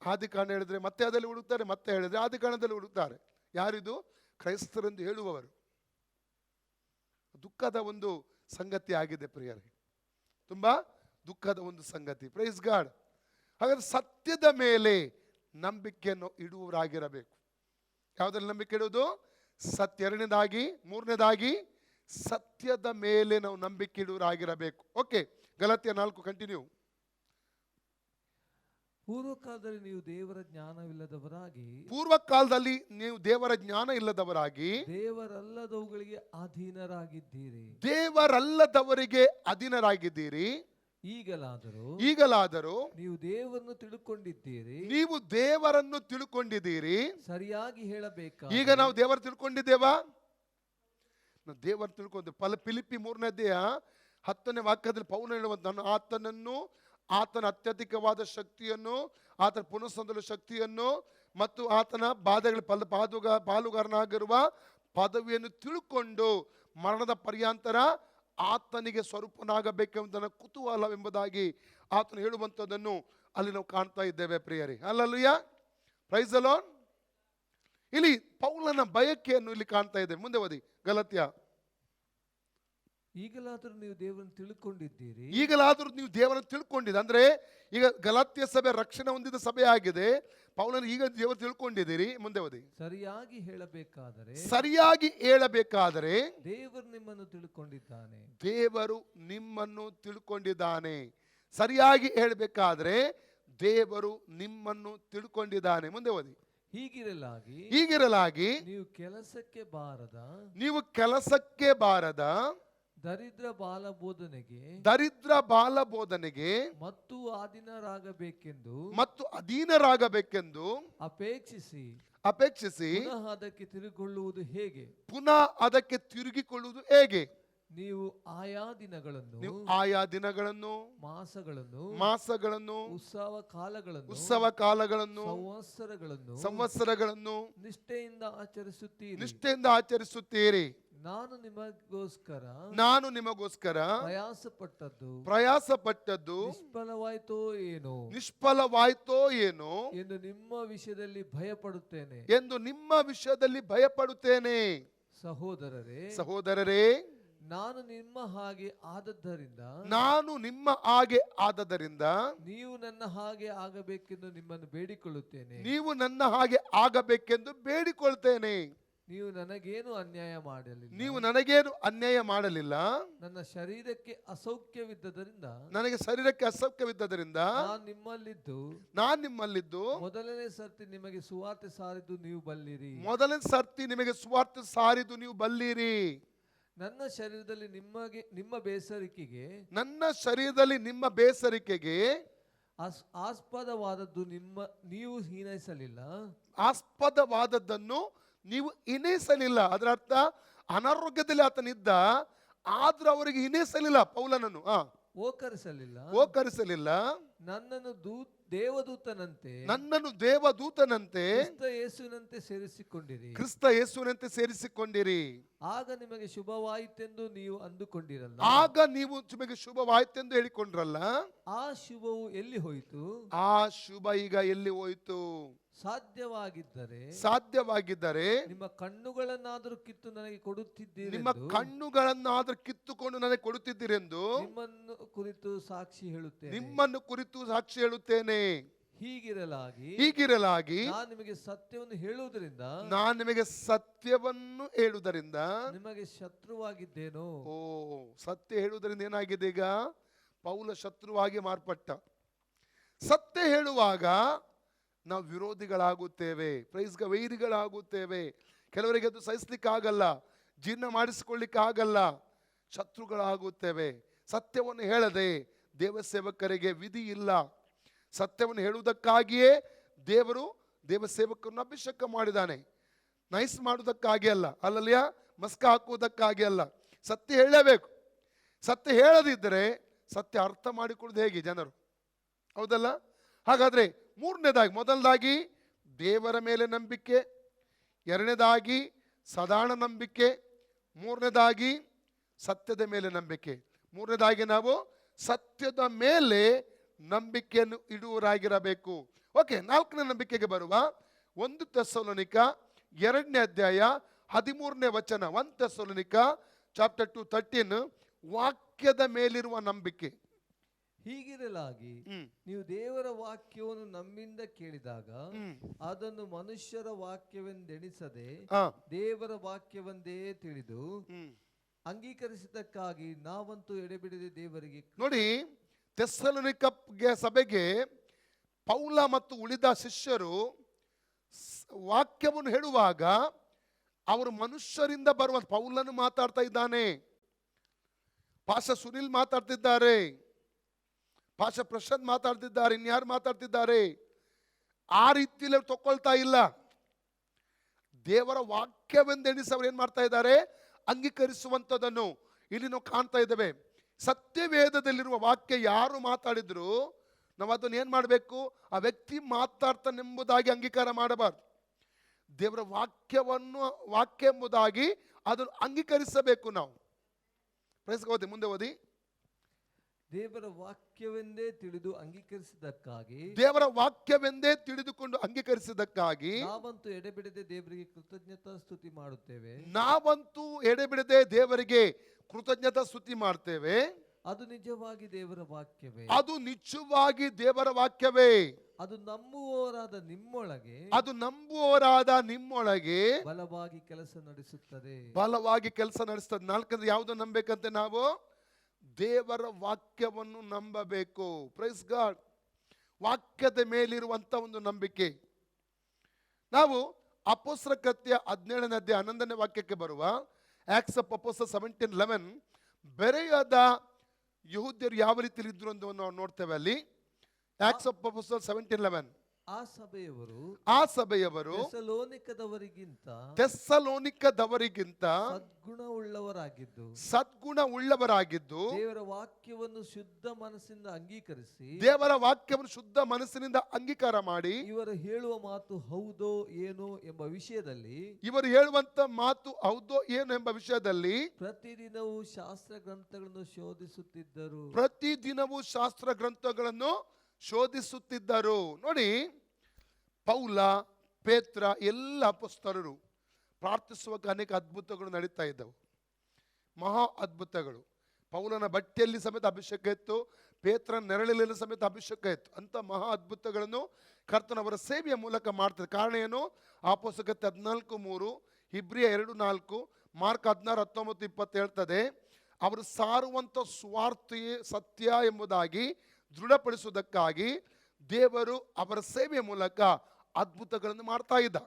ಆದಿಕಾಂಡ ಹೇಳಿದ್ರೆ ಮತ್ತೆ ಅದರಲ್ಲಿ ಹುಡುಕ್ತಾರೆ, ಮತ್ತೆ ಹೇಳಿದ್ರೆ ಆದಿಕಾಂಡದಲ್ಲಿ ಹುಡುಕ್ತಾರೆ. ಯಾರಿದು? ಕ್ರೈಸ್ತರೆಂದು ಹೇಳುವವರು. ದುಃಖದ ಒಂದು ಸಂಗತಿ ಆಗಿದೆ ಪ್ರಿಯರೇ, ತುಂಬಾ ದುಃಖದ ಒಂದು ಸಂಗತಿ. Praise God. ಹಾಗಾದ್ರೆ ಸತ್ಯದ ಮೇಲೆ ನಂಬಿಕೆಯನ್ನು ಇಡುವವರಾಗಿರಬೇಕು. ಯಾವುದ್ರಲ್ಲಿ ನಂಬಿಕೆ ಇಡುವುದು? ಸತ್ಯ. ಎರಡನೇದಾಗಿ, ಮೂರನೇದಾಗಿ ಸತ್ಯದ ಮೇಲೆ ನಾವು ನಂಬಿಕೆ ಇಡುವವರಾಗಿರಬೇಕು. ಓಕೆ, ಗಲಾತ್ಯ 4 ಕಂಟಿನ್ಯೂ. ಪೂರ್ವಕಾಲದಲ್ಲಿ ನೀವು ದೇವರ ಜ್ಞಾನವಿಲ್ಲದವರಾಗಿ. ಪೂರ್ವಕಾಲದಲ್ಲಿ ನೀವು ದೇವರ ಜ್ಞಾನ ಇಲ್ಲದವರಾಗಿ ದೇವರಲ್ಲದವುಗಳಿಗೆ ಅಧೀನರಾಗಿದ್ದೀರಿ. ದೇವರಲ್ಲದವರಿಗೆ ಅಧೀನರಾಗಿದ್ದೀರಿ. ಈಗಲಾದರೂ ನೀವು ದೇವರನ್ನು ತಿಳ್ಕೊಂಡಿದ್ದೀರಿ. ನೀವು ದೇವರನ್ನು ತಿಳ್ಕೊಂಡಿದ್ದೀರಿ. ಸರಿಯಾಗಿ ಹೇಳಬೇಕಾ? ಈಗ ನಾವು ದೇವರ ತಿಳ್ಕೊಂಡಿದ್ದೇವಾ? ನಾವು ದೇವರ ತಿಳ್ಕೊಂಡೆ. ಫಿಲಿಪ್ಪಿ 3:10 ವಾಕ್ಯದಲ್ಲಿ ಪೌಲ ಹೇಳುವಂತ, ಆತನನ್ನು, ಆತನ ಅತ್ಯಧಿಕವಾದ ಶಕ್ತಿಯನ್ನು, ಆತನ ಪುನಃಸಂದಲು ಶಕ್ತಿಯನ್ನು ಮತ್ತು ಆತನ ಬಾಧೆಗಳ ಪಾಲುಗಾರನಾಗಿರುವ ಪದವಿಯನ್ನು ತಿಳ್ಕೊಂಡು ಮರಣದ ಪರ್ಯಾಂತರ ಆತನಿಗೆ ಸ್ವರೂಪನಾಗಬೇಕೆಂಬುದನ್ನು ಕುತೂಹಲವೆಂಬುದಾಗಿ ಆತನು ಹೇಳುವಂಥದ್ದನ್ನು ಅಲ್ಲಿ ನಾವು ಕಾಣ್ತಾ ಇದ್ದೇವೆ ಪ್ರಿಯರೇ. ಹಲ್ಲೆಲೂಯಾ. Praise the lord. ಇಲ್ಲಿ ಪೌಲನ ಬಯಕೆಯನ್ನು ಇಲ್ಲಿ ಕಾಣ್ತಾ ಇದ್ದೇವೆ. ಮುಂದೆ ಓದಿ, ಗಲಾತ್ಯ. ಈಗಲಾದರೂ ನೀವು ದೇವರನ್ನು ತಿಳ್ಕೊಂಡಿದ್ದೀರಿ. ಈಗಲಾದರೂ ನೀವು ದೇವರನ್ನು ತಿಳ್ಕೊಂಡಿದ್ದೀರಿ ಅಂದ್ರೆ ಈಗ ಗಲಾತ್ಯ ಸಭೆ ರಕ್ಷಣೆ ಹೊಂದಿದ ಸಭೆ ಆಗಿದೆ. ಪೌಲನ ಈಗ ದೇವರು ತಿಳ್ಕೊಂಡಿದ್ದೀರಿ. ಮುಂದೆ ಓದಿ. ಸರಿಯಾಗಿ ಹೇಳಬೇಕಾದರೆ ದೇವರು ನಿಮ್ಮನ್ನು ತಿಳ್ಕೊಂಡಿದ್ದಾನೆ. ದೇವರು ನಿಮ್ಮನ್ನು ತಿಳ್ಕೊಂಡಿದ್ದಾನೆ. ಸರಿಯಾಗಿ ಹೇಳಬೇಕಾದ್ರೆ ದೇವರು ನಿಮ್ಮನ್ನು ತಿಳ್ಕೊಂಡಿದ್ದಾನೆ. ಮುಂದೆ ಓದಿ. ಹೀಗಿರಲಾಗಿ ನೀವು ಕೆಲಸಕ್ಕೆ ಬಾರದ ದರಿದ್ರ ಬಾಲ ಬೋಧನೆಗೆ ಮತ್ತು ಅಧೀನರಾಗಬೇಕೆಂದು ಅಪೇಕ್ಷಿಸಿ ಅಪೇಕ್ಷಿಸಿ ಪುನಃ ಅದಕ್ಕೆ ತಿರುಗಿಕೊಳ್ಳುವುದು ಹೇಗೆ? ಪುನಃ ಅದಕ್ಕೆ ತಿರುಗಿಕೊಳ್ಳುವುದು ಹೇಗೆ? ನೀವು ಆಯಾ ದಿನಗಳನ್ನು, ನೀವು ಆಯಾ ದಿನಗಳನ್ನು, ಮಾಸಗಳನ್ನು, ಉತ್ಸವ ಕಾಲಗಳನ್ನು, ಸಂವತ್ಸರಗಳನ್ನು ನಿಷ್ಠೆಯಿಂದ ಆಚರಿಸುತ್ತೀರಿ. ನಾನು ನಿಮಗೋಸ್ಕರ ಪ್ರಯಾಸಪಟ್ಟದ್ದು ನಿಷ್ಫಲವಾಯ್ತೋ ಏನೋ ಎಂದು ನಿಮ್ಮ ವಿಷಯದಲ್ಲಿ ಭಯಪಡುತ್ತೇನೆ. ಸಹೋದರರೇ, ನಾನು ನಿಮ್ಮ ಹಾಗೆ ಆದದರಿಂದ ನೀವು ನನ್ನ ಹಾಗೆ ಆಗಬೇಕೆಂದು ನಿಮ್ಮನ್ನು ಬೇಡಿಕೊಳ್ಳುತ್ತೇನೆ. ನೀವು ನನಗೇನು ಅನ್ಯಾಯ ಮಾಡಲಿಲ್ಲ. ನನ್ನ ಶರೀರಕ್ಕೆ ಅಸೌಖ್ಯವಿದ್ದರಿಂದ ನಾನು ನಿಮ್ಮಲ್ಲಿದ್ದು ಮೊದಲನೇ ಸರ್ತಿ ನಿಮಗೆ ಸುವಾರ್ತೆ ಸಾರಿದ್ದು ನೀವು ಬಲ್ಲಿರಿ. ನನ್ನ ಶರೀರದಲ್ಲಿ ನಿಮ್ಮ ಬೇಸರಿಕೆಗೆ ಆಸ್ಪದವಾದದ್ದು ನೀವು ಆಸ್ಪದವಾದದ್ದನ್ನು ನೀವು ಹಿನೈಸಲಿಲ್ಲ. ಅದರ ಅರ್ಥ ಅನಾರೋಗ್ಯದಲ್ಲಿ ಆತನಿದ್ದ, ಆದ್ರೂ ಅವರಿಗೆ ಹಿನೈಸಲಿಲ್ಲ, ಪೌಲನನ್ನು ಓಕರಿಸಲಿಲ್ಲ. ನನ್ನನ್ನು ದೇವದೂತನಂತೆ ಕ್ರಿಸ್ತ ಯೇಸುವಿನಂತೆ ಸೇರಿಸಿಕೊಂಡಿರಿ. ಆಗ ನಿಮಗೆ ಶುಭವಾಯಿತೆಂದು ಹೇಳಿಕೊಂಡ್ರಲ್ಲ. ಆ ಶುಭವು ಎಲ್ಲಿ ಹೋಯಿತು? ಆ ಶುಭ ಈಗ ಎಲ್ಲಿ ಹೋಯಿತು? ಸಾಧ್ಯವಾಗಿದ್ದರೆ ನಿಮ್ಮ ಕಣ್ಣುಗಳನ್ನಾದರೂ ಕಿತ್ತುಕೊಂಡು ನನಗೆ ಕೊಡುತ್ತಿದ್ದೀರೆಂದು ನಿಮ್ಮನ್ನು ಕುರಿತು ಸಾಕ್ಷಿ ಹೇಳುತ್ತೇನೆ. ಹೀಗಿರಲಾಗಿ ನಾನು ನಿಮಗೆ ಸತ್ಯವನ್ನು ಹೇಳುವುದರಿಂದ ನಿಮಗೆ ಶತ್ರುವಾಗಿದ್ದೇನೋ? ಸತ್ಯ ಹೇಳುವುದರಿಂದ ಏನಾಗಿದೆ? ಈಗ ಪೌಲ ಶತ್ರುವಾಗಿ ಮಾರ್ಪಟ್ಟ. ಸತ್ಯ ಹೇಳುವಾಗ ನಾವು ವಿರೋಧಿಗಳಾಗುತ್ತೇವೆ, ವೈರಿಗಳಾಗುತ್ತೇವೆ. ಕೆಲವರಿಗೆ ಅದು ಸಹಿಸ್ಲಿಕ್ಕಾಗಲ್ಲ, ಜೀರ್ಣ ಮಾಡಿಸಿಕೊಳ್ಳಿಕ್ಕಾಗಲ್ಲ, ಶತ್ರುಗಳಾಗುತ್ತೇವೆ. ಸತ್ಯವನ್ನು ಹೇಳದೆ ದೇವ ಸೇವಕರಿಗೆ ವಿಧಿ ಇಲ್ಲ. ಸತ್ಯವನ್ನು ಹೇಳುವುದಕ್ಕಾಗಿಯೇ ದೇವರು ದೇವ ಸೇವಕರನ್ನು ಅಭಿಷೇಕ ಮಾಡಿದ್ದಾನೆ, ನೈಸ್ ಮಾಡುವುದಕ್ಕಾಗಿ ಅಲ್ಲ, ಅಲ್ಲಲ್ಯ ಮಸ್ಕ ಹಾಕುವುದಕ್ಕಾಗಿ ಅಲ್ಲ. ಸತ್ಯ ಹೇಳಲೇಬೇಕು. ಸತ್ಯ ಹೇಳದಿದ್ದರೆ ಸತ್ಯ ಅರ್ಥ ಮಾಡಿಕೊಳ್ಳೋದು ಹೇಗೆ ಜನರು? ಹೌದಲ್ಲ? ಹಾಗಾದ್ರೆ ಮೊದಲದಾಗಿ ದೇವರ ಮೇಲೆ ನಂಬಿಕೆ, ಎರಡನೇದಾಗಿ ಸಾಧಾರಣ ನಂಬಿಕೆ, ಮೂರನೇದಾಗಿ ಸತ್ಯದ ಮೇಲೆ ನಂಬಿಕೆ. ಮೂರನೇದಾಗಿ ನಾವು ಸತ್ಯದ ಮೇಲೆ ನಂಬಿಕೆಯನ್ನು ಇಡುವರಾಗಿರಬೇಕು. ಓಕೆ, ನಾಲ್ಕನೇ ನಂಬಿಕೆಗೆ ಬರುವ 1 ಥೆಸಲೋನಿಕ 2ನೇ ಅಧ್ಯಾಯ 13ನೇ ವಚನ. 1 ಥೆಸಲೋನಿಕ ಚಾಪ್ಟರ್ 2:13, ವಾಕ್ಯದ ಮೇಲಿರುವ ನಂಬಿಕೆ. ಹೀಗಿರಲಾಗಿ ನೀವು ದೇವರ ವಾಕ್ಯವನ್ನು ನಮ್ಮಿಂದ ಕೇಳಿದಾಗ ಅದನ್ನು ಮನುಷ್ಯರ ವಾಕ್ಯವೆಂದೆಣಿಸದೆ ದೇವರ ವಾಕ್ಯವೆಂದೇ ತಿಳಿದು ಅಂಗೀಕರಿಸಿದ್ದಕ್ಕಾಗಿ ನಾವಂತೂ ಎಡೆಬಿಡದೆ ದೇವರಿಗೆ. ನೋಡಿ, ಥೆಸಲೋನಿಕ ಸಭೆಗೆ ಪೌಲ ಮತ್ತು ಉಳಿದ ಶಿಷ್ಯರು ವಾಕ್ಯವನ್ನು ಹೇಳುವಾಗ ಅವರು ಮನುಷ್ಯರಿಂದ ಬರುವ, ಪೌಲನು ಮಾತಾಡ್ತಾ ಇದ್ದಾನೆ, ಪಾಷ ಸುನಿಲ್ ಮಾತಾಡ್ತಿದ್ದಾರೆ, ಪಾಷ ಪ್ರಶಾಂತ್ ಮಾತಾಡ್ತಿದ್ದಾರೆ, ಇನ್ಯಾರು ಮಾತಾಡ್ತಿದ್ದಾರೆ, ಆ ರೀತಿಯಲ್ಲಿ ಅವ್ರು ತಗೊಳ್ತಾ ಇಲ್ಲ. ದೇವರ ವಾಕ್ಯವೆಂದೆಣಿಸಿ ಅವ್ರು ಏನ್ ಮಾಡ್ತಾ ಇದ್ದಾರೆ? ಅಂಗೀಕರಿಸುವಂಥದ್ದನ್ನು ಇಲ್ಲಿ ನಾವು ಕಾಣ್ತಾ ಇದ್ದೇವೆ. ಸತ್ಯವೇದದಲ್ಲಿರುವ ವಾಕ್ಯ ಯಾರು ಮಾತಾಡಿದ್ರು ನಾವು ಅದನ್ನು ಏನ್ ಮಾಡಬೇಕು? ಆ ವ್ಯಕ್ತಿ ಮಾತಾಡ್ತಾನೆಂಬುದಾಗಿ ಅಂಗೀಕಾರ ಮಾಡಬಾರ್ದು. ದೇವರ ವಾಕ್ಯ ಎಂಬುದಾಗಿ ಅದನ್ನು ಅಂಗೀಕರಿಸಬೇಕು ನಾವು. ಮುಂದೆ ಓದಿ. ದೇವರ ವಾಕ್ಯವೆಂದೇ ತಿಳಿದು ಅಂಗೀಕರಿಸಿದ್ದಕ್ಕಾಗಿ, ದೇವರ ವಾಕ್ಯವೆಂದೇ ತಿಳಿದುಕೊಂಡು ಅಂಗೀಕರಿಸಿದ್ದಕ್ಕಾಗಿ ನಾವಂತೂ ಎಡೆಬಿಡದೆ ದೇವರಿಗೆ ಕೃತಜ್ಞತಾ ಸ್ತುತಿ ಮಾಡುತ್ತೇವೆ. ನಾವಂತೂ ಎಡೆಬಿಡದೆ ದೇವರಿಗೆ ಕೃತಜ್ಞತಾ ಸ್ತುತಿ ಮಾಡ್ತೇವೆ. ಅದು ನಿಜವಾಗಿ ದೇವರ ವಾಕ್ಯವೇ. ಅದು ನಿಜವಾಗಿ ದೇವರ ವಾಕ್ಯವೇ. ಅದು ನಂಬುವವರಾದ ನಿಮ್ಮೊಳಗೆ, ಅದು ನಂಬುವವರಾದ ನಿಮ್ಮೊಳಗೆ ಬಲವಾಗಿ ಕೆಲಸ ನಡೆಸುತ್ತದೆ. ಬಲವಾಗಿ ಕೆಲಸ ನಡೆಸ್ತದೆ. ನಾಲ್ಕಂದ್ರೆ ಯಾವುದು ನಂಬೇಕಂತೆ? ನಾವು ದೇವರ ವಾಕ್ಯವನ್ನು ನಂಬಬೇಕು. Praise God. ವಾಕ್ಯದ ಮೇಲಿರುವಂತ ಒಂದು ನಂಬಿಕೆ. ನಾವು ಅಪೊಸ್ತಲರ ಕೃತ್ಯ 17ನೇ ಅಧ್ಯಾಯ 11ನೇ ವಾಕ್ಯಕ್ಕೆ ಬರುವ ಆಕ್ಟ್ಸ್ ಆಫ್ ಅಪೊಸ್ತಲರ್ಸ್ 17:11, ಬೆರೆಯದ ಯಹೂದ್ಯರು ಯಾವ ರೀತಿ ಇದ್ರು ಅಂತ ನಾವು ನೋಡ್ತೇವೆ ಅಲ್ಲಿ. ಆಕ್ಟ್ಸ್ ಆಫ್ ಅಪೊಸ್ತಲರ್ಸ್ 17:11. ಆ ಸಭೆಯವರು ಥೆಸಲೋನಿಕದವರಿಗಿಂತ ಸದ್ಗುಣವುಳ್ಳವರಾಗಿದ್ದು ದೇವರ ವಾಕ್ಯವನ್ನು ಶುದ್ಧ ಮನಸ್ಸಿಂದ ಅಂಗೀಕರಿಸಿ ದೇವರ ವಾಕ್ಯವನ್ನು ಶುದ್ಧ ಮನಸ್ಸಿನಿಂದ ಅಂಗೀಕಾರ ಮಾಡಿ ಇವರು ಹೇಳುವ ಮಾತು ಹೌದೋ ಏನೋ ಎಂಬ ವಿಷಯದಲ್ಲಿ ಇವರು ಹೇಳುವಂತ ಮಾತು ಹೌದೋ ಏನು ಎಂಬ ವಿಷಯದಲ್ಲಿ ಪ್ರತಿದಿನವೂ ಶಾಸ್ತ್ರ ಗ್ರಂಥಗಳನ್ನು ಶೋಧಿಸುತ್ತಿದ್ದರು. ಶಾಸ್ತ್ರ ಗ್ರಂಥಗಳನ್ನು ಶೋಧಿಸುತ್ತಿದ್ದರು. ನೋಡಿ, ಪೌಲ, ಪೇತ್ರ ಎಲ್ಲ ಅಪೊಸ್ತಲರು ಪ್ರಾರ್ಥಿಸುವಾಗ ಅನೇಕ ಅದ್ಭುತಗಳು ನಡೀತಾ ಇದ್ದವು, ಮಹಾ ಅದ್ಭುತಗಳು. ಪೌಲನ ಬಟ್ಟೆಯಲ್ಲಿ ಸಮೇತ ಅಭಿಷೇಕ ಇತ್ತು, ಪೇತ್ರನ ನೆರಳಲ್ಲಿ ಸಮೇತ ಅಭಿಷೇಕ ಇತ್ತು. ಅಂತ ಮಹಾ ಅದ್ಭುತಗಳನ್ನು ಕರ್ತನವರ ಸೇವೆಯ ಮೂಲಕ ಮಾಡ್ತಾರೆ. ಕಾರಣ ಏನು? ಅಪೊಸ್ತಲಗೀತೆ 14:3, ಇಬ್ರಿಯ 2:4, ಮಾರ್ಕ್ 16:19-20 ಹೇಳ್ತದೆ, ಅವರು ಸಾರುವಂತ ಸ್ವಾರ್ಥಿಯೇ ಸತ್ಯ ಎಂಬುದಾಗಿ ದೃಢಪಡಿಸುವುದಕ್ಕಾಗಿ ದೇವರು ಅವರ ಸೇವೆಯ ಮೂಲಕ ಅದ್ಭುತಗಳನ್ನು ಮಾಡ್ತಾ ಇದ್ದ.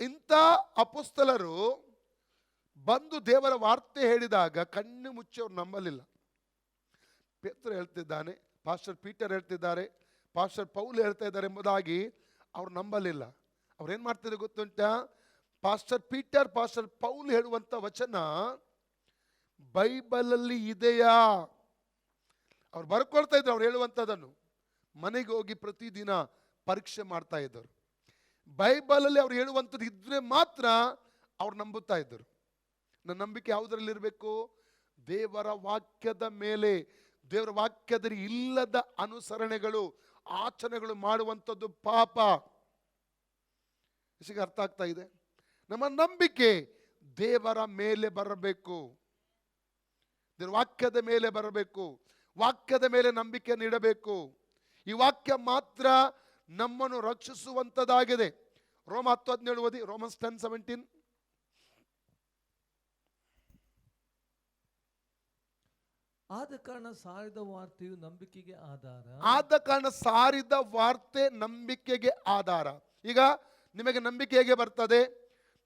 ಇಂಥ ಅಪೊಸ್ತಲರು ಬಂದು ದೇವರ ವಾರ್ತೆ ಹೇಳಿದಾಗ ಕಣ್ಣು ಮುಚ್ಚಿ ಅವ್ರು ನಂಬಲಿಲ್ಲ. ಪೇತ್ರ ಹೇಳ್ತಿದ್ದಾನೆ, ಪಾಸ್ಟರ್ ಪೀಟರ್ ಹೇಳ್ತಿದ್ದಾರೆ, ಪಾಸ್ಟರ್ ಪೌಲ್ ಹೇಳ್ತಾ ಇದ್ದಾರೆ ಎಂಬುದಾಗಿ ಅವ್ರು ನಂಬಲಿಲ್ಲ. ಅವ್ರೇನ್ ಮಾಡ್ತಿದ್ರು ಗೊತ್ತುಂಟಾ? ಪಾಸ್ಟರ್ ಪೀಟರ್, ಪಾಸ್ಟರ್ ಪೌಲ್ ಹೇಳುವಂತ ವಚನ ಬೈಬಲಲ್ಲಿ ಇದೆಯಾ ಅವ್ರು ಬರ್ಕೊಳ್ತಾ ಇದ್ರು. ಅವ್ರು ಹೇಳುವಂಥದ್ದನ್ನು ಮನೆಗೆ ಹೋಗಿ ಪ್ರತಿದಿನ ಪರೀಕ್ಷೆ ಮಾಡ್ತಾ ಇದ್ದರು. ಬೈಬಲಲ್ಲಿ ಅವ್ರು ಹೇಳುವಂಥದ್ದು ಇದ್ರೆ ಮಾತ್ರ ಅವ್ರು ನಂಬುತ್ತಾ ಇದ್ದರು. ನನ್ನ ನಂಬಿಕೆ ಯಾವುದರಲ್ಲಿರಬೇಕು? ದೇವರ ವಾಕ್ಯದ ಮೇಲೆ. ದೇವರ ವಾಕ್ಯದಲ್ಲಿ ಇಲ್ಲದ ಅನುಸರಣೆಗಳು, ಆಚರಣೆಗಳು ಮಾಡುವಂಥದ್ದು ಪಾಪ. ಅರ್ಥ ಆಗ್ತಾ ಇದೆ? ನಮ್ಮ ನಂಬಿಕೆ ದೇವರ ಮೇಲೆ ಬರಬೇಕು, ದೇವರ ವಾಕ್ಯದ ಮೇಲೆ ಬರಬೇಕು, ವಾಕ್ಯದ ಮೇಲೆ ನಂಬಿಕೆಯನ್ನು ಇಡಬೇಕು. ಈ ವಾಕ್ಯ ಮಾತ್ರ ನಮ್ಮನ್ನು ರಕ್ಷಿಸುವಂತದ್ದಾಗಿದೆ. ರೋಮ 10:17 ಓದಿ. ರೋಮನ್ಸ್ 10:17. ಆದ ಕಾರಣ ಸಾರಿದ ವಾರ್ತೆಯು ನಂಬಿಕೆಗೆ ಆಧಾರ. ಆದ ಕಾರಣ ಸಾರಿದ ವಾರ್ತೆ ನಂಬಿಕೆಗೆ ಆಧಾರ. ಈಗ ನಿಮಗೆ ನಂಬಿಕೆ ಹೇಗೆ ಬರ್ತದೆ?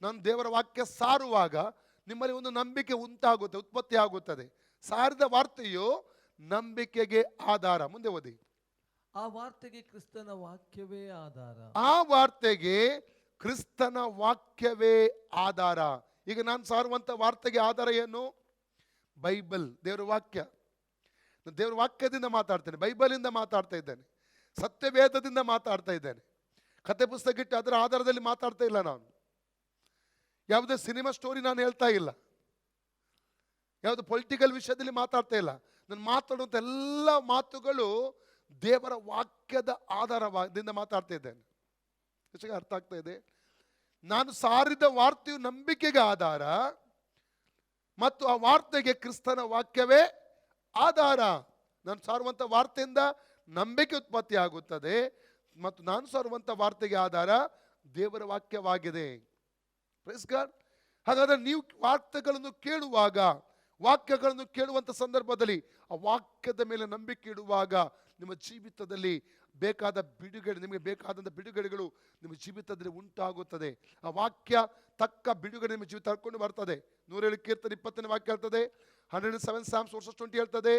ನಾನು ದೇವರ ವಾಕ್ಯ ಸಾರುವಾಗ ನಿಮ್ಮಲ್ಲಿ ಒಂದು ನಂಬಿಕೆ ಉಂಟಾಗುತ್ತೆ, ಉತ್ಪತ್ತಿ ಆಗುತ್ತದೆ. ಸಾರಿದ ವಾರ್ತೆಯು ನಂಬಿಕೆಗೆ ಆಧಾರ. ಮುಂದೆ ಓದಿ. ಆ ವಾರ್ತೆಗೆ ಕ್ರಿಸ್ತನ ವಾಕ್ಯವೇ ಆಧಾರ. ಆ ವಾರ್ತೆಗೆ ಕ್ರಿಸ್ತನ ವಾಕ್ಯವೇ ಆಧಾರ. ಈಗ ನಾನು ಸಾರುವಂತ ವಾರ್ತೆಗೆ ಆಧಾರ ಏನು? ಬೈಬಲ್, ದೇವರ ವಾಕ್ಯ. ದೇವರ ವಾಕ್ಯದಿಂದ ಮಾತಾಡ್ತೇನೆ, ಬೈಬಲಿಂದ ಮಾತಾಡ್ತಾ ಇದ್ದೇನೆ, ಸತ್ಯವೇದದಿಂದ ಮಾತಾಡ್ತಾ ಇದ್ದೇನೆ. ಕತೆ ಪುಸ್ತಕ ಇಟ್ಟು ಅದರ ಆಧಾರದಲ್ಲಿ ಮಾತಾಡ್ತಾ ಇಲ್ಲ. ನಾನು ಯಾವುದೇ ಸಿನಿಮಾ ಸ್ಟೋರಿ ನಾನು ಹೇಳ್ತಾ ಇಲ್ಲ, ಯಾವುದು ಪೊಲಿಟಿಕಲ್ ವಿಷಯದಲ್ಲಿ ಮಾತಾಡ್ತಾ ಇಲ್ಲ. ನಾನು ಮಾತಾಡುವಂಥ ಎಲ್ಲ ಮಾತುಗಳು ದೇವರ ವಾಕ್ಯದ ಆಧಾರದಿಂದ ಮಾತಾಡ್ತಾ ಇದ್ದೇನೆ. ಎಷ್ಟು ಅರ್ಥ ಆಗ್ತಾ ಇದೆ? ನಾನು ಸಾರಿದ ವಾರ್ತೆಯು ನಂಬಿಕೆಗೆ ಆಧಾರ ಮತ್ತು ಆ ವಾರ್ತೆಗೆ ಕ್ರಿಸ್ತನ ವಾಕ್ಯವೇ ಆಧಾರ. ನಾನು ಸಾರುವಂಥ ವಾರ್ತೆಯಿಂದ ನಂಬಿಕೆ ಉತ್ಪತ್ತಿ ಆಗುತ್ತದೆ ಮತ್ತು ನಾನು ಸಾರುವಂಥ ವಾರ್ತೆಗೆ ಆಧಾರ ದೇವರ ವಾಕ್ಯವಾಗಿದೆ. Praise God. ಹಾಗಾದ್ರೆ ನೀವು ವಾರ್ತೆಗಳನ್ನು ಕೇಳುವಾಗ, ವಾಕ್ಯಗಳನ್ನು ಕೇಳುವಂಥ ಸಂದರ್ಭದಲ್ಲಿ ಆ ವಾಕ್ಯದ ಮೇಲೆ ನಂಬಿಕೆ ಇಡುವಾಗ ನಿಮ್ಮ ಜೀವಿತದಲ್ಲಿ ಬೇಕಾದ ಬಿಡುಗಡೆ, ನಿಮಗೆ ಬೇಕಾದಂಥ ಬಿಡುಗಡೆಗಳು ನಿಮ್ಮ ಜೀವಿತದಲ್ಲಿ ಉಂಟಾಗುತ್ತದೆ. ಆ ವಾಕ್ಯ ತಕ್ಕ ಬಿಡುಗಡೆ ನಿಮ್ಮ ಜೀವಿತ ಕರ್ಕೊಂಡು ಬರ್ತದೆ. 107 ಕೀರ್ತನೆ 20ನೇ ವಾಕ್ಯ ಹೇಳ್ತದೆ, 107 Psalms 20 ಹೇಳ್ತದೆ,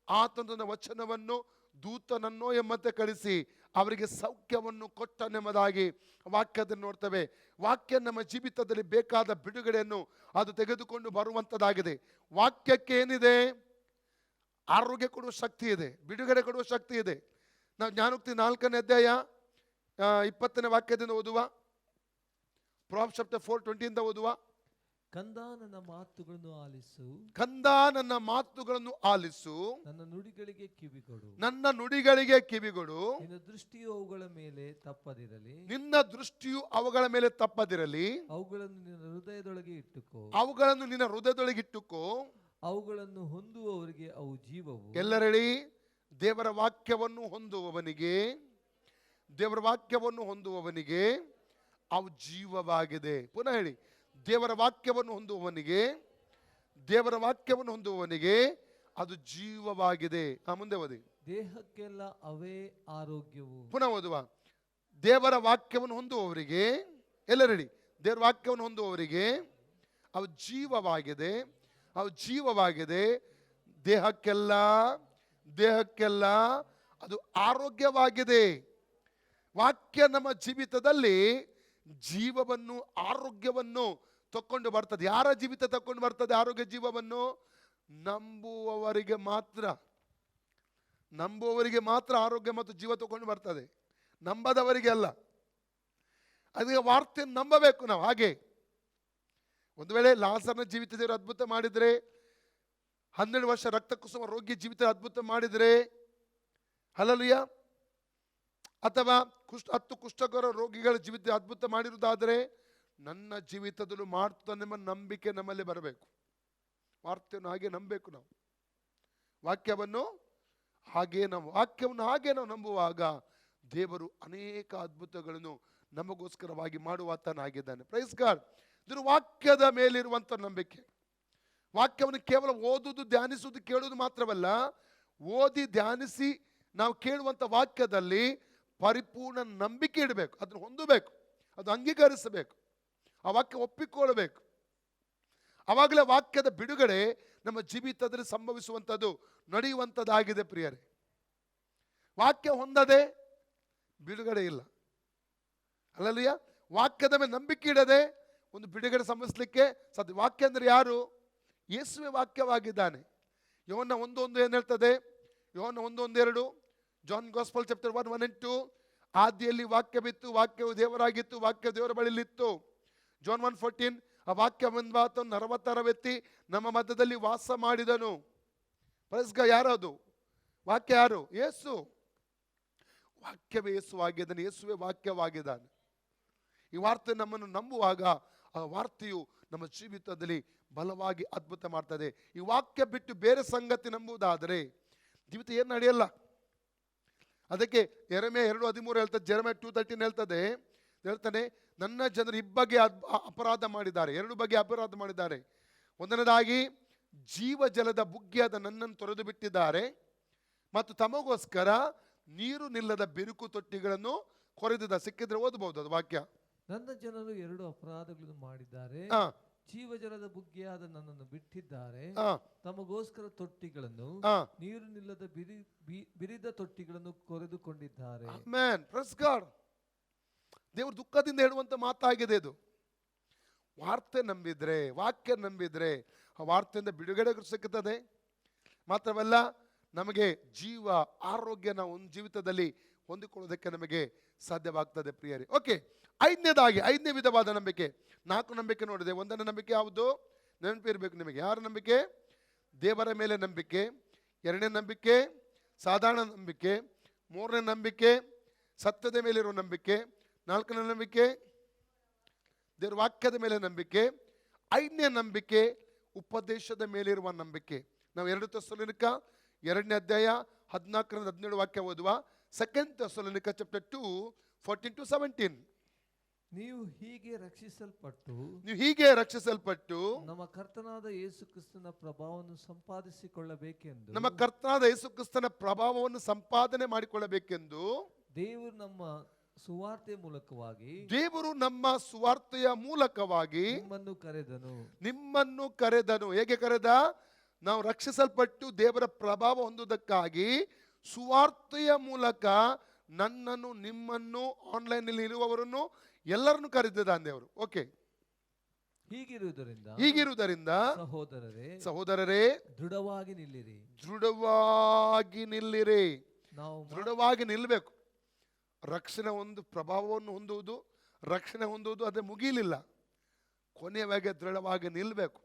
ಆತನ ವಚನವನ್ನು ದೂತನನ್ನೋ ಎಂಬಂತೆ ಕಳಿಸಿ ಅವರಿಗೆ ಸೌಖ್ಯವನ್ನು ಕೊಟ್ಟನೆಂಬುದಾಗಿ ವಾಕ್ಯದಲ್ಲಿ ನೋಡ್ತೇವೆ. ವಾಕ್ಯ ನಮ್ಮ ಜೀವಿತದಲ್ಲಿ ಬೇಕಾದ ಬಿಡುಗಡೆಯನ್ನು ಅದು ತೆಗೆದುಕೊಂಡು ಬರುವಂಥದ್ದಾಗಿದೆ. ವಾಕ್ಯಕ್ಕೆ ಏನಿದೆ? ಆರೋಗ್ಯ ಕೊಡುವ ಶಕ್ತಿ ಇದೆ, ಬಿಡುಗಡೆ ಕೊಡುವ ಶಕ್ತಿ ಇದೆ. ನಾವು ಜ್ಞಾನೋಕ್ತಿ 4ನೇ ಅಧ್ಯಾಯ 20ನೇ ವಾಕ್ಯದಿಂದ ಓದುವ. ಪ್ರಾಬ್ಸ್ ಚಾಪ್ಟರ್ 4:20 ಓದುವ. ಕಂದ ನನ್ನ ಮಾತುಗಳನ್ನು ಆಲಿಸು, ಕಂದ ನನ್ನ ಮಾತುಗಳನ್ನು ಆಲಿಸು, ನನ್ನ ನುಡಿಗಳಿಗೆ ಕಿವಿಗೊಡು, ನನ್ನ ನುಡಿಗಳಿಗೆ ಕಿವಿಗೊಡು. ನಿನ್ನ ದೃಷ್ಟಿಯು ಅವುಗಳ ಮೇಲೆ ತಪ್ಪದಿರಲಿ, ನಿನ್ನ ದೃಷ್ಟಿಯು ಅವುಗಳ ಮೇಲೆ ತಪ್ಪದಿರಲಿ. ಅವುಗಳನ್ನು ನಿನ್ನ ಹೃದಯದೊಳಗೆ ಇಟ್ಟುಕೋ, ಅವುಗಳನ್ನು ನಿನ್ನ ಹೃದಯದೊಳಗೆ ಇಟ್ಟುಕೋ. ಅವುಗಳನ್ನು ಹೊಂದುವವರಿಗೆ ಅವು ಜೀವವು. ಎಲ್ಲರೆಡಿ ದೇವರ ವಾಕ್ಯವನ್ನು ಹೊಂದುವವನಿಗೆ, ದೇವರ ವಾಕ್ಯವನ್ನು ಹೊಂದುವವನಿಗೆ ಅವು ಜೀವವಾಗಿದೆ. ಪುನಃ ಹೇಳಿ, ದೇವರ ವಾಕ್ಯವನ್ನು ಹೊಂದುವವನಿಗೆ, ದೇವರ ವಾಕ್ಯವನ್ನು ಹೊಂದುವವನಿಗೆ ಅದು ಜೀವವಾಗಿದೆ. ಮುಂದೆ ಓದಿ. ದೇಹಕ್ಕೆಲ್ಲ ಅವೇ ಆರೋಗ್ಯವು. ಪುನಃ ಓದುವ. ದೇವರ ವಾಕ್ಯವನ್ನು ಹೊಂದುವವರಿಗೆ, ಎಲ್ಲರೆಡಿ ದೇವರ ವಾಕ್ಯವನ್ನು ಹೊಂದುವವರಿಗೆ ಅವು ಜೀವವಾಗಿದೆ, ಅವು ಜೀವವಾಗಿದೆ. ದೇಹಕ್ಕೆಲ್ಲ ಅದು ಆರೋಗ್ಯವಾಗಿದೆ. ವಾಕ್ಯ ನಮ್ಮ ಜೀವಿತದಲ್ಲಿ ಜೀವವನ್ನು, ಆರೋಗ್ಯವನ್ನು ತಕೊಂಡು ಬರ್ತದೆ. ಯಾರ ಜೀವಿತ ತಕೊಂಡು ಬರ್ತದೆ ಆರೋಗ್ಯ ಜೀವವನ್ನು? ನಂಬುವವರಿಗೆ ಮಾತ್ರ. ನಂಬುವವರಿಗೆ ಮಾತ್ರ ಆರೋಗ್ಯ ಮತ್ತು ಜೀವ ತಕೊಂಡು ಬರ್ತದೆ, ನಂಬದವರಿಗೆ ಅಲ್ಲ. ಅದಕ್ಕೆ ವಾರ್ತೆಯನ್ನು ನಂಬಬೇಕು ನಾವು. ಹಾಗೆ ಒಂದು ವೇಳೆ ಲಾಜರನ ಜೀವಿತ ದೇವರು ಅದ್ಭುತ ಮಾಡಿದರೆ, 12 ವರ್ಷ ರಕ್ತ ಕುಸುಮ ರೋಗಿ ಜೀವಿತ ಅದ್ಭುತ ಮಾಡಿದರೆ, ಹಲ್ಲೆಲೂಯಾ, ಅಥವಾ 10 ಕುಷ್ಠರೋಗ ರೋಗಿಗಳ ಜೀವಿತ ಅದ್ಭುತ ಮಾಡಿರುವುದಾದರೆ ನನ್ನ ಜೀವಿತದಲ್ಲೂ ಮಾಡ್ತಾನೆಂಬ ನಂಬಿಕೆ ನಮ್ಮಲ್ಲಿ ಬರಬೇಕು. ವಾರ್ತೆಯನ್ನು ಹಾಗೆ ನಂಬಬೇಕು ನಾವು. ವಾಕ್ಯವನ್ನು ಹಾಗೆ ನಾವು ನಂಬುವಾಗ ದೇವರು ಅನೇಕ ಅದ್ಭುತಗಳನ್ನು ನಮಗೋಸ್ಕರವಾಗಿ ಮಾಡುವಾತನಾಗಿದ್ದಾನೆ. Praise God. ಇದು ವಾಕ್ಯದ ಮೇಲಿರುವಂಥ ನಂಬಿಕೆ. ವಾಕ್ಯವನ್ನು ಕೇವಲ ಓದುವುದು, ಧ್ಯಾನಿಸುವುದು, ಕೇಳುವುದು ಮಾತ್ರವಲ್ಲ, ಓದಿ ಧ್ಯಾನಿಸಿ ನಾವು ಕೇಳುವಂಥ ವಾಕ್ಯದಲ್ಲಿ ಪರಿಪೂರ್ಣ ನಂಬಿಕೆ ಇಡಬೇಕು. ಅದನ್ನು ಹೊಂದಬೇಕು, ಅದು ಅಂಗೀಕರಿಸಬೇಕು, ಆ ವಾಕ್ಯ ಒಪ್ಪಿಕೊಳ್ಳಬೇಕು. ಆವಾಗಲೇ ವಾಕ್ಯದ ಬಿಡುಗಡೆ ನಮ್ಮ ಜೀವಿತದಲ್ಲಿ ಸಂಭವಿಸುವಂಥದ್ದು, ನಡೆಯುವಂಥದ್ದಾಗಿದೆ ಪ್ರಿಯರೇ. ವಾಕ್ಯ ಹೊಂದದೆ ಬಿಡುಗಡೆ ಇಲ್ಲ. ಹಲ್ಲೆಲೂಯಾ. ವಾಕ್ಯದ ಮೇಲೆ ನಂಬಿಕೆ ಇಡದೆ ಒಂದು ಬಿಡುಗಡೆ ಸಂಭವಿಸಲಿಕ್ಕೆ ಸಾಧ್ಯ. ವಾಕ್ಯ ಅಂದರೆ ಯಾರು? ಯೇಸುವೆ ವಾಕ್ಯವಾಗಿದ್ದಾನೆ. ಯೋಹನ್ನ 1:1 ಏನು ಹೇಳ್ತದೆ? ಯೋಹನ್ನ 1:1-2, ಜಾನ್ ಗಾಸ್ಪಲ್ ಚಾಪ್ಟರ್ 1:1-2, ಆದಿಯಲ್ಲಿ ವಾಕ್ಯವಿತ್ತು, ವಾಕ್ಯವು ದೇವರಾಗಿತ್ತು, ವಾಕ್ಯ ದೇವರ ಬಳಿಲಿತ್ತು. ಜಾನ್ 1:14, ಆ ವಾಕ್ಯ ಬಂದಾತನು ನರವತ್ತರವೆತ್ತಿ ನಮ್ಮ ಮಧ್ಯದಲ್ಲಿ ವಾಸ ಮಾಡಿದನು. ಪ್ರೈಸ್ಗ. ಯಾರದು ವಾಕ್ಯ? ಯಾರು? ಯೇಸು. ವಾಕ್ಯವೇ ಯೇಸುವಾಗಿದ್ದಾನೆ, ಯೇಸುವೆ ವಾಕ್ಯವಾಗಿದ್ದಾನೆ. ಈ ವಾರ್ತೆ ನಮ್ಮನ್ನು ನಂಬುವಾಗ ಆ ವಾರ್ತೆಯು ನಮ್ಮ ಜೀವಿತದಲ್ಲಿ ಬಲವಾಗಿ ಅದ್ಭುತ ಮಾಡ್ತದೆ. ಈ ವಾಕ್ಯ ಬಿಟ್ಟು ಬೇರೆ ಸಂಗತಿ ನಂಬುವುದಾದರೆ ಜೀವಿತ ಏನು ನಡೆಯಲ್ಲ. ಅದಕ್ಕೆ ಯೆರೆಮೀಯ 2:13 ಹೇಳ್ತದೆ, ಜೆರೆಮೀಯ 2:13 ಹೇಳ್ತಾನೆ, ನನ್ನ ಜನರು ಇಬ್ಬಗೆ ಅಪರಾಧ ಮಾಡಿದ್ದಾರೆ. 2 ಬಗೆ ಅಪರಾಧ ಮಾಡಿದ್ದಾರೆ. ಒಂದನೇದಾಗಿ ಜೀವ ಜಲದ ಬುಗ್ಗೆಯಾದ ನನ್ನನ್ನು ತೊರೆದು ಬಿಟ್ಟಿದ್ದಾರೆ, ಮತ್ತು ತಮಗೋಸ್ಕರ ನೀರು ನಿಲ್ಲದ ಬಿರುಕು ತೊಟ್ಟಿಗಳನ್ನು ಕೊರೆದಿದ್ದ. ಸಿಕ್ಕಿದ್ರೆ ಓದಬಹುದು ಅದು ವಾಕ್ಯ. ನನ್ನ ಜನರು 2 ಅಪರಾಧಗಳನ್ನು ಮಾಡಿದ್ದಾರೆ, ಜೀವಜಲದ ಬುಗ್ಗೆಯಾದ ನನ್ನನ್ನು ಬಿಟ್ಟಿದ್ದಾರೆ, ತಮಗೋಸ್ಕರ ತೊಟ್ಟಿಗಳನ್ನು, ನೀರು ನಿಲ್ಲದ ಬಿರಿದ ತೊಟ್ಟಿಗಳನ್ನು ಕೊರೆದುಕೊಂಡಿದ್ದಾರೆ. ಆಮೆನ್. Praise God. ದೇವರು ದುಃಖದಿಂದ ಹೇಳುವಂತ ಮಾತಾಗಿದೆ ಇದು. ವಾರ್ತೆ ನಂಬಿದ್ರೆ, ವಾಕ್ಯ ನಂಬಿದ್ರೆ ಆ ವಾರ್ತೆಯಿಂದ ಬಿಡುಗಡೆ ಸಿಗುತ್ತದೆ. ಮಾತ್ರವಲ್ಲ, ನಮಗೆ ಜೀವ, ಆರೋಗ್ಯ ನಾವು ಒಂದು ಜೀವಿತದಲ್ಲಿ ಹೊಂದಿಕೊಳ್ಳೋದಕ್ಕೆ ನಮಗೆ ಸಾಧ್ಯವಾಗ್ತದೆ ಪ್ರಿಯರೇ. ಓಕೆ, 5ನೇ ವಿಧವಾದ ನಂಬಿಕೆ. 4 ನಂಬಿಕೆ ನೋಡಿದೆ. 1ನೇ ನಂಬಿಕೆ ಯಾವುದು? ನೆನಪಿರ್ಬೇಕು ನಿಮಗೆ. ಯಾರ ನಂಬಿಕೆ? ದೇವರ ಮೇಲೆ ನಂಬಿಕೆ. 2ನೇ ನಂಬಿಕೆ ಸಾಧಾರಣ ನಂಬಿಕೆ. 3ನೇ ನಂಬಿಕೆ ಸತ್ಯದ ಮೇಲಿರುವ ನಂಬಿಕೆ. 4ನೇ ನಂಬಿಕೆ ದೇವರ ವಾಕ್ಯದ ಮೇಲೆ ನಂಬಿಕೆ. 5ನೇ ನಂಬಿಕೆ ಉಪದೇಶದ ಮೇಲಿರುವ ನಂಬಿಕೆ. ನಾವು 2 ಥೆಸಲೋನಿಕ 2ನೇ ಅಧ್ಯಾಯ 14-17 ವಾಕ್ಯ ಓದುವ. 2 ಥೆಸಲೋನಿಕ ಚಾಪ್ಟರ್ 2 14-17. ನೀವು ಹೀಗೆ ರಕ್ಷಿಸಲ್ಪಟ್ಟು ನಮ್ಮ ಕರ್ತನಾದ ಯೇಸು ಕ್ರಿಸ್ತನ ಪ್ರಭಾವವನ್ನು ಸಂಪಾದಿಸಿಕೊಳ್ಳಬೇಕೆಂದು, ನಮ್ಮ ಕರ್ತನಾದ ಯೇಸು ಕ್ರಿಸ್ತನ ಪ್ರಭಾವವನ್ನು ಸಂಪಾದನೆ ಮಾಡಿಕೊಳ್ಳಬೇಕೆಂದು ದೇವರು ನಮ್ಮ ಸುವಾರ್ತೆಯ ಮೂಲಕವಾಗಿ ನಿಮ್ಮನ್ನು ಕರೆದನು. ಹೇಗೆ ಕರೆದ? ನಾವು ರಕ್ಷಿಸಲ್ಪಟ್ಟು ದೇವರ ಪ್ರಭಾವ ಹೊಂದುವುದಕ್ಕಾಗಿ ಸುವಾರ್ತೆಯ ಮೂಲಕ ನನ್ನನ್ನು, ನಿಮ್ಮನ್ನು, ಆನ್ಲೈನ್ ಇರುವವರನ್ನು ಎಲ್ಲರನ್ನು ಕರೆದಿದ್ದಾನೆ ದೇವರು. ಓಕೆ, ಹೀಗಿರುವುದರಿಂದ ಸಹೋದರರೇ ದೃಢವಾಗಿ ನಿಲ್ಲಿರಿ. ದೃಢವಾಗಿ ನಿಲ್ಲಬೇಕು. ರಕ್ಷಣೆ ಒಂದು ಪ್ರಭಾವವನ್ನು ಹೊಂದುವುದು, ರಕ್ಷಣೆ ಹೊಂದುವುದು ಅದೇ ಮುಗಿಲಿಲ್ಲ. ಕೊನೆಯವಾಗಿ ದೃಢವಾಗಿ ನಿಲ್ಲಬೇಕು.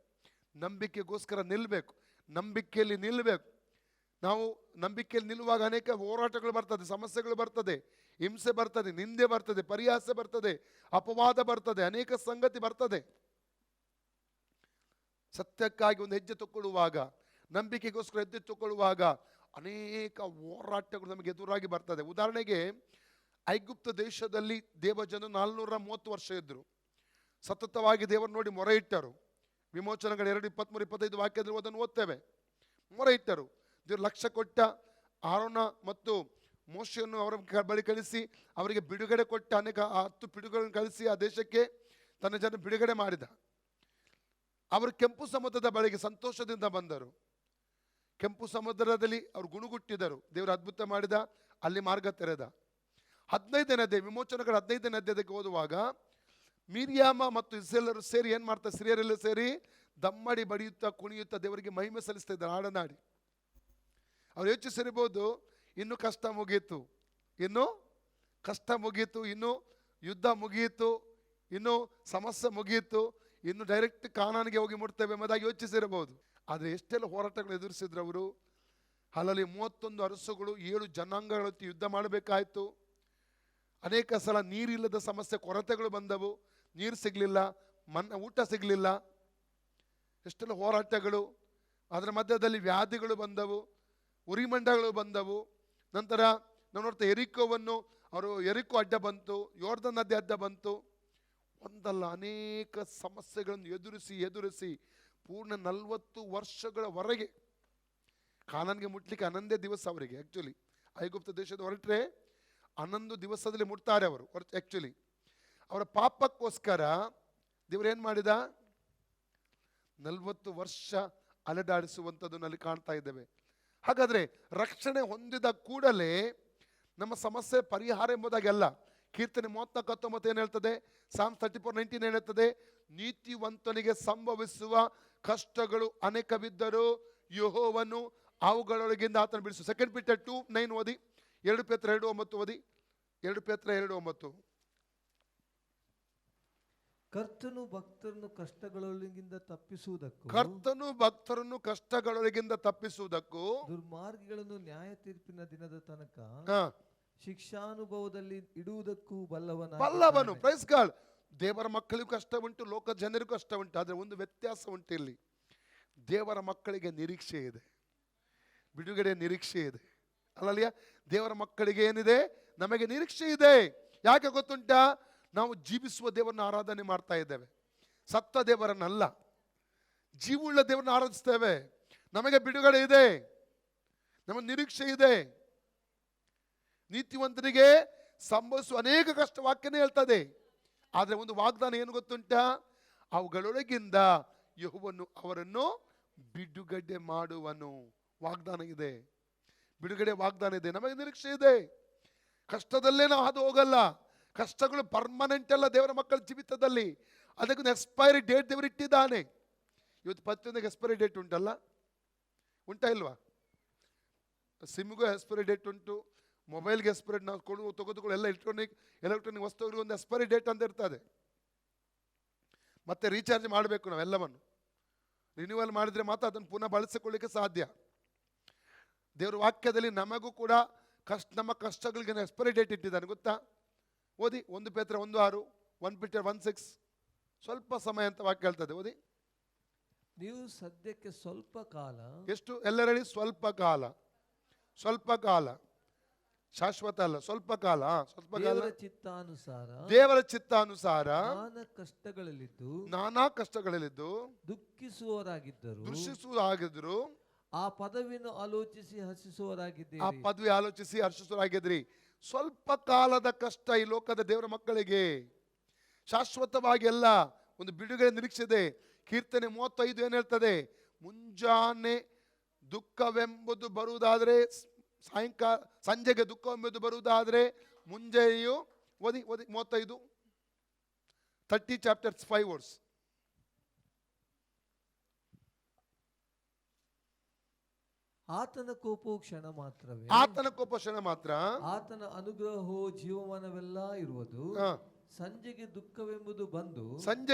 ನಂಬಿಕೆಗೋಸ್ಕರ ನಿಲ್ಲಬೇಕು, ನಂಬಿಕೆಯಲ್ಲಿ ನಿಲ್ಲಬೇಕು. ನಾವು ನಂಬಿಕೆಯಲ್ಲಿ ನಿಲ್ಲುವಾಗ ಅನೇಕ ಹೋರಾಟಗಳು ಬರ್ತದೆ, ಸಮಸ್ಯೆಗಳು ಬರ್ತದೆ, ಹಿಂಸೆ ಬರ್ತದೆ, ನಿಂದೆ ಬರ್ತದೆ, ಪರಿಹಾಸ ಬರ್ತದೆ, ಅಪವಾದ ಬರ್ತದೆ, ಅನೇಕ ಸಂಗತಿ ಬರ್ತದೆ. ಸತ್ಯಕ್ಕಾಗಿ ಒಂದು ಹೆಜ್ಜೆ ತಗೊಳ್ಳುವಾಗ, ನಂಬಿಕೆಗೋಸ್ಕರ ಹೆಜ್ಜೆ ತಗೊಳ್ಳುವಾಗ ಅನೇಕ ಹೋರಾಟಗಳು ನಮಗೆ ಎದುರಾಗಿ ಬರ್ತದೆ. ಉದಾಹರಣೆಗೆ, ಐಗುಪ್ತ ದೇಶದಲ್ಲಿ ದೇವಜನ 430 ವರ್ಷ ಇದ್ರು. ಸತತವಾಗಿ ದೇವರು ನೋಡಿ ಮೊರೆ ಇಟ್ಟರು. ವಿಮೋಚನೆಗಳು 2:23-25 ವಾಕ್ಯದಲ್ಲಿ ಅದನ್ನು ಓದ್ತೇವೆ. ಮೊರೆ ಇಟ್ಟರು. ದೇವರು ಲಕ್ಷ್ಯ ಕೊಟ್ಟ. ಆರೋನ ಮತ್ತು ಮೋಶೆಯನ್ನು ಅವರ ಬಳಿ ಕಳಿಸಿ ಅವರಿಗೆ ಬಿಡುಗಡೆ ಕೊಟ್ಟ. ಅನೇಕ 10 ಪಿಡುಗಳನ್ನು ಕಳಿಸಿ ಆ ದೇಶಕ್ಕೆ ತನ್ನ ಜನ ಬಿಡುಗಡೆ ಮಾಡಿದ. ಅವರು ಕೆಂಪು ಸಮುದ್ರದ ಬಳಿಗೆ ಸಂತೋಷದಿಂದ ಬಂದರು. ಕೆಂಪು ಸಮುದ್ರದಲ್ಲಿ ಅವರು ಗುಣಗುಟ್ಟಿದರು, ದೇವರು ಅದ್ಭುತ ಮಾಡಿದ, ಅಲ್ಲಿ ಮಾರ್ಗ ತೆರೆದ. 15ನೇ ಅಧ್ಯಾಯ, ವಿಮೋಚನೆಗಳ 15ನೇ ಅಧ್ಯಾಯಕ್ಕೆ ಓದುವಾಗ ಮಿರಿಯಾಮ ಮತ್ತು ಇಸ್ರೇಲರು ಸೇರಿ ಏನ್ ಮಾಡ್ತಾರೆ, ಸ್ತ್ರೀಯರೆಲ್ಲ ಸೇರಿ ದಮ್ಮಡಿ ಬಡಿಯುತ್ತಾ ಕುಣಿಯುತ್ತಾ ದೇವರಿಗೆ ಮಹಿಮೆ ಸಲ್ಲಿಸ್ತಾ ಇದ್ದಾರೆ ಹಾಡನಾಡಿ. ಅವ್ರು ಯೋಚಿಸಿರ್ಬೋದು, ಇನ್ನು ಕಷ್ಟ ಮುಗೀತು, ಇನ್ನು ಕಷ್ಟ ಮುಗೀತು, ಇನ್ನು ಯುದ್ಧ ಮುಗಿಯಿತು, ಇನ್ನು ಸಮಸ್ಯೆ ಮುಗಿಯಿತು, ಇನ್ನು ಡೈರೆಕ್ಟ್ ಕಾನಾನಿಗೆ ಹೋಗಿ ಮುಟ್ತೇವೆ ಎಂಬುದಾಗಿ ಯೋಚಿಸಿರಬಹುದು. ಆದರೆ ಎಷ್ಟೆಲ್ಲ ಹೋರಾಟಗಳು ಎದುರಿಸಿದ್ರು ಅವರು. ಅಲ್ಲಲ್ಲಿ 31 ಅರಸುಗಳು 7 ಜನಾಂಗಗಳ ಜೊತೆ ಯುದ್ಧ ಮಾಡಬೇಕಾಯ್ತು. ಅನೇಕ ಸಲ ನೀರಿಲ್ಲದ ಸಮಸ್ಯೆ, ಕೊರತೆಗಳು ಬಂದವು, ನೀರು ಸಿಗಲಿಲ್ಲ, ಊಟ ಸಿಗಲಿಲ್ಲ, ಎಷ್ಟೆಲ್ಲ ಹೋರಾಟಗಳು. ಅದರ ಮಧ್ಯದಲ್ಲಿ ವ್ಯಾಧಿಗಳು ಬಂದವು, ಉರಿಮಂಡಗಳು ಬಂದವು. ನಂತರ ನಾವು ನೋಡ್ತಾ ಎರಿಕೋ ಅಡ್ಡ ಬಂತು, ಯೋರ್ದನ್ ನದಿ ಅಡ್ಡ ಬಂತು. ಒಂದಲ್ಲ ಅನೇಕ ಸಮಸ್ಯೆಗಳನ್ನು ಎದುರಿಸಿ ಪೂರ್ಣ 40 ವರ್ಷಗಳವರೆಗೆ ಕಾನಾನ್ಗೆ ಮುಟ್ಲಿಕ್ಕೆ 11 ದಿವಸ ಅವರಿಗೆ. ಆ್ಯಕ್ಚುಲಿ ಐಗುಪ್ತ ದೇಶದ ಹೊರಟ್ರೆ 11 ದಿವಸದಲ್ಲಿ ಮುಟ್ತಾರೆ ಅವರು. ಆ್ಯಕ್ಚುಲಿ ಅವರ ಪಾಪಕ್ಕೋಸ್ಕರ ದೇವರು ಏನು ಮಾಡಿದ, 40 ವರ್ಷ ಅಲೆದಾಡಿಸುವಂಥದ್ದನ್ನು ಅಲ್ಲಿ ಕಾಣ್ತಾ ಇದ್ದೇವೆ. ಹಾಗಾದರೆ ರಕ್ಷಣೆ ಹೊಂದಿದ ಕೂಡಲೇ ನಮ್ಮ ಸಮಸ್ಯೆ ಪರಿಹಾರ ಎಂಬುದಾಗಿ ಅಲ್ಲ. ಕೀರ್ತನೆ 34:19 ಏನು ಹೇಳ್ತದೆ, ಸಾಮ್ 34:19 ಏನು ಹೇಳ್ತದೆ, ನೀತಿವಂತನಿಗೆ ಸಂಭವಿಸುವ ಕಷ್ಟಗಳು ಅನೇಕವಿದ್ದರೂ ಯೆಹೋವನು ಅವುಗಳೊಳಗಿಂದ ಆತನ ಬಿಡಿಸು. 2 ಪೀಟರ್ 2:9 ಓದಿ, 2 ಪೇತ್ರ 2:9 ಓದಿ, 2 ಪೇತ್ರ 2:9. ಕರ್ತನು ಭಕ್ತರನ್ನು ಕಷ್ಟಗಳೊಳಗಿಂದ ತಪ್ಪಿಸುವುದಕ್ಕೂ, ಕರ್ತನು ಭಕ್ತರನ್ನು ಕಷ್ಟಗಳೊಳಗಿಂದ ತಪ್ಪಿಸುವುದಕ್ಕೂ, ದುರ್ಮಾರ್ಗಿಗಳನ್ನು ನ್ಯಾಯ ತೀರ್ಪಿನ ದಿನದ ತನಕ ಹಾ, ಶಿಕ್ಷಾನುಭವದಲ್ಲಿ ಇಡುವುದಕ್ಕೂ ಬಲ್ಲವನು. Praise God. ದೇವರ ಮಕ್ಕಳಿಗೂ ಕಷ್ಟ ಉಂಟು, ಲೋಕ ಜನರಿಗೂ ಕಷ್ಟ ಉಂಟು. ಆದರೆ ಒಂದು ವ್ಯತ್ಯಾಸ ಉಂಟು ಇಲ್ಲಿ, ದೇವರ ಮಕ್ಕಳಿಗೆ ನಿರೀಕ್ಷೆ ಇದೆ, ಬಿಡುಗಡೆ ನಿರೀಕ್ಷೆ ಇದೆ. ಅಲ್ಲಲ್ಲಿಯ ದೇವರ ಮಕ್ಕಳಿಗೆ ಏನಿದೆ, ನಮಗೆ ನಿರೀಕ್ಷೆ ಇದೆ. ಯಾಕೆ ಗೊತ್ತುಂಟಾ, ನಾವು ಜೀವಿಸುವ ದೇವರನ್ನ ಆರಾಧನೆ ಮಾಡ್ತಾ ಇದ್ದೇವೆ, ಸತ್ತ ದೇವರನ್ನಲ್ಲ, ಜೀವುಳ್ಳ ದೇವರನ್ನ ಆರಾಧಿಸ್ತೇವೆ. ನಮಗೆ ಬಿಡುಗಡೆ ಇದೆ, ನಮಗೆ ನಿರೀಕ್ಷೆ ಇದೆ. ನೀತಿವಂತನಿಗೆ ಸಂಭವಿಸುವ ಅನೇಕ ಕಷ್ಟ ವಾಕ್ಯನೇ ಹೇಳ್ತದೆ. ಆದರೆ ಒಂದು ವಾಗ್ದಾನ ಏನು ಗೊತ್ತುಂಟಾ, ಅವುಗಳೊಳಗಿಂದ ಯೆಹೋವನು ಅವರನ್ನು ಬಿಡುಗಡೆ ಮಾಡುವನು. ವಾಗ್ದಾನ ಇದೆ, ಬಿಡುಗಡೆ ವಾಗ್ದಾನ ಇದೆ, ನಮಗೆ ನಿರೀಕ್ಷೆ ಇದೆ. ಕಷ್ಟದಲ್ಲೇ ನಾವು ಹಾದು ಹೋಗಲ್ಲ. ಕಷ್ಟಗಳು ಪರ್ಮನೆಂಟ್ ಅಲ್ಲ ದೇವರ ಮಕ್ಕಳ ಜೀವಿತದಲ್ಲಿ. ಅದಕ್ಕೊಂದು ಎಕ್ಸ್ಪೈರಿ ಡೇಟ್ ದೇವರು ಇಟ್ಟಿದ್ದಾನೆ. ಇವತ್ತು ಪ್ರತಿಯೊಂದಕ್ಕೆ ಎಕ್ಸ್ಪೈರಿ ಡೇಟ್ ಉಂಟಲ್ಲ, ಉಂಟಾ ಇಲ್ವಾ? ಸಿಮ್ಗೂ ಎಕ್ಸ್ಪೈರಿ ಡೇಟ್ ಉಂಟು, ಮೊಬೈಲ್ಗೆ ಎಕ್ಸ್ಪೈರಿ, ನಾವು ತೆಗೆದುಕೊಳ್ಳೋ ಎಲ್ಲ ಎಲೆಕ್ಟ್ರಾನಿಕ್ ವಸ್ತುಗಳಿಗೆ ಒಂದು ಎಕ್ಸ್ಪೈರಿ ಡೇಟ್ ಅಂತ ಇರ್ತದೆ. ಮತ್ತೆ ರೀಚಾರ್ಜ್ ಮಾಡಬೇಕು ನಾವೆಲ್ಲವನ್ನು. ರಿನ್ಯೂವಲ್ ಮಾಡಿದರೆ ಮಾತ್ರ ಅದನ್ನು ಪುನಃ ಬಳಸಿಕೊಳ್ಳಿಕ್ಕೆ ಸಾಧ್ಯ. ದೇವರ ವಾಕ್ಯದಲ್ಲಿ ನಮಗೂ ಕೂಡ ನಮ್ಮ ಕಷ್ಟಗಳಿಗೆ ಎಕ್ಸ್ಪೈರಿ ಡೇಟ್ ಇಟ್ಟಿದ್ದಾನೆ, ಗೊತ್ತಾ? ಓದಿ 1 ಪೇತ್ರ 1:6, 1 ಪೀಟರ್ 1:6. ಸ್ವಲ್ಪ ಸಮಯ ಅಂತ ವಾಕ್ಯ ಹೇಳ್ತದೆ, ಓದಿ. ನೀವು ಸದ್ಯಕ್ಕೆ ಸ್ವಲ್ಪ ಕಾಲ, ಎಷ್ಟು ಎಲ್ಲರ ಹೇಳಿ, ಸ್ವಲ್ಪ ಕಾಲ. ಸ್ವಲ್ಪ ಕಾಲ, ಶಾಶ್ವತ ಅಲ್ಲ, ಸ್ವಲ್ಪ ಕಾಲ. ಸ್ವಲ್ಪ ಕಾಲ ದೇವರ ಚಿತ್ತಾನುಸಾರ ನಾನಾ ಕಷ್ಟಗಳಲ್ಲಿದ್ದು ದುಃಖಿಸುವವರಾಗಿದ್ದರು, ಆ ಪದವಿಯನ್ನು ಆಲೋಚಿಸಿ ಹರ್ಷಿಸುವವರಾಗಿದ್ದೀರಿ. ಆ ಪದವಿ ಆಲೋಚಿಸಿ ಹರ್ಷಿಸುವವರಾಗಿದ್ರಿ. ಸ್ವಲ್ಪ ಕಾಲದ ಕಷ್ಟ ಈ ಲೋಕದ ದೇವರ ಮಕ್ಕಳಿಗೆ, ಶಾಶ್ವತವಾಗಿ ಅಲ್ಲ. ಒಂದು ಬಿಡುಗಡೆ ನಿರೀಕ್ಷೆ ಇದೆ. ಕೀರ್ತನೆ 35 ಏನು ಹೇಳ್ತದೆ, ಮುಂಜಾನೆ ದುಃಖವೆಂಬುದು ಬರುವುದಾದರೆ, ಸಂಜೆಗೆ ದುಃಖವೆಂಬುದು ಬರುವುದಾದರೆ ಮುಂಜಾನೆಯು, ಓದಿ 35, 30 chapters 5 words. ಆತನ ಕೋಪವು ಕ್ಷಣ ಮಾತ್ರವೇ, ಆತನ ಕೋಪ ಕ್ಷಣ ಮಾತ್ರ, ಆತನ ಅನುಗ್ರಹವು ಜೀವಮಾನವೆಲ್ಲ ಇರುವುದು. ಸಂಜೆಗೆ ದುಃಖವೆಂಬುದು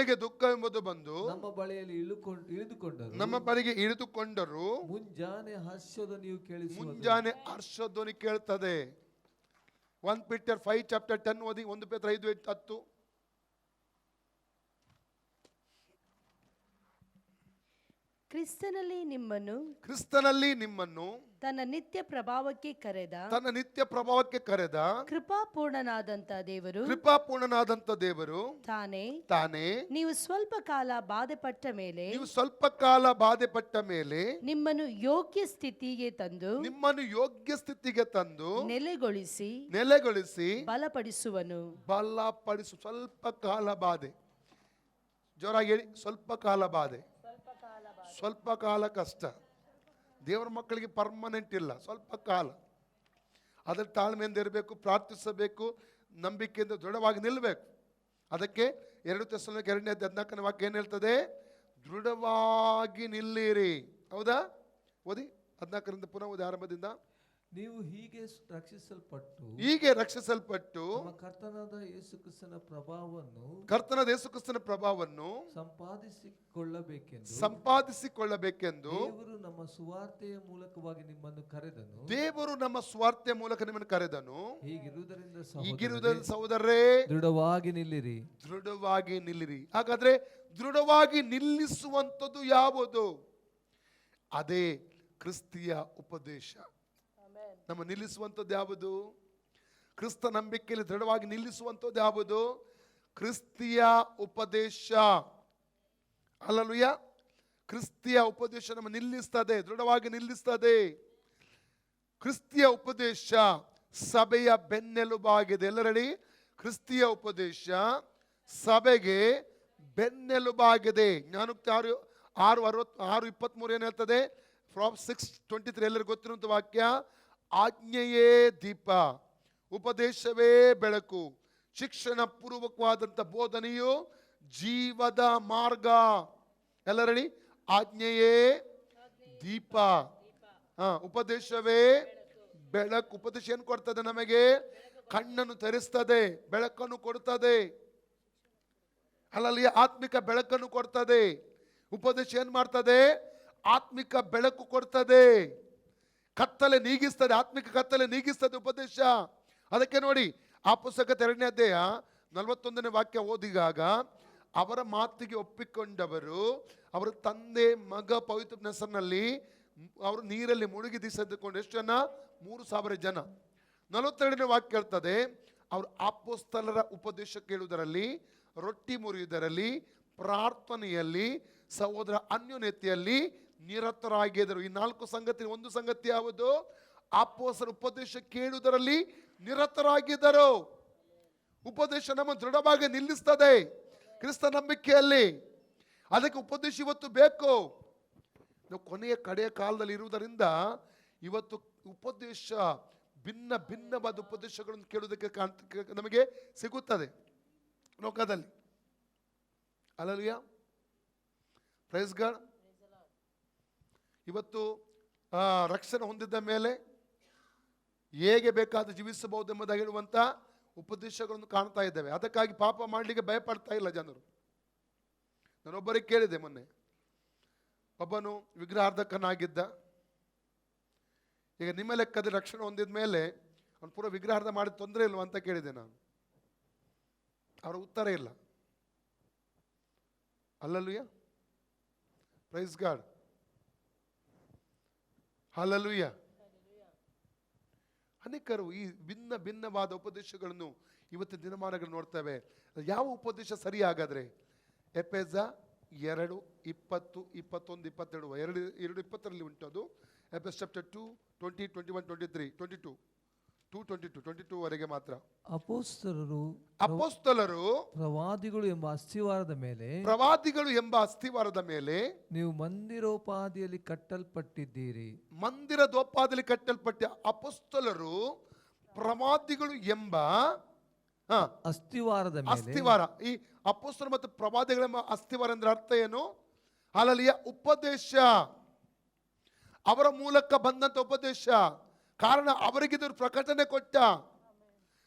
ಬಂದು ನಮ್ಮ ಬಳಿಯಲ್ಲಿ ಇಳಿದುಕೊಂಡರು, ಮುಂಜಾನೆ ಹರ್ಷಧ್ವನಿಯು ಕೇಳಿಸುವುದು. ಮುಂಜಾನೆ ಹರ್ಷಧ್ವನಿ ಕೇಳ್ತದೆ. 1 Peter 5 chapter 10 ಓದಿ, 1 ಪೇತ್ರ 5:10. ಕ್ರಿಸ್ತನಲ್ಲಿ ನಿಮ್ಮನ್ನು ತನ್ನ ನಿತ್ಯ ಪ್ರಭಾವಕ್ಕೆ ಕರೆದ ಕೃಪಾಪೂರ್ಣನಾದಂತ ದೇವರು ತಾನೇ ನೀವು ಸ್ವಲ್ಪ ಕಾಲ ಬಾಧೆ ಪಟ್ಟ ಮೇಲೆ ನಿಮ್ಮನ್ನು ಯೋಗ್ಯ ಸ್ಥಿತಿಗೆ ತಂದು ನೆಲೆಗೊಳಿಸಿ ಬಲಪಡಿಸುವನು. ಸ್ವಲ್ಪ ಕಾಲ ಬಾಧೆ, ಜೋರಾಗಿ ಹೇಳಿ, ಸ್ವಲ್ಪ ಕಾಲ ಬಾಧೆ, ಸ್ವಲ್ಪ ಕಾಲ ಕಷ್ಟ. ದೇವರ ಮಕ್ಕಳಿಗೆ ಪರ್ಮನೆಂಟ್ ಇಲ್ಲ, ಸ್ವಲ್ಪ ಕಾಲ. ಅದರ ತಾಳ್ಮೆಯಿಂದ ಇರಬೇಕು, ಪ್ರಾರ್ಥಿಸಬೇಕು, ನಂಬಿಕೆಯಿಂದ ದೃಢವಾಗಿ ನಿಲ್ಲಬೇಕು. ಅದಕ್ಕೆ 2 ಥೆಸಲೋನಿಕ 2:14 ವಾಕ್ಯ ಏನು ಹೇಳ್ತದೆ? ದೃಢವಾಗಿ ನಿಲ್ಲಿರಿ. ಹೌದಾ? ಓದಿ 14ರಿಂದ ಪುನಃ ಓದಿ ಆರಂಭದಿಂದ. ನೀವು ಹೀಗೆ ರಕ್ಷಿಸಲ್ಪಟ್ಟು ನಮ್ಮ ಕರ್ತನಾದ ಯೇಸು ಕ್ರಿಸ್ತನ ಪ್ರಭಾವವನ್ನು ಸಂಪಾದಿಸಿಕೊಳ್ಳಬೇಕೆಂದು ದೇವರು ನಮ್ಮ ಸುವಾರ್ತೆಯ ಮೂಲಕವಾಗಿ ನಿಮ್ಮನ್ನು ಕರೆದನು. ಹೀಗಿರುವುದರಿಂದ ಸಹೋದರರೇ ದೃಢವಾಗಿ ನಿಲ್ಲಿರಿ. ಹಾಗಾದ್ರೆ ದೃಢವಾಗಿ ನಿಲ್ಲಿಸುವಂಥದ್ದು ಯಾವುದು? ಅದೇ ಕ್ರಿಸ್ತಿಯ ಉಪದೇಶ. ನಮ್ಮ ನಿಲ್ಲಿಸುವಂಥದ್ದು ಯಾವುದು? ಕ್ರಿಸ್ತ ನಂಬಿಕೆಯಲ್ಲಿ ದೃಢವಾಗಿ ನಿಲ್ಲಿಸುವಂಥದ್ದು ಯಾವುದು? ಕ್ರಿಸ್ತಿಯ ಉಪದೇಶ. ಹಲ್ಲೆಲೂಯಾ. ಕ್ರಿಸ್ತಿಯ ಉಪದೇಶ ನಮ್ಮ ನಿಲ್ಲಿಸ್ತದೆ, ದೃಢವಾಗಿ ನಿಲ್ಲಿಸ್ತದೆ. ಕ್ರಿಸ್ತಿಯ ಉಪದೇಶ ಸಭೆಯ ಬೆನ್ನೆಲುಬಾಗಿದೆ. ಎಲ್ಲರಡಿ, ಕ್ರಿಸ್ತಿಯ ಉಪದೇಶ ಸಭೆಗೆ ಬೆನ್ನೆಲುಬಾಗಿದೆ. ಜ್ಞಾನೋಕ್ತಿ 6:23 ಏನು ಹೇಳ್ತದೆ? Proverbs 6:23 ಎಲ್ಲರಿಗೂ ಗೊತ್ತಿರುವಂಥ ವಾಕ್ಯ. ಆಜ್ಞೆಯೇ ದೀಪ, ಉಪದೇಶವೇ ಬೆಳಕು, ಶಿಕ್ಷಣ ಪೂರ್ವಕವಾದಂಥ ಬೋಧನೆಯು ಜೀವದ ಮಾರ್ಗ. ಎಲ್ಲರಡಿ, ಆಜ್ಞೆಯೇ ದೀಪ, ಉಪದೇಶವೇ ಬೆಳಕು. ಉಪದೇಶ ಏನು ಕೊಡ್ತದೆ? ನಮಗೆ ಕಣ್ಣನ್ನು ತೆರೆಸ್ತದೆ, ಬೆಳಕನ್ನು ಕೊಡ್ತದೆ. ಅಲ್ಲಲ್ಲಿ ಆತ್ಮಿಕ ಬೆಳಕನ್ನು ಕೊಡ್ತದೆ. ಉಪದೇಶ ಏನ್ ಮಾಡ್ತದೆ? ಆತ್ಮಿಕ ಬೆಳಕು ಕೊಡ್ತದೆ, ಕತ್ತಲೆ ನೀಗಿಸ್ತದೆ, ಆತ್ಮಿಕ ಕತ್ತಲೆ ನೀಗಿಸ್ತದೆ ಉಪದೇಶ. ಅದಕ್ಕೆ ನೋಡಿ, ಆ ಪುಸ್ತಕ 2ನೇ ಅಧ್ಯಾಯ 41ನೇ ವಾಕ್ಯ ಓದಿದಾಗ, ಅವರ ಮಾತಿಗೆ ಒಪ್ಪಿಕೊಂಡವರು, ಅವರ ತಂದೆ ಮಗ ಪವಿತ್ರ ಹೆಸರಿನಲ್ಲಿ ಅವರು ನೀರಲ್ಲಿ ಮುಳುಗಿ ದಿಸೆದುಕೊಂಡು ಎಷ್ಟು ಜನ? 3,000 ಜನ. 42ನೇ ವಾಕ್ಯ ಹೇಳ್ತದೆ, ಅವರು ಅಪೊಸ್ತಲರ ಉಪದೇಶ ಕೇಳುವುದರಲ್ಲಿ, ರೊಟ್ಟಿ ಮುರಿಯುವುದರಲ್ಲಿ, ಪ್ರಾರ್ಥನೆಯಲ್ಲಿ, ಸಹೋದರ ಅನ್ಯೋನ್ಯತೆಯಲ್ಲಿ ನಿರತರಾಗಿದ್ದರು. ಈ 4 ಸಂಗತಿ. ಒಂದು ಸಂಗತಿ ಯಾವುದು? ಅಪೊಸ್ತಲರ ಉಪದೇಶ ಕೇಳುವುದರಲ್ಲಿ ನಿರತರಾಗಿದ್ದರು. ಉಪದೇಶ ನಮ್ಮ ದೃಢವಾಗಿ ನಿಲ್ಲಿಸ್ತದೆ ಕ್ರಿಸ್ತ ನಂಬಿಕೆಯಲ್ಲಿ. ಅದಕ್ಕೆ ಉಪದೇಶ ಇವತ್ತು ಬೇಕು. ನಾವು ಕಡೆಯ ಕಾಲದಲ್ಲಿ ಇರುವುದರಿಂದ ಇವತ್ತು ಉಪದೇಶ ಭಿನ್ನವಾದ ಉಪದೇಶಗಳನ್ನು ಕೇಳುವುದಕ್ಕೆ ನಮಗೆ ಸಿಗುತ್ತದೆ ಲೋಕದಲ್ಲಿ. Hallelujah, praise God. ಇವತ್ತು ರಕ್ಷಣೆ ಹೊಂದಿದ ಮೇಲೆ ಹೇಗೆ ಬೇಕಾದ ಜೀವಿಸಬಹುದು ಎಂಬುದಾಗಿ ಹೇಳುವಂತ ಉಪದೇಶಗಳನ್ನು ಕಾಣ್ತಾ ಇದ್ದೇವೆ. ಅದಕ್ಕಾಗಿ ಪಾಪ ಮಾಡಲಿಕ್ಕೆ ಭಯಪಡ್ತಾ ಇಲ್ಲ ಜನರು. ನಾನೊಬ್ಬರಿಗೆ ಕೇಳಿದೆ ಮೊನ್ನೆ, ಒಬ್ಬನು ವಿಗ್ರಹಾರ್ಧಕನಾಗಿದ್ದ. ಈಗ ನಿಮ್ಮ ಲೆಕ್ಕದಲ್ಲಿ ರಕ್ಷಣೆ ಹೊಂದಿದ ಮೇಲೆ ಅವನು ಪೂರ ವಿಗ್ರಹಾರ್ಧ ಮಾಡಿದ ತೊಂದರೆ ಇಲ್ವಾ ಅಂತ ಕೇಳಿದೆ ನಾನು. ಅವರ ಉತ್ತರ ಇಲ್ಲ. Hallelujah, praise God, hallelujah. ಅನೇಕರು ಈ ಭಿನ್ನವಾದ ಉಪದೇಶಗಳನ್ನು ಇವತ್ತಿನ ದಿನಮಾನಗಳು ನೋಡ್ತೇವೆ. ಯಾವ ಉಪದೇಶ ಸರಿ? ಹಾಗಾದ್ರೆ ಎಫೆಸ 2:20, 21, 22 2:20 ಉಂಟು ಅದು. ಎಫೆಸ ಚಾಪ್ಟರ್ 2, 20, 21, 23, 22, 2:22 ವರೆಗೆ ಮಾತ್ರ. ಅಪೊಸ್ತಲರು ಪ್ರವಾದಿಗಳು ಎಂಬ ಅಸ್ಥಿವಾರದ ಮೇಲೆ ನೀವು ಮಂದಿರೋಪಾದಿಯಲ್ಲಿ ಕಟ್ಟಲ್ಪಟ್ಟಿದ್ದೀರಿ. ಮಂದಿರದೋಪಾದಿಯಲ್ಲಿ ಕಟ್ಟಲ್ಪಟ್ಟ ಅಪೊಸ್ತಲರು ಪ್ರವಾದಿಗಳು ಎಂಬ ಅಸ್ಥಿವಾರ. ಈ ಅಪೊಸ್ತಲರು ಮತ್ತು ಪ್ರವಾದಿಗಳೆಂಬ ಅಸ್ಥಿವಾರ ಅಂದ್ರೆ ಅರ್ಥ ಏನು? ಅಲ್ಲಿಯ ಉಪದೇಶ, ಅವರ ಮೂಲಕ ಬಂದಂತ ಉಪದೇಶ. ಕಾರಣ ಅವರಿಗೆ ಇದು ಪ್ರಕಟಣೆ ಕೊಟ್ಟ.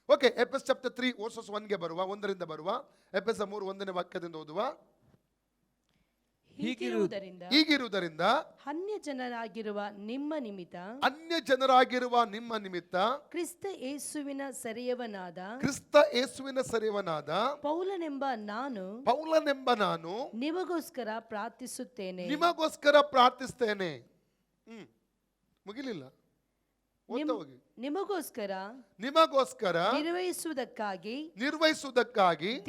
ಓಕೆ, ಎಫೆಸ ಚಾಪ್ಟರ್ 3 ವರ್ಸಸ್ 1ಗೆ ಬರುವ, 1ರಿಂದ ಬರುವ. ಎಫೆಸ 3:1ನೇ ವಾಕ್ಯದಿಂದ ಓದುವ. ಹೀಗಿರುವುದರಿಂದ ಅನ್ಯ ಜನರಾಗಿರುವ ನಿಮ್ಮ ನಿಮಿತ್ತ ಕ್ರಿಸ್ತ ಯೇಸುವಿನ ಸೆರೆಯವನಾದ ಪೌಲನೆಂಬ ನಾನು ನಿಮಗೋಸ್ಕರ ಪ್ರಾರ್ಥಿಸ್ತೇನೆ. ಮುಗಿಲಿಲ್ಲ, ಓದ್ತಾ ಹೋಗಿ. ನಿಮಗೋಸ್ಕರ ನಿರ್ವಹಿಸುವುದಕ್ಕಾಗಿ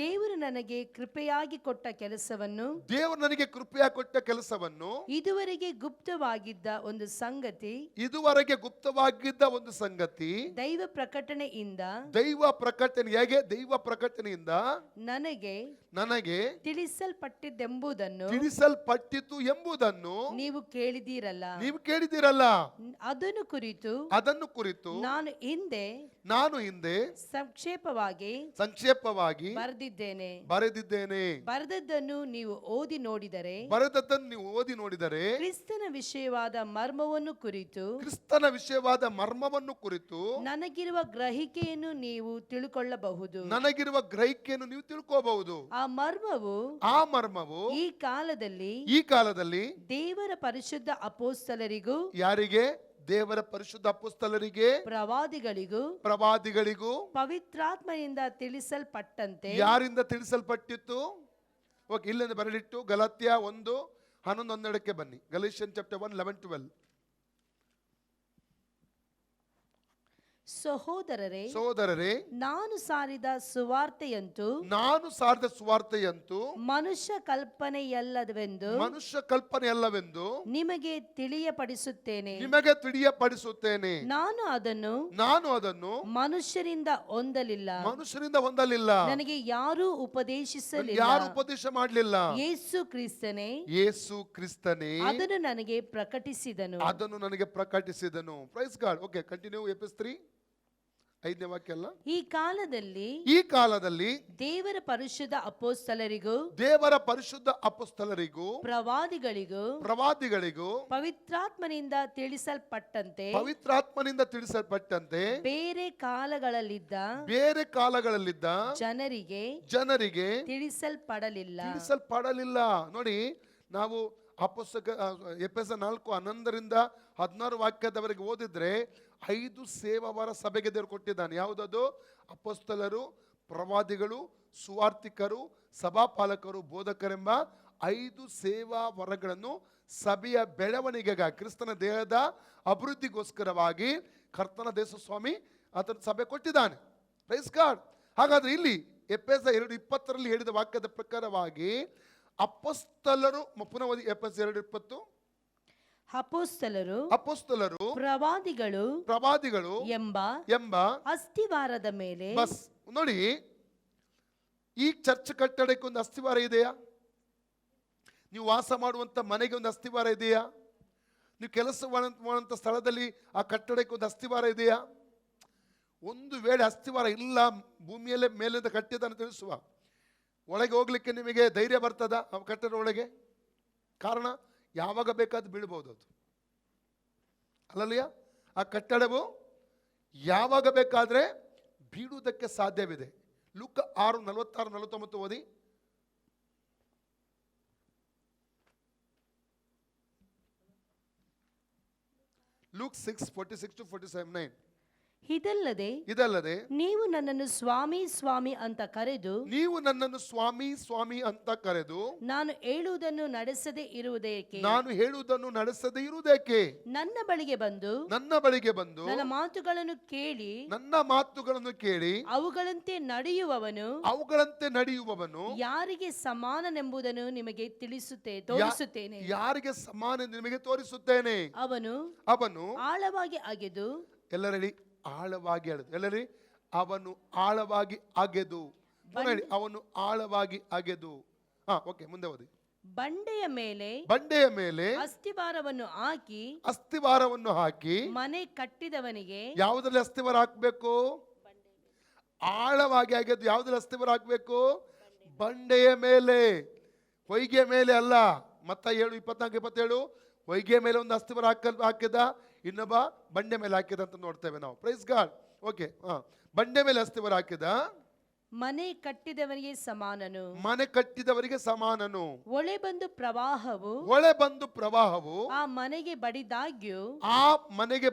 ದೇವರು ನನಗೆ ಕೃಪೆಯಾಗಿ ಕೊಟ್ಟ ಕೆಲಸವನ್ನು ದೇವರು ನನಗೆ ಕೃಪೆಯಾಗಿ ಕೊಟ್ಟ ಕೆಲಸವನ್ನು ಇದುವರೆಗೆ ಗುಪ್ತವಾಗಿದ್ದ ಒಂದು ಸಂಗತಿ ದೈವ ಪ್ರಕಟಣೆಯಿಂದ ನನಗೆ ತಿಳಿಸಲ್ಪಟ್ಟಿತು ಎಂಬುದನ್ನು ನೀವು ಕೇಳಿದಿರಲ್ಲ ಅದನ್ನು ಕುರಿತು ನಾನು ಹಿಂದೆ ಸಂಕ್ಷೇಪವಾಗಿ ಬರೆದಿದ್ದೇನೆ. ಬರೆದದ್ದನ್ನು ನೀವು ಓದಿ ನೋಡಿದರೆ ಕ್ರಿಸ್ತನ ವಿಷಯವಾದ ಮರ್ಮವನ್ನು ಕುರಿತು ನನಗಿರುವ ಗ್ರಹಿಕೆಯನ್ನು ನೀವು ತಿಳ್ಕೊಳ್ಳಬಹುದು. ಆ ಮರ್ಮವು ಈ ಕಾಲದಲ್ಲಿ ದೇವರ ಪರಿಶುದ್ಧ ಅಪೊಸ್ತಲರಿಗೂ ಯಾರಿಗೆ? ದೇವರ ಪರಿಶುದ್ಧ ಅಪೊಸ್ತಲರಿಗೆ, ಪ್ರವಾದಿಗಳಿಗೂ ಪವಿತ್ರಾತ್ಮನಿಂದ ತಿಳಿಸಲ್ಪಟ್ಟಂತೆ. ಯಾರಿಂದ ತಿಳಿಸಲ್ಪಟ್ಟಿತ್ತು? ಓಕೆ, ಇಲ್ಲಿಂದ ಬರಲಿಟ್ಟು ಗಲಾತ್ಯ 1:11 ಬನ್ನಿ. ಗಲಾಟಿಯನ್ ಚಾಪ್ಟರ್ 1:11-12. ಸಹೋದರರೇ, ನಾನು ಸಾರಿದ ಸುವಾರ್ತೆಯಂತೂ ಮನುಷ್ಯ ಕಲ್ಪನೆಯಲ್ಲವೆಂದು ನಿಮಗೆ ತಿಳಿಯಪಡಿಸುತ್ತೇನೆ. ನಾನು ಅದನ್ನು ಮನುಷ್ಯರಿಂದ ಹೊಂದಲಿಲ್ಲ. ನನಗೆ ಯಾರೂ ಉಪದೇಶಿಸಲಿಲ್ಲ. ಉಪದೇಶ ಮಾಡಲಿಲ್ಲ. ಯೇಸು ಕ್ರಿಸ್ತನೇ ಅದನ್ನು ನನಗೆ ಪ್ರಕಟಿಸಿದನು. Praise God. Okay, continue. ಎಫೆಸ್ 3 5ನೇ ವಾಕ್ಯ ಅಲ್ಲ. ಈ ಕಾಲದಲ್ಲಿ ದೇವರ ಪರಿಶುದ್ಧ ಅಪೊಸ್ತಲರಿಗೂ ಪ್ರವಾದಿಗಳಿಗೂ ಪವಿತ್ರಾತ್ಮನಿಂದ ತಿಳಿಸಲ್ಪಟ್ಟಂತೆ ಬೇರೆ ಕಾಲಗಳಲ್ಲಿದ್ದ ಜನರಿಗೆ ತಿಳಿಸಲ್ಪಡಲಿಲ್ಲ. ನೋಡಿ, ನಾವು ಎಫೆಸ 4:11-16 ವಾಕ್ಯದವರೆಗೆ ಓದಿದ್ರೆ 5 ಸೇವಾವರ ಸಭೆಗೆ ದೇವರು ಕೊಟ್ಟಿದ್ದಾನೆ. ಯಾವುದದು? ಅಪೊಸ್ತಲರು, ಪ್ರವಾದಿಗಳು, ಸುವಾರ್ತಿಕರು, ಸಭಾಪಾಲಕರು, ಬೋಧಕರೆಂಬ 5 ಸೇವಾ ವರಗಳನ್ನು ಸಭೆಯ ಬೆಳವಣಿಗೆಗಾಗಿ, ಕ್ರಿಸ್ತನ ದೇಹದ ಅಭಿವೃದ್ಧಿಗೋಸ್ಕರವಾಗಿ ಕರ್ತನ ದೇಶ ಸ್ವಾಮಿ ಆತನ ಸಭೆ ಕೊಟ್ಟಿದ್ದಾನೆ. Praise God. ಹಾಗಾದ್ರೆ ಇಲ್ಲಿ ಎಫೆಸ 2:20 ಹೇಳಿದ ವಾಕ್ಯದ ಪ್ರಕಾರವಾಗಿ ಅಪೊಸ್ತಲರು, ಪುನಃ ಓದಿ ಎಫೆಸ 2:20. ಅಪೊಸ್ತಲರು ಪ್ರವಾದಿಗಳು ಎಂಬ ಅಸ್ತಿವಾರದ ಮೇಲೆ. ಬಸ್ ನೋಡಿ, ಈ ಚರ್ಚ್ ಕಟ್ಟಡಕ್ಕೆ ಒಂದು ಅಸ್ತಿವಾರ ಇದೆಯಾ? ನೀವು ವಾಸ ಮಾಡುವಂತ ಮನೆಗೆ ಒಂದು ಅಸ್ತಿವಾರ ಇದೆಯಾ? ನೀವು ಕೆಲಸ ಮಾಡುವಂತ ಸ್ಥಳದಲ್ಲಿ ಆ ಕಟ್ಟಡಕ್ಕೆ ಒಂದು ಅಸ್ತಿವಾರ ಇದೆಯಾ? ಒಂದು ವೇಳೆ ಅಸ್ತಿವಾರ ಇಲ್ಲ, ಭೂಮಿಯಲ್ಲೇ ಮೇಲಿಂದ ಕಟ್ಟಿದ್ದಾನೆ ತಿಳಿಸುವ, ಒಳಗೆ ಹೋಗ್ಲಿಕ್ಕೆ ನಿಮಗೆ ಧೈರ್ಯ ಬರ್ತದ ಆ ಕಟ್ಟಡ ಒಳಗೆ? ಕಾರಣ, ಯಾವಾಗ ಬೇಕಾದ್ರೂ ಬೀಳ್ಬಹುದು ಅದು. ಅಲ್ಲಲ್ಲಿಯ ಆ ಕಟ್ಟಡವು ಯಾವಾಗ ಬೇಕಾದ್ರೆ ಬೀಳುವುದಕ್ಕೆ ಸಾಧ್ಯವಿದೆ. ಲೂಕ 6:46-49 ಓದಿ. ಲೂಕ್ 6:46-47. ಇದಲ್ಲದೆ ನೀವು ನನ್ನನ್ನು ಸ್ವಾಮಿ ಸ್ವಾಮಿ ಅಂತ ಕರೆದು ನಾನು ಹೇಳುವುದನ್ನು ನಡೆಸದೆ ಇರುವುದೇಕೆ? ನನ್ನ ಬಳಿಗೆ ಬಂದು ನನ್ನ ಮಾತುಗಳನ್ನು ಕೇಳಿ ಅವುಗಳಂತೆ ನಡೆಯುವವನು ಯಾರಿಗೆ ಸಮಾನನೆಂಬುದನ್ನು ನಿಮಗೆ ತೋರಿಸುತ್ತೇನೆ. ಅವನು ಆಳವಾಗಿ ಅಗೆದು. ಎಲ್ಲರಲ್ಲಿ ಆಳವಾಗಿ ಅಗೆದು. ಎಲ್ಲರಿ ಅವನು ಆಳವಾಗಿ ಅಗೆದು. ಅವನು ಆಳವಾಗಿ ಅಗೆದು. ಓಕೆ, ಮುಂದೆ ಓದಿ. ಬಂಡೆಯ ಮೇಲೆ ಅಸ್ತಿವಾರವನ್ನು ಹಾಕಿ ಮನೆ ಕಟ್ಟಿದವನಿಗೆ. ಯಾವುದ್ರಲ್ಲಿ ಅಸ್ತಿವಾರ ಹಾಕ್ಬೇಕು? ಆಳವಾಗಿ ಅಗೆದು ಯಾವುದ್ರಲ್ಲಿ ಅಸ್ತಿವಾರ ಹಾಕ್ಬೇಕು? ಬಂಡೆಯ ಮೇಲೆ, ಹೊಯ್ಗೆ ಮೇಲೆ ಅಲ್ಲ. ಮತ್ತಾಯ 7:24-27 ಹೊಯ್ಗೆ ಮೇಲೆ ಒಂದು ಅಸ್ತಿವಾರ ಹಾಕಿದ, ಇನ್ನೊಬ್ಬ ಬಂಡೆ ಮೇಲೆ ಹಾಕಿದ ಅಂತ ನೋಡ್ತೇವೆ ನಾವು. Price God. ಓಕೆ, ಬಂಡೆ ಮೇಲೆ ಅಸ್ತಿವಾರ ಹಾಕಿದ. ಮನೆ ಕಟ್ಟಿದವರಿಗೆ ಸಮಾನನು. ಒಳೆ ಬಂದು ಪ್ರವಾಹವು ಆ ಮನೆಗೆ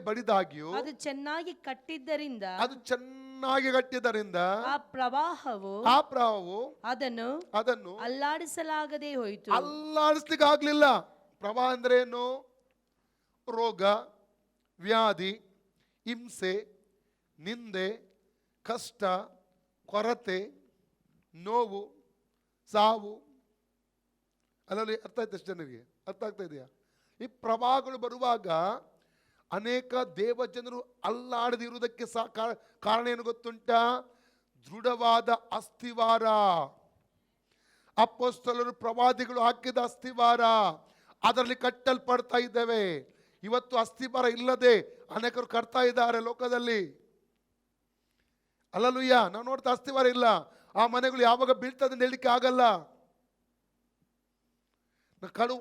ಬಡಿದಾಗ್ಯೂ ಅದು ಚೆನ್ನಾಗಿ ಕಟ್ಟಿದ್ದರಿಂದ ಆ ಪ್ರವಾಹವು ಅದನ್ನು ಅಲ್ಲಾಡಿಸಲಾಗದೆ ಹೋಯಿತು. ಅಲ್ಲಾಡಿಸ್ಲಿಕ್ಕೆ ಆಗ್ಲಿಲ್ಲ. ಪ್ರವಾಹ ಅಂದ್ರೆ ಏನು? ರೋಗ, ವ್ಯಾಧಿ, ಹಿಂಸೆ, ನಿಂದೆ, ಕಷ್ಟ, ಕೊರತೆ, ನೋವು, ಸಾವು. ಅಲ್ಲಲ್ಲಿ ಅರ್ಥ ಆಯ್ತು ಎಷ್ಟು ಜನರಿಗೆ? ಅರ್ಥ ಆಗ್ತಾ ಇದೆಯಾ? ಈ ಪ್ರವಾಹಗಳು ಬರುವಾಗ ಅನೇಕ ದೇವಜನರು ಅಲ್ಲಾಡದಿರುವುದಕ್ಕೆ ಕಾರಣ ಏನು ಗೊತ್ತುಂಟಾ? ದೃಢವಾದ ಅಸ್ಥಿವಾರ. ಅಪೊಸ್ತಲರು ಪ್ರವಾದಿಗಳು ಹಾಕಿದ ಅಸ್ಥಿವಾರ ಅದರಲ್ಲಿ ಕಟ್ಟಲ್ಪಡ್ತಾ ಇದ್ದೇವೆ. ಇವತ್ತು ಅಸ್ಥಿವಾರ ಇಲ್ಲದೆ ಅನೇಕರು ಕಟ್ತಾ ಇದ್ದಾರೆ ಲೋಕದಲ್ಲಿ. ಅಲ್ಲಲುಯ್ಯ, ನಾವು ನೋಡ್ತಾ ಅಸ್ಥಿವಾರ ಇಲ್ಲ. ಆ ಮನೆಗಳು ಯಾವಾಗ ಬೀಳ್ತದೆ ಅಂತ ಹೇಳಲಿಕ್ಕೆ ಆಗಲ್ಲ.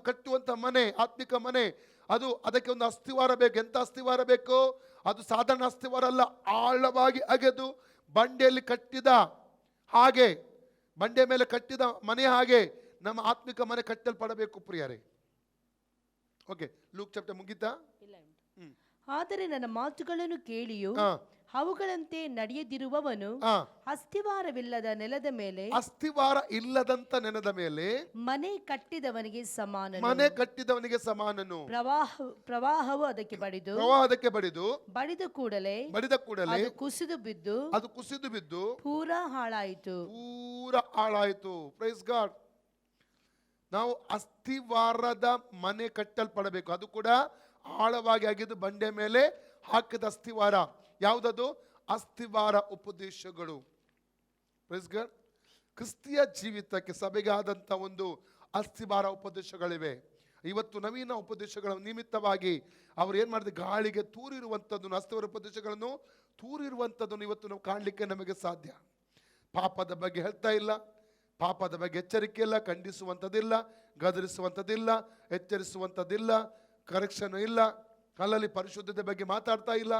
ಕಟ್ಟುವಂತ ಮನೆ, ಆತ್ಮಿಕ ಮನೆ, ಅದಕ್ಕೆ ಒಂದು ಅಸ್ಥಿವಾರ ಬೇಕು. ಎಂತ ಅಸ್ಥಿವಾರ ಬೇಕು? ಅದು ಸಾಧಾರಣ ಅಸ್ಥಿವಾರ ಅಲ್ಲ. ಆಳವಾಗಿ ಅಗೆದು ಬಂಡೆಯಲ್ಲಿ ಕಟ್ಟಿದ ಹಾಗೆ, ಬಂಡೆ ಮೇಲೆ ಕಟ್ಟಿದ ಮನೆ ಹಾಗೆ ನಮ್ಮ ಆತ್ಮಿಕ ಮನೆ ಕಟ್ಟಲ್ಪಡಬೇಕು ಪ್ರಿಯರೇ. ಓಕೆ, ಲೂಕ್ ಚಾಪ್ಟರ್ ಮುಗಿತಾ? ಆದರೆ ನನ್ನ ಮಾತುಗಳನ್ನು ಕೇಳಿಯೂ ಅವುಗಳಂತೆ ನಡೆಯದಿರುವವನು ಅಸ್ಥಿವಾರವಿಲ್ಲದ ನೆಲದ ಮೇಲೆ, ಅಸ್ಥಿವಾರ ಇಲ್ಲದಂತ ನೆಲದ ಮೇಲೆ ಮನೆ ಕಟ್ಟಿದವನಿಗೆ ಸಮಾನನು. ಮನೆ ಕಟ್ಟಿದವನಿಗೆ ಸಮಾನನು. ಪ್ರವಾಹವು ಅದಕ್ಕೆ ಬಡಿದು ಬಡಿದ ಕೂಡಲೇ ಅದು ಕುಸಿದು ಬಿದ್ದು ಪೂರಾ ಹಾಳಾಯಿತು. Praise God. ನಾವು ಅಸ್ಥಿವಾರದ ಮನೆ ಕಟ್ಟಲ್ಪಡಬೇಕು. ಅದು ಕೂಡ ಆಳವಾಗಿ ಆಗಿದ್ದು ಬಂಡೆ ಮೇಲೆ ಹಾಕಿದ ಅಸ್ಥಿವಾರ. ಯಾವುದದು? ಅಸ್ಥಿವಾರ ಉಪದೇಶಗಳು. Praise God. ಕ್ರಿಸ್ತಿಯ ಜೀವಿತಕ್ಕೆ ಸಭೆಗೆ ಆದಂತ ಒಂದು ಅಸ್ಥಿವಾರ ಉಪದೇಶಗಳಿವೆ. ಇವತ್ತು ನವೀನ ಉಪದೇಶಗಳ ನಿಮಿತ್ತವಾಗಿ ಅವರು ಏನ್ ಮಾಡಿದ್ರು? ಗಾಳಿಗೆ ತೂರಿರುವಂಥದ್ದು ಅಸ್ಥಿವಾರ ಉಪದೇಶಗಳನ್ನು ತೂರಿರುವಂಥದ್ದನ್ನು ಇವತ್ತು ನಾವು ಕಾಣಲಿಕ್ಕೆ ನಮಗೆ ಸಾಧ್ಯ. ಪಾಪದ ಬಗ್ಗೆ ಹೇಳ್ತಾ ಇಲ್ಲ, ಪಾಪದ ಬಗ್ಗೆ ಎಚ್ಚರಿಕೆ ಇಲ್ಲ, ಖಂಡಿಸುವಂಥದ್ದಿಲ್ಲ, ಗದರಿಸುವಂಥದ್ದಿಲ್ಲ, ಎಚ್ಚರಿಸುವಂಥದ್ದಿಲ್ಲ, ಕರೆಕ್ಷನ್ ಇಲ್ಲ. ಅಲ್ಲಲ್ಲಿ ಪರಿಶುದ್ಧತೆ ಬಗ್ಗೆ ಮಾತಾಡ್ತಾ ಇಲ್ಲ,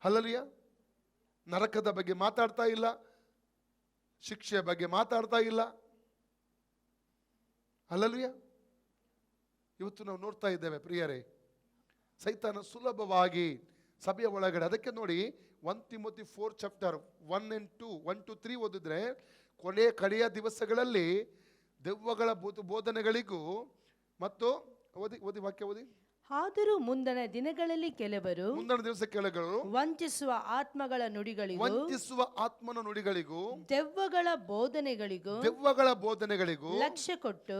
ಅಲ್ಲಲ್ಲಿಯ ನರಕದ ಬಗ್ಗೆ ಮಾತಾಡ್ತಾ ಇಲ್ಲ, ಶಿಕ್ಷೆಯ ಬಗ್ಗೆ ಮಾತಾಡ್ತಾ ಇಲ್ಲ, ಅಲ್ಲಲ್ಲಿಯ. ಇವತ್ತು ನಾವು ನೋಡ್ತಾ ಇದ್ದೇವೆ ಪ್ರಿಯರೇ, ಸೈತಾನ ಸುಲಭವಾಗಿ ಸಭೆಯ ಒಳಗಡೆ. ಅದಕ್ಕೆ ನೋಡಿ 1 ತಿಮೋಥಿ 4 ಚಾಪ್ಟರ್ 1 and 2, 1 to 3 ಓದಿದ್ರೆ ಕಡೆಯ ದಿವಸಗಳಲ್ಲಿ ದೆವ್ವಗಳ ಬೋಧನೆಗಳಿಗೂ ಮತ್ತು ಓದಿ ವಾಕ್ಯ ಓದಿ. ಆದರೂ ಮುಂದಣ ದಿನಗಳಲ್ಲಿ ಕೆಲವರು ವಂಚಿಸುವ ಆತ್ಮಗಳ ನುಡಿಗಳಿಗೂ ದೆವ್ವಗಳ ಬೋಧನೆಗಳಿಗೂ ಲಕ್ಷ್ಯ ಕೊಟ್ಟು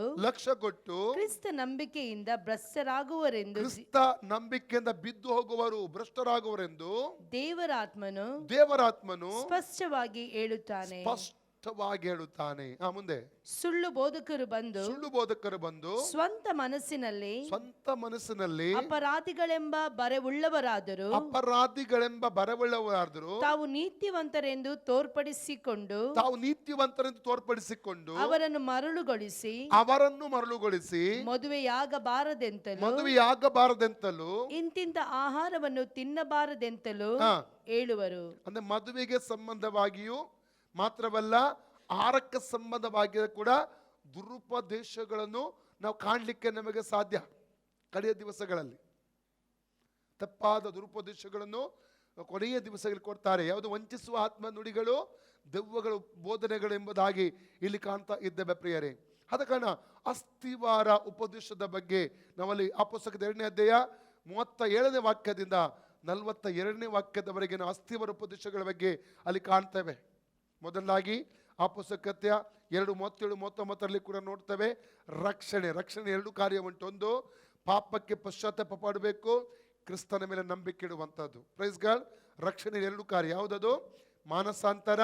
ಕ್ರಿಸ್ತ ನಂಬಿಕೆಯಿಂದ ಬಿದ್ದು ಹೋಗುವರು, ಭ್ರಷ್ಟರಾಗುವರೆಂದು ದೇವರಾತ್ಮನು ಸ್ಪಷ್ಟವಾಗಿ ಹೇಳುತ್ತಾನೆ. ಮುಂದೆ ಸುಳ್ಳು ಬೋಧಕರು ಬಂದು ಸ್ವಂತ ಮನಸ್ಸಿನಲ್ಲಿ ಅಪರಾಧಿಗಳೆಂಬ ಬರವುಳ್ಳವರಾದರೂ ತಾವು ನೀತಿವಂತರೆಂದು ತೋರ್ಪಡಿಸಿಕೊಂಡು ಅವರನ್ನು ಮರಳುಗೊಳಿಸಿ ಮದುವೆಯಾಗಬಾರದೆಂತಲೂ ಇಂತಿಂತ ಆಹಾರವನ್ನು ತಿನ್ನಬಾರದೆಂತಲೂ ಹೇಳುವರು. ಅಂದ್ರೆ ಮದುವೆಗೆ ಸಂಬಂಧವಾಗಿಯೂ ಮಾತ್ರವಲ್ಲ, ಆಹಾರಕ್ಕೆ ಸಂಬಂಧವಾಗಿ ಕೂಡ ದುರುಪದೇಶಗಳನ್ನು ನಾವು ಕಾಣಲಿಕ್ಕೆ ನಮಗೆ ಸಾಧ್ಯ. ಕಡೆಯ ದಿವಸಗಳಲ್ಲಿ ತಪ್ಪಾದ ದುರುಪದೇಶಗಳನ್ನು ಕೊನೆಯ ದಿವಸಗಳಲ್ಲಿ ಕೊಡ್ತಾರೆ. ಯಾವುದು? ವಂಚಿಸುವ ಆತ್ಮ ನುಡಿಗಳು, ದೆವ್ವಗಳು ಬೋಧನೆಗಳು ಎಂಬುದಾಗಿ ಇಲ್ಲಿ ಕಾಣ್ತಾ ಇದ್ದೇವೆ ಪ್ರಿಯರೇ. ಆದ ಕಾರಣ ಅಸ್ಥಿವಾರ ಉಪದೇಶದ ಬಗ್ಗೆ ನಾವಲ್ಲಿ ಆ ಪುಸ್ತಕದ 2ನೇ ಅಧ್ಯಾಯ 37ನೇ ವಾಕ್ಯದಿಂದ 42ನೇ ವಾಕ್ಯದವರೆಗೆ ನಾವು ಅಸ್ಥಿವಾರ ಉಪದೇಶಗಳ ಬಗ್ಗೆ ಅಲ್ಲಿ ಕಾಣ್ತೇವೆ. ಮೊದಲಾಗಿ ಆ ಪುಸ್ತಕತ್ಯ 2:37-39 ಕೂಡ ನೋಡ್ತೇವೆ. ರಕ್ಷಣೆ 2 ಕಾರ್ಯ ಉಂಟು. ಒಂದು, ಪಾಪಕ್ಕೆ ಪಶ್ಚಾತ್ತಾಪ ಪಡಬೇಕು, ಕ್ರಿಸ್ತನ ಮೇಲೆ ನಂಬಿಕೆ ಇಡುವಂಥದ್ದು. Praise God. ರಕ್ಷಣೆ 2 ಕಾರ್ಯ. ಯಾವುದದು? ಮಾನಸಾಂತರ,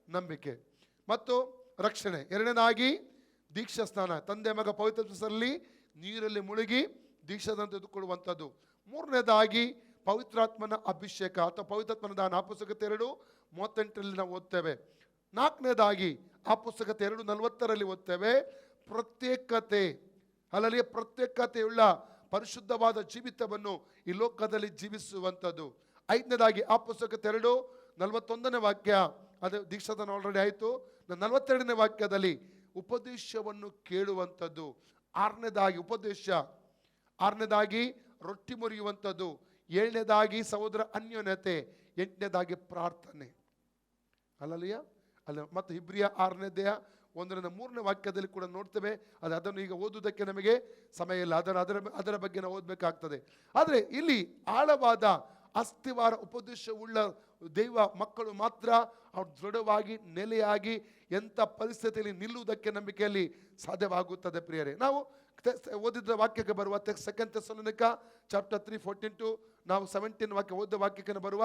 ನಂಬಿಕೆ ಮತ್ತು ರಕ್ಷಣೆ. 2ನೇದಾಗಿ ದೀಕ್ಷಾ ಸ್ನಾನ, ತಂದೆ ಮಗ ಪವಿತ್ರದಲ್ಲಿ ನೀರಲ್ಲಿ ಮುಳುಗಿ ದೀಕ್ಷಾದಂತ ತೆಗೆದುಕೊಳ್ಳುವಂಥದ್ದು. 3ನೇದಾಗಿ ಪವಿತ್ರಾತ್ಮನ ಅಭಿಷೇಕ ಅಥವಾ ಪವಿತ್ರಾತ್ಮನ ದಾನ. ಆ ಪುಸ್ತಕ 2:38 ನಾವು ಓದ್ತೇವೆ. 4ನೇದಾಗಿ ಆ ಪುಸ್ತಕ 2:40 ಓದ್ತೇವೆ. ಪ್ರತ್ಯೇಕತೆ, ಅಲ್ಲಲ್ಲಿ ಪ್ರತ್ಯೇಕತೆಯುಳ್ಳ ಪರಿಶುದ್ಧವಾದ ಜೀವಿತವನ್ನು ಈ ಲೋಕದಲ್ಲಿ ಜೀವಿಸುವಂಥದ್ದು. 5ನೇದಾಗಿ ಆ ಪುಸ್ತಕ 2:41 ವಾಕ್ಯ, ಅದು ದೀಕ್ಷಾದಾನ ಆಲ್ರೆಡಿ ಆಯಿತು. 42ನೇ ವಾಕ್ಯದಲ್ಲಿ ಉಪದೇಶವನ್ನು ಕೇಳುವಂಥದ್ದು. 6ನೇದಾಗಿ ಉಪದೇಶ, 6ನೇದಾಗಿ ರೊಟ್ಟಿ ಮುರಿಯುವಂಥದ್ದು, 7ನೇದಾಗಿ ಸಹೋದರ ಅನ್ಯೋನ್ಯತೆ, 8ನೇದಾಗಿ ಪ್ರಾರ್ಥನೆ. ಅಲ್ಲಲ್ಲಿಯ ಅಲ್ಲ. ಮತ್ತು ಇಬ್ರಿಯ 6ನೇ ಅಧ್ಯಾಯ 1ರಿಂದ 3ನೇ ವಾಕ್ಯದಲ್ಲಿ ಕೂಡ ನೋಡ್ತೇವೆ. ಅದನ್ನು ಈಗ ಓದುವುದಕ್ಕೆ ನಮಗೆ ಸಮಯ ಇಲ್ಲ, ಅದರ ಬಗ್ಗೆ ನಾವು ಓದಬೇಕಾಗ್ತದೆ. ಆದರೆ ಇಲ್ಲಿ ಆಳವಾದ ಅಸ್ಥಿವಾರ ಉಪದೇಶವುಳ್ಳ ದೈವ ಮಕ್ಕಳು ಮಾತ್ರ ಅವ್ರು ದೃಢವಾಗಿ ನೆಲೆಯಾಗಿ ಎಂಥ ಪರಿಸ್ಥಿತಿಯಲ್ಲಿ ನಿಲ್ಲುವುದಕ್ಕೆ ನಂಬಿಕೆಯಲ್ಲಿ ಸಾಧ್ಯವಾಗುತ್ತದೆ. ಪ್ರಿಯರೇ, ನಾವು ಓದಿದ ವಾಕ್ಯಕ್ಕೆ ಬರುವ 2 ಥೆಸಲೋನಿಕ ಚಾಪ್ಟರ್ 3:14 ನಾವು 17 ವಾಕ್ಯ ಓದಿದ ವಾಕ್ಯಕ್ಕೆ ಬರುವ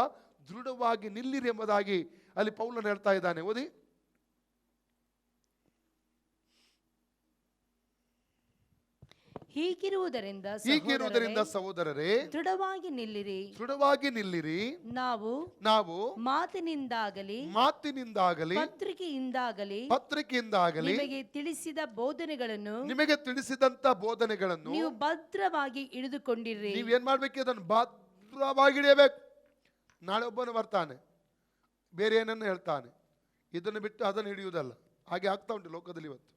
ದೃಢವಾಗಿ ನಿಲ್ಲಿರಿ ಎಂಬುದಾಗಿ ಅಲ್ಲಿ ಪೌಲನು ಹೇಳ್ತಾ ಇದ್ದಾನೆ. ಓದಿ. ಹೀಗಿರುವುದರಿಂದ ಸಹೋದರರೇ ದೃಢವಾಗಿ ನಿಲ್ಲಿರಿ. ನಾವು ಮಾತಿನಿಂದಾಗಲಿ ಪತ್ರಿಕೆಯಿಂದಾಗಲಿ ನಿಮಗೆ ತಿಳಿಸಿದ ಬೋಧನೆಗಳನ್ನು ನಿಮಗೆ ತಿಳಿಸಿದಂತ ಬೋಧನೆಗಳನ್ನು ನೀವು ಭದ್ರವಾಗಿ ಹಿಡಿದುಕೊಂಡಿರಿ. ನೀವೇನ್ ಮಾಡ್ಬೇಕು? ಅದನ್ನು ಭದ್ರವಾಗಿ ಹಿಡಿಯಬೇಕು. ನಾಳೆ ಒಬ್ಬನು ಬರ್ತಾನೆ, ಬೇರೆ ಏನನ್ನು ಹೇಳ್ತಾನೆ, ಇದನ್ನು ಬಿಟ್ಟು ಅದನ್ನು ಹಿಡಿಯುವುದಲ್ಲ. ಹಾಗೆ ಆಗ್ತಾ ಉಂಟು ಲೋಕದಲ್ಲಿ. ಇವತ್ತು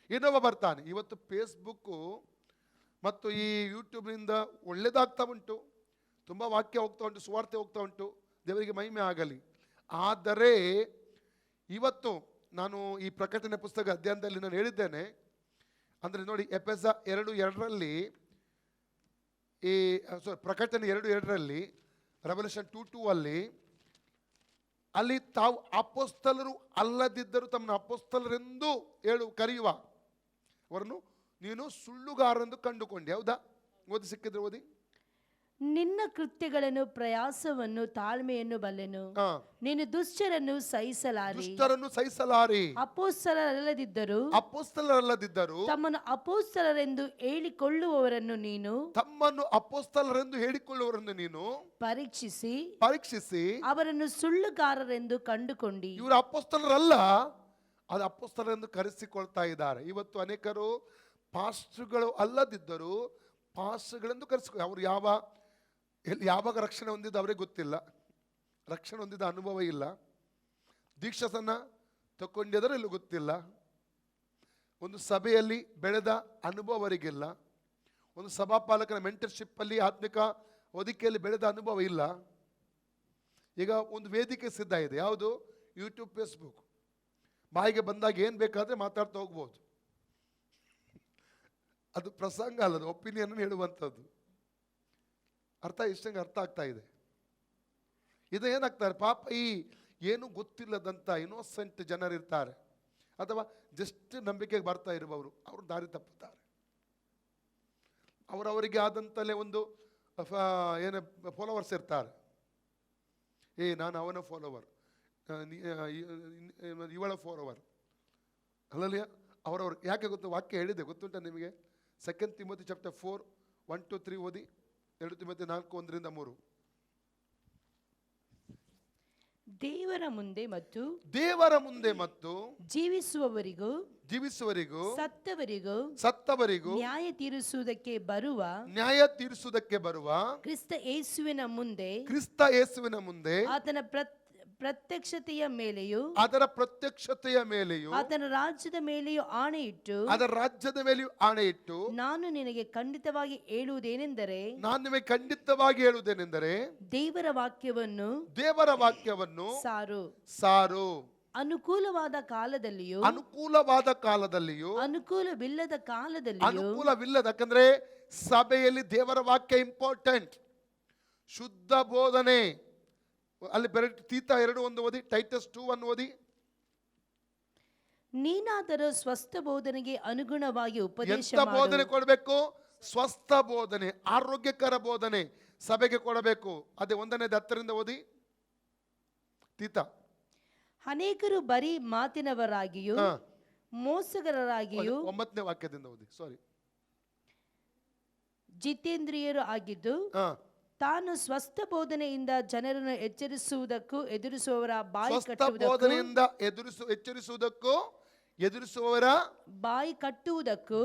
ಇನ್ನೊಬ್ಬ ಬರ್ತಾನೆ. ಇವತ್ತು ಫೇಸ್ಬುಕ್ಕು ಮತ್ತು ಈ ಯೂಟ್ಯೂಬ್ನಿಂದ ಒಳ್ಳೆಯದಾಗ್ತಾ ಉಂಟು, ತುಂಬ ವಾಕ್ಯ ಹೋಗ್ತಾ ಉಂಟು, ಸುವಾರ್ತೆ ಹೋಗ್ತಾ ಉಂಟು, ದೇವರಿಗೆ ಮಹಿಮೆ ಆಗಲಿ. ಆದರೆ ಇವತ್ತು ನಾನು ಈ ಪ್ರಕಟಣೆ ಪುಸ್ತಕ ಅಧ್ಯಯನದಲ್ಲಿ ನಾನು ಹೇಳಿದ್ದೇನೆ. ಅಂದರೆ ನೋಡಿ, ಎಫೆಸ 2:2ರಲ್ಲಿ ಪ್ರಕಟಣೆ 2:2ರಲ್ಲಿ ರೆವಲ್ಯೂಷನ್ 2:2 ಅಲ್ಲಿ ತಾವು ಅಪೊಸ್ತಲರು ಅಲ್ಲದಿದ್ದರೂ ತಮ್ಮನ್ನು ಅಪೊಸ್ತಲರೆಂದು ಕರೆಯುವ ಅವರನ್ನು ನೀನು ಸುಳ್ಳುಗಾರರೆಂದು ಕಂಡುಕೊಂಡೆ. ಹೌದಾ? ಓದಿ, ಸಿಕ್ಕಿದ್ರೆ ಓದಿ. ನಿನ್ನ ಕೃತ್ಯಗಳನ್ನು ಪ್ರಯಾಸವನ್ನು ತಾಳ್ಮೆಯನ್ನು ಬಲ್ಲೆನು. ನೀನು ದುಷ್ಟರನ್ನು ಸಹಿಸಲಾರಿ. ಅಪೊಸ್ತಲರಲ್ಲದಿದ್ದರು ತಮ್ಮನ್ನು ಅಪೊಸ್ತಲರೆಂದು ಹೇಳಿಕೊಳ್ಳುವವರನ್ನು ನೀನು ಪರೀಕ್ಷಿಸಿ ಅವರನ್ನು ಸುಳ್ಳುಗಾರರೆಂದು ಕಂಡುಕೊಂಡಿ. ಇವರು ಅಪೊಸ್ತಲರಲ್ಲ, ಅದು ಅಪೊಸ್ತಲರೆಂದು ಕರೆಸಿಕೊಳ್ತಾ ಇದ್ದಾರೆ. ಇವತ್ತು ಅನೇಕರು ಪಾಸ್ಟರ್ಗಳು ಅಲ್ಲದಿದ್ದರು ಪಾಸ್ಟರ್ಗಳೆಂದು ಕರೆಸಿಕೊ. ಅವರು ಯಾವಾಗ ರಕ್ಷಣೆ ಹೊಂದಿದ್ದು ಅವರಿಗೆ ಗೊತ್ತಿಲ್ಲ, ರಕ್ಷಣೆ ಹೊಂದಿದ ಅನುಭವ ಇಲ್ಲ, ದೀಕ್ಷಾಸನ ತಗೊಂಡಿದ್ದಾರೆ ಇಲ್ಲೂ ಗೊತ್ತಿಲ್ಲ, ಒಂದು ಸಭೆಯಲ್ಲಿ ಬೆಳೆದ ಅನುಭವ ಅವರಿಗಿಲ್ಲ, ಒಂದು ಸಭಾಪಾಲಕನ ಮೆಂಟರ್ಶಿಪ್ಪಲ್ಲಿ ಆತ್ಮಿಕ ಒದಿಕೆಯಲ್ಲಿ ಬೆಳೆದ ಅನುಭವ ಇಲ್ಲ. ಈಗ ಒಂದು ವೇದಿಕೆ ಸಿದ್ಧ ಇದೆ, ಯಾವುದು? YouTube, Facebook. ಬಾಯಿಗೆ ಬಂದಾಗ ಏನು ಬೇಕಾದರೆ ಮಾತಾಡ್ತಾ ಹೋಗ್ಬೋದು. ಅದು ಪ್ರಸಂಗ ಅಲ್ಲದು, ಒಪಿನಿಯನ್ ಹೇಳುವಂಥದ್ದು. ಇಷ್ಟಂಗೆ ಅರ್ಥ ಆಗ್ತಾ ಇದೆ. ಇದು ಏನಾಗ್ತಾರೆ ಪಾಪ, ಈ ಏನು ಗೊತ್ತಿಲ್ಲದಂಥ ಇನ್ನೋಸೆಂಟ್ ಜನರಿರ್ತಾರೆ, ಅಥವಾ ಜಸ್ಟ್ ನಂಬಿಕೆಗೆ ಬರ್ತಾ ಇರುವವರು, ಅವರು ದಾರಿ ತಪ್ಪುತ್ತಾರೆ. ಅವರವರಿಗೆ ಆದಂತಲೇ ಒಂದು ಏನು ಫಾಲೋವರ್ಸ್ ಇರ್ತಾರೆ. ನಾನು ಅವನ ಫಾಲೋವರ್, ಇವಳ ಫಾಲೋವರ್ ಅಲ್ಲಲ್ಲ. ಅವರವ್ರು ಯಾಕೆ ಗೊತ್ತು? ವಾಕ್ಯ ಹೇಳಿದೆ, ಗೊತ್ತುಂಟ ನಿಮಗೆ? 2 ತಿಮೋಥಿ ಚಾಪ್ಟರ್ 4:1-3 ಓದಿ. 2 ತಿಮೋಥಿ 4:1-3. ದೇವರ ಮುಂದೆ ಮತ್ತು ಜೀವಿಸುವವರಿಗೂ ಸತ್ತವರಿಗೂ ನ್ಯಾಯ ತೀರಿಸುವುದಕ್ಕೆ ಬರುವ ಕ್ರಿಸ್ತ ಯೇಸುವಿನ ಮುಂದೆ ಆತನ ಪ್ರತ್ಯಕ್ಷತೆಯ ಮೇಲೆಯೂ ಆತನ ರಾಜ್ಯದ ಮೇಲೆಯೂ ಆಣೆಯಿಟ್ಟು ನಾನು ನಿನಗೆ ಖಂಡಿತವಾಗಿ ಹೇಳುವುದೇನೆಂದರೆ ದೇವರ ವಾಕ್ಯವನ್ನು ಸಾರು. ಅನುಕೂಲವಾದ ಕಾಲದಲ್ಲಿಯೂ ಅನುಕೂಲವಿಲ್ಲದ ಯಾಕಂದ್ರೆ ಸಭೆಯಲ್ಲಿ ದೇವರ ವಾಕ್ಯ ಇಂಪಾರ್ಟೆಂಟ್. ಶುದ್ಧ ಬೋಧನೆ ಅಲ್ಲಿ ತೀತ 2:1 ಓದಿ, ಟೈಟಸ್ 2:1 ಓದಿ. ನೀನಾದರೂ ಸ್ವಸ್ಥ ಬೋಧನೆಗೆ ಅನುಗುಣವಾಗಿ ಬೋಧನೆ ಕೊಡಬೇಕು. ಸ್ವಸ್ಥ ಬೋಧನೆ, ಆರೋಗ್ಯಕರ ಬೋಧನೆ ಸಭೆಗೆ ಕೊಡಬೇಕು. ಅದೇ 1:10 ಓದಿ ತೀತ. ಅನೇಕರು ಬರೀ ಮಾತಿನವರಾಗಿಯೂ ಮೋಸಗರರಾಗಿಯೂ 9ನೇ ವಾಕ್ಯದಿಂದ ಓದಿ. ಜಿತೇಂದ್ರಿಯರು ಆಗಿದ್ದು ತಾನು ಸ್ವಸ್ಥ ಬೋಧನೆಯಿಂದ ಜನರನ್ನು ಎಚ್ಚರಿಸುವುದಕ್ಕೂ ಎದುರಿಸುವವರ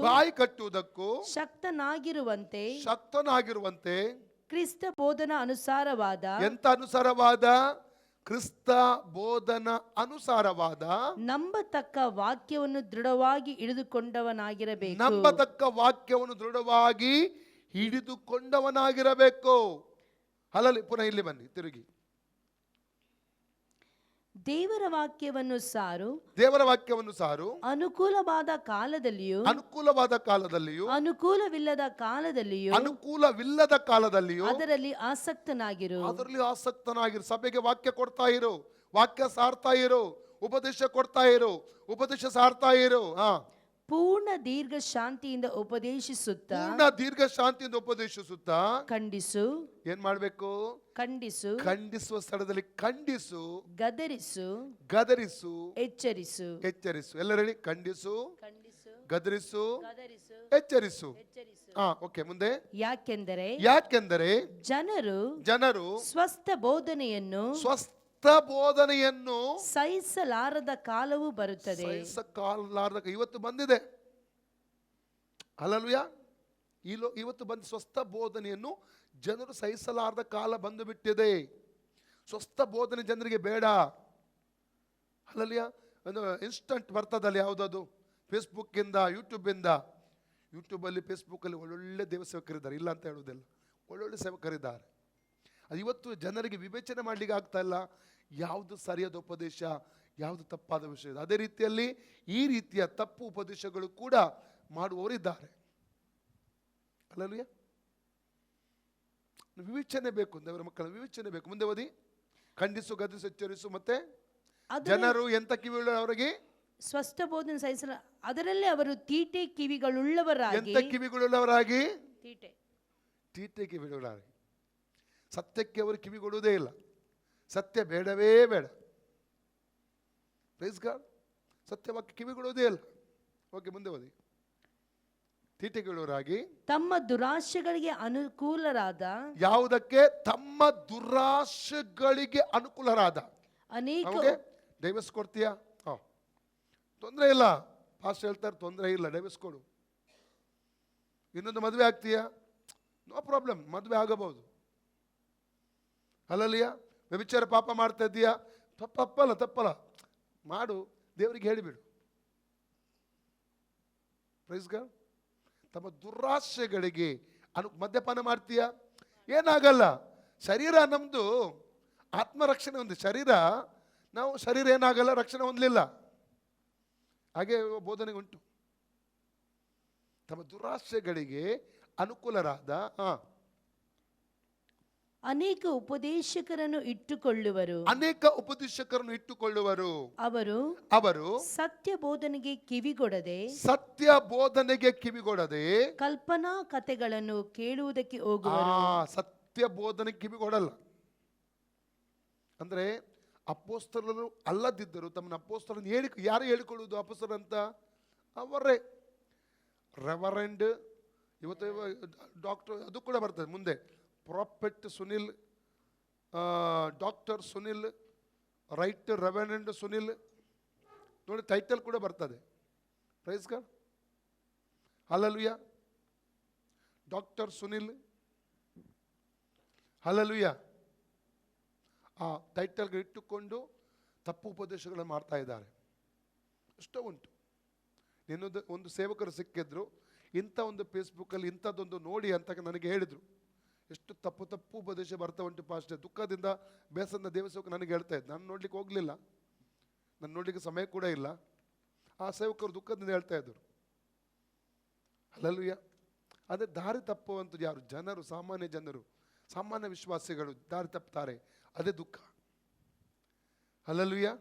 ಬಾಯಿ ಕಟ್ಟುವುದಕ್ಕೂ ಶಕ್ತನಾಗಿರುವಂತೆ ಕ್ರಿಸ್ತ ಬೋಧನಾ ಅನುಸಾರವಾದ ಕ್ರಿಸ್ತ ಬೋಧನಾ ಅನುಸಾರವಾದ ನಂಬತಕ್ಕ ವಾಕ್ಯವನ್ನು ದೃಢವಾಗಿ ಹಿಡಿದುಕೊಂಡವನಾಗಿರಬೇಕು. ಹಿಡಿದುಕೊಂಡವನಾಗಿರಬೇಕು. ಅಲ್ಲಲ್ಲಿ ಪುನಃ ಇಲ್ಲಿ ಬನ್ನಿ, ತಿರುಗಿ. ದೇವರ ವಾಕ್ಯವನ್ನು ಸಾರು, ದೇವರ ವಾಕ್ಯವನ್ನು ಸಾರು, ಅನುಕೂಲವಾದ ಕಾಲದಲ್ಲಿಯೂ ಅನುಕೂಲವಾದ ಕಾಲದಲ್ಲಿಯೂ ಅನುಕೂಲವಿಲ್ಲದ ಕಾಲದಲ್ಲಿಯೂ ಅನುಕೂಲವಿಲ್ಲದ ಕಾಲದಲ್ಲಿಯೂ ಅದರಲ್ಲಿ ಆಸಕ್ತನಾಗಿರು. ಅದರಲ್ಲಿ ಆಸಕ್ತನಾಗಿರು. ಸಭೆಗೆ ವಾಕ್ಯ ಕೊಡ್ತಾ ಇರು, ವಾಕ್ಯ ಸಾರ್ತಾ ಇರು, ಉಪದೇಶ ಕೊಡ್ತಾ ಇರು, ಉಪದೇಶ ಸಾರ್ತಾ ಇರು. ಪೂರ್ಣ ದೀರ್ಘ ಶಾಂತಿಯಿಂದ ಉಪದೇಶಿಸುತ್ತಾ, ಪೂರ್ಣ ದೀರ್ಘ ಶಾಂತಿಯಿಂದ ಉಪದೇಶಿಸುತ್ತಾ ಖಂಡಿಸು. ಏನ್ ಮಾಡ್ಬೇಕು? ಖಂಡಿಸು, ಖಂಡಿಸುವ ಸ್ಥಳದಲ್ಲಿ ಖಂಡಿಸು, ಗದರಿಸು, ಗದರಿಸು, ಎಚ್ಚರಿಸು. ಎಚ್ಚರಿಸು. ಎಲ್ಲರೂ ಹೇಳಿ, ಖಂಡಿಸು, ಖಂಡಿಸು, ಗದರಿಸು, ಗದರಿಸು, ಎಚ್ಚರಿಸು. ಎಚ್ಚರಿಸು. ಓಕೆ, ಮುಂದೆ. ಯಾಕೆಂದರೆ ಜನರು ಸ್ವಸ್ಥ ಬೋಧನೆಯನ್ನು ಬೋಧನೆಯನ್ನು ಸಹಿಸಲಾರದ ಕಾಲವು ಬರುತ್ತದೆ. ಸಹಿಸಲಾರದ ಇವತ್ತು ಬಂದಿದೆ. ಹಲ್ಲೆಲೂಯಾ. ಇವತ್ತು ಬಂದು ಸ್ವಸ್ಥ ಬೋಧನೆಯನ್ನು ಜನರು ಸಹಿಸಲಾರದ ಕಾಲ ಬಂದು ಬಿಟ್ಟಿದೆ. ಸ್ವಸ್ಥ ಬೋಧನೆ ಜನರಿಗೆ ಬೇಡ. ಹಲ್ಲೆಲೂಯಾ. ಒಂದು ಇನ್ಸ್ಟಂಟ್ ಬರ್ತದಲ್ಲಿ ಯಾವುದದು? ಫೇಸ್ಬುಕ್ ಇಂದ, ಯೂಟ್ಯೂಬಲ್ಲಿ ಫೇಸ್ಬುಕ್ಕಲ್ಲಿ ಒಳ್ಳೊಳ್ಳೆ ದೇವ ಸೇವಕರಿದ್ದಾರೆ, ಇಲ್ಲ ಅಂತ ಹೇಳುವುದಿಲ್ಲ, ಒಳ್ಳೊಳ್ಳೆ ಸೇವಕರಿದ್ದಾರೆ. ಅದು ಇವತ್ತು ಜನರಿಗೆ ವಿವೇಚನೆ ಮಾಡಲಿಕ್ಕೆ ಆಗ್ತಾ ಇಲ್ಲ, ಯಾವುದು ಸರಿಯಾದ ಉಪದೇಶ, ಯಾವುದು ತಪ್ಪಾದ ವಿಷಯ. ಅದೇ ರೀತಿಯಲ್ಲಿ ಈ ರೀತಿಯ ತಪ್ಪು ಉಪದೇಶಗಳು ಕೂಡ ಮಾಡುವವರಿದ್ದಾರೆ. ಹಲ್ಲೆಲೂಯಾ. ವಿವೇಚನೆ ಬೇಕು, ದೇವರ ಮಕ್ಕಳ ವಿವೇಚನೆ ಬೇಕು. ಮುಂದೆ ಓದಿ. ಖಂಡಿಸು, ಗದರಿಸು, ಎಚ್ಚರಿಸು. ಮತ್ತೆ ಜನರು ಎಂತ ಕಿವಿಯುಳ್ಳವರಿಗೆ ಸ್ವಸ್ಥ ಬೋಧನೆ ಸಹಿಸಲ, ಅದರಲ್ಲಿ ಅವರು ತೀಟೆ ಕಿವಿಗಳುಳ್ಳವರಾಗಿ, ಎಂತ ಕಿವಿಗಳುಳ್ಳವರಾಗಿ, ತೀಟೆ ಕಿವಿಗಳುಳ್ಳವರಾಗಿ. ಸತ್ಯಕ್ಕೆ ಅವರು ಕಿವಿಗೊಡುವುದೇ ಇಲ್ಲ. ಸತ್ಯ ಬೇಡವೇ ಬೇಡ. Praise God. ಸತ್ಯವಾಕ್ಯ ಕಿವಿಗೊಡುವುದೇ ಇಲ್ಲ. ಓಕೆ, ಮುಂದೆ ಓದಿ. ತೀಟೆಗಳವರಾಗಿ, ತಮ್ಮ ದುರಾಶೆಗಳಿಗೆ ಅನುಕೂಲರಾದ, ಯಾವುದಕ್ಕೆ? ತಮ್ಮ ದುರಾಶೆಗಳಿಗೆ ಅನುಕೂಲರಾದ. ಅನೇಕ ಡೈವರ್ಸ್ ಕೊಡ್ತೀಯಾ? ತೊಂದರೆ ಇಲ್ಲ, ಪಾಸ್ಟ್ ಹೇಳ್ತಾರೆ, ತೊಂದರೆ ಇಲ್ಲ, ಡೈವರ್ಸ್ ಕೊಡು. ಇನ್ನೊಂದು ಮದುವೆ ಆಗ್ತೀಯಾ? ನೋ ಪ್ರಾಬ್ಲಮ್, ಮದುವೆ ಆಗಬಹುದು. ಹಲ್ಲೆಲೂಯಾ. ವ್ಯಭಿಚಾರ ಪಾಪ ಮಾಡ್ತಾ ಇದ್ದೀಯಾ? ತಪ್ಪಲ್ಲ, ಮಾಡು, ದೇವರಿಗೆ ಹೇಳಿಬಿಡು. Praise God. ತಮ್ಮ ದುರಾಶೆಗಳಿಗೆ ಮದ್ಯಪಾನ ಮಾಡ್ತೀಯಾ? ಏನಾಗಲ್ಲ. ಶರೀರ ನಮ್ದು ಆತ್ಮರಕ್ಷಣೆ ಒಂದು ಶರೀರ, ನಾವು ಶರೀರ ಏನಾಗಲ್ಲ, ರಕ್ಷಣೆ ಹೊಂದಲಿಲ್ಲ. ಹಾಗೆ ಬೋಧನೆ ಉಂಟು. ತಮ್ಮ ದುರಾಶೆಗಳಿಗೆ ಅನುಕೂಲರಾದ ಅನೇಕ ಉಪದೇಶಕರನ್ನು ಇಟ್ಟುಕೊಳ್ಳುವರು. ಅವರು ಸತ್ಯ ಬೋಧನೆಗೆ ಕಿವಿಗೊಡದೆ ಕಲ್ಪನಾ ಕಥೆಗಳನ್ನು ಕೇಳುವುದಕ್ಕೆ ಹೋಗುವರು. ಸತ್ಯ ಬೋಧನೆಗೆ ಕಿವಿಗೊಡಲ್ಲ. ಅಂದ್ರೆ ಅಪೊಸ್ತಲರು ಅಲ್ಲದಿದ್ದರು ತಮ್ಮನ್ನ ಅಪೊಸ್ತಲರನ್ನು ಯಾರು ಹೇಳಿಕೊಳ್ಳುವುದು ಅಪೊಸ್ತಲರು ಅಂತ? ಅವರೇ. ರೆವರೆಂಡ್, ಇವತ್ತು ಡಾಕ್ಟರ್, ಅದು ಕೂಡ ಬರ್ತದೆ ಮುಂದೆ. Prophet Sunil, doctor Sunil, right reverend Sunil, ನೋಡಿ ಟೈಟಲ್ ಕೂಡ ಬರ್ತದೆ. Praise God. Hallelujah. Doctor Sunil, hallelujah. ಆ ಟೈಟಲ್ಗಳು ಇಟ್ಟುಕೊಂಡು ತಪ್ಪು ಉಪದೇಶಗಳನ್ನು ಮಾಡ್ತಾ ಇದ್ದಾರೆ. ಎಷ್ಟೋ ಉಂಟು. ಒಂದು ಸೇವಕರು ಸಿಕ್ಕಿದ್ರು, ಇಂಥ ಒಂದು ಫೇಸ್ಬುಕ್ಕಲ್ಲಿ ಇಂಥದ್ದೊಂದು ನೋಡಿ ಅಂತ ನನಗೆ ಹೇಳಿದರು. ಎಷ್ಟು ತಪ್ಪು ಉಪದೇಶ ಬರ್ತಾ ಉಂಟು ಪಾಸ್ಟರ್. ದುಃಖದಿಂದ ಬೇಸರದ ದೇವಸೇವಕ ನನಗೆ ಹೇಳ್ತಾ ಇದ್ದ. ನಾನು ನೋಡ್ಲಿಕ್ಕೆ ಹೋಗಲಿಲ್ಲ, ನಾನು ನೋಡ್ಲಿಕ್ಕೆ ಸಮಯ ಕೂಡ ಇಲ್ಲ. ಆ ಸೇವಕರು ದುಃಖದಿಂದ ಹೇಳ್ತಾ ಇದ್ದರು. ಹಲ್ಲೆಲೂಯಾ. ಅದೇ ದಾರಿ ತಪ್ಪುವಂಥದ್ದು ಯಾರು? ಜನರು, ಸಾಮಾನ್ಯ ಜನರು, ಸಾಮಾನ್ಯ ವಿಶ್ವಾಸಿಗಳು ದಾರಿ ತಪ್ಪುತ್ತಾರೆ. ಅದೇ ದುಃಖ. ಹಲ್ಲೆಲೂಯಾ.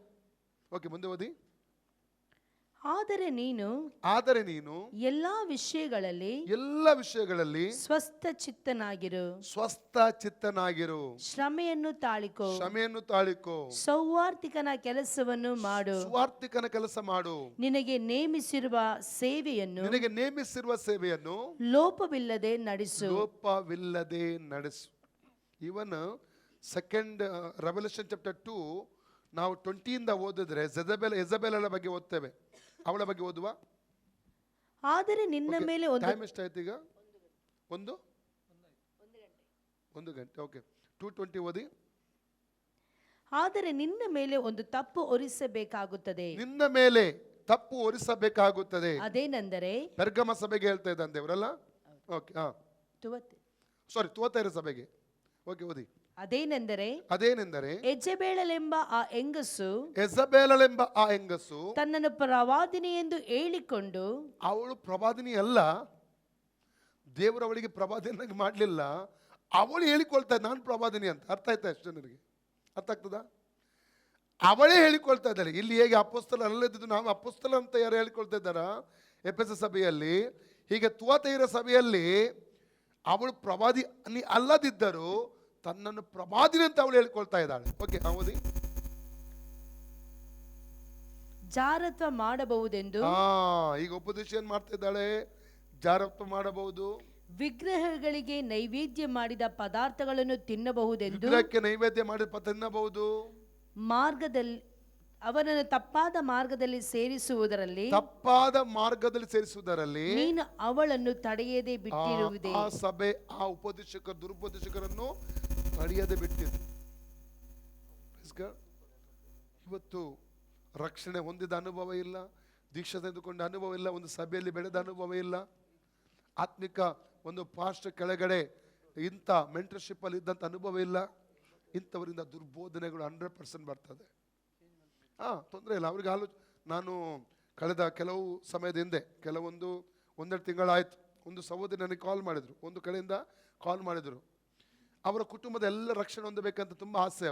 ಓಕೆ, ಮುಂದೆ ಓದಿ. ಆದರೆ ನೀನು ಎಲ್ಲ ವಿಷಯಗಳಲ್ಲಿ ಸ್ವಸ್ಥ ಚಿತ್ತನಾಗಿರು. ಶ್ರಮೆಯನ್ನು ತಾಳಿಕೋ. ಸೌವಾರ್ತಿಕನ ಕೆಲಸವನ್ನು ಮಾಡು. ನಿನಗೆ ನೇಮಿಸಿರುವ ಸೇವೆಯನ್ನು ಲೋಪವಿಲ್ಲದೆ ನಡೆಸು. ಇವನ್ ಸೆಕೆಂಡ್ ರೆವಲ್ಯೂಷನ್ ಚಾಪ್ಟರ್ 2 ನಾವು 20 ಓದಿದ್ರೆ ಎಜಬೆಲಳ ಬಗ್ಗೆ ಓದ್ತೇವೆ. ಅವಳ ಬಗ್ಗೆ ಓದುವ. ಆದರೆ ನಿನ್ನ ಮೇಲೆ ಟೈಮ್ ಎಷ್ಟಾಯ್ತು ಈಗ? ಒಂದು ಗಂಟೆ. ಓಕೆ, 2:20 ಓದಿ. ಆದರೆ ನಿನ್ನ ಮೇಲೆ ಒಂದು ತಪ್ಪು ಹೊರಿಸಬೇಕಾಗುತ್ತದೆ. ಅದೇನೆಂದರೆ, ಪೆರ್ಗಮ ಸಭೆಗೆ ಹೇಳ್ತಾ ಇದ್ದಾನೆ ದೇವರಲ್ಲ. ಓಕೆ, ಸಾರಿ, ತುವತೈರ ಸಭೆಗೆ. ಓಕೆ, ಓದಿ. ಅದೇನೆಂದರೆ ಯೆಜೆಬೇಲಳೆಂಬ ಆ ಹೆಂಗಸು ಯೆಜಬೇಲಳೆಂಬ ಆ ಹೆಂಗಸು ತನ್ನನ್ನು ಪ್ರವಾದಿನಿ ಎಂದು ಹೇಳಿಕೊಂಡು, ಅವಳು ಪ್ರವಾದಿನಿ ಅಲ್ಲ, ದೇವರು ಅವಳಿಗೆ ಪ್ರವಾದಿಯನ್ನಾಗಿ ಮಾಡಲಿಲ್ಲ, ಅವಳು ಹೇಳಿಕೊಳ್ತಾ ನಾನು ಪ್ರವಾದಿನಿ ಅಂತ. ಅರ್ಥ ಆಯ್ತಾ? ಅಷ್ಟೇ ನನಗೆ ಅರ್ಥ ಆಗ್ತದ? ಅವಳೇ ಹೇಳಿಕೊಳ್ತಾ ಇದ್ದಾಳೆ. ಇಲ್ಲಿ ಹೇಗೆ ಅಪೊಸ್ತಲ ಅಲ್ಲದಿದ್ದು ನಾವು ಅಪೊಸ್ತಲ ಅಂತ ಯಾರು ಹೇಳಿಕೊಳ್ತಾ ಇದ್ದಾರ ಎಫೆಸ ಸಭೆಯಲ್ಲಿ, ಹೀಗೆ ತುವತೈರ ಸಭೆಯಲ್ಲಿ ಅವಳು ಪ್ರವಾದಿ ಅಲ್ಲದಿದ್ದರು ತನ್ನನ್ನು ಪ್ರವಾದಿನಿ ಅಂತ ಅವಳು ಹೇಳಿಕೊಳ್ತಾ ಇದ್ದಾಳೆ. ಓಕೆ, ಓದಿ. ಜಾರತ್ವ ಮಾಡಬಹುದೆಂದು, ಈಗ ಉಪದೇಶ ಏನ್ ಮಾಡ್ತಾ ಇದ್ದಾಳೆ? ಜಾರತ್ವ ಮಾಡಬಹುದು, ವಿಗ್ರಹಗಳಿಗೆ ನೈವೇದ್ಯ ಮಾಡಿದ ಪದಾರ್ಥಗಳನ್ನು ತಿನ್ನಬಹುದೆಂದು, ವಿಗ್ರಹಕ್ಕೆ ನೈವೇದ್ಯ ಮಾಡಿ ತಿನ್ನಬಹುದು, ಮಾರ್ಗದಲ್ಲಿ ಅವನನ್ನು ತಪ್ಪಾದ ಮಾರ್ಗದಲ್ಲಿ ಸೇರಿಸುವುದರಲ್ಲಿ ನೀನು ಅವಳನ್ನು ತಡೆಯದೆ ಬಿಟ್ಟಿರುವುದೇ. ಆ ಸಭೆ ಆ ಉಪದೇಶಕರು ದುರುಪದೇಶಕರನ್ನು ತಡೆಯದೆ ಬಿಟ್ಟಿದೆ. ಇವತ್ತು ರಕ್ಷಣೆ ಹೊಂದಿದ ಅನುಭವ ಇಲ್ಲ, ದೀಕ್ಷೆ ತೆಗೆದುಕೊಂಡ ಅನುಭವ ಇಲ್ಲ, ಒಂದು ಸಭೆಯಲ್ಲಿ ಬೆಳೆದ ಅನುಭವ ಇಲ್ಲ, ಆತ್ಮಿಕ ಒಂದು ಪಾಸ್ಟ್ ಕೆಳಗಡೆ ಇಂಥ ಮೆಂಟರ್ಶಿಪ್ ಅಲ್ಲಿ ಇದ್ದಂಥ ಅನುಭವ ಇಲ್ಲ. ಇಂಥವರಿಂದ ದುರ್ಬೋಧನೆಗಳು 100% ಬರ್ತದೆ. ತೊಂದರೆ ಇಲ್ಲ ಅವ್ರಿಗೆ. ನಾನು ಕಳೆದ ಕೆಲವು ಸಮಯದ ಹಿಂದೆ ಒಂದೆರಡು ತಿಂಗಳಾಯ್ತು, ಒಂದು ಸಹೋದರಿ ನನಗೆ ಕಾಲ್ ಮಾಡಿದ್ರು, ಒಂದು ಕಡೆಯಿಂದ ಕಾಲ್ ಮಾಡಿದ್ರು. ಅವರ ಕುಟುಂಬದ ಎಲ್ಲ ರಕ್ಷಣೆ ಹೊಂದಬೇಕಂತ ತುಂಬ ಆಸೆ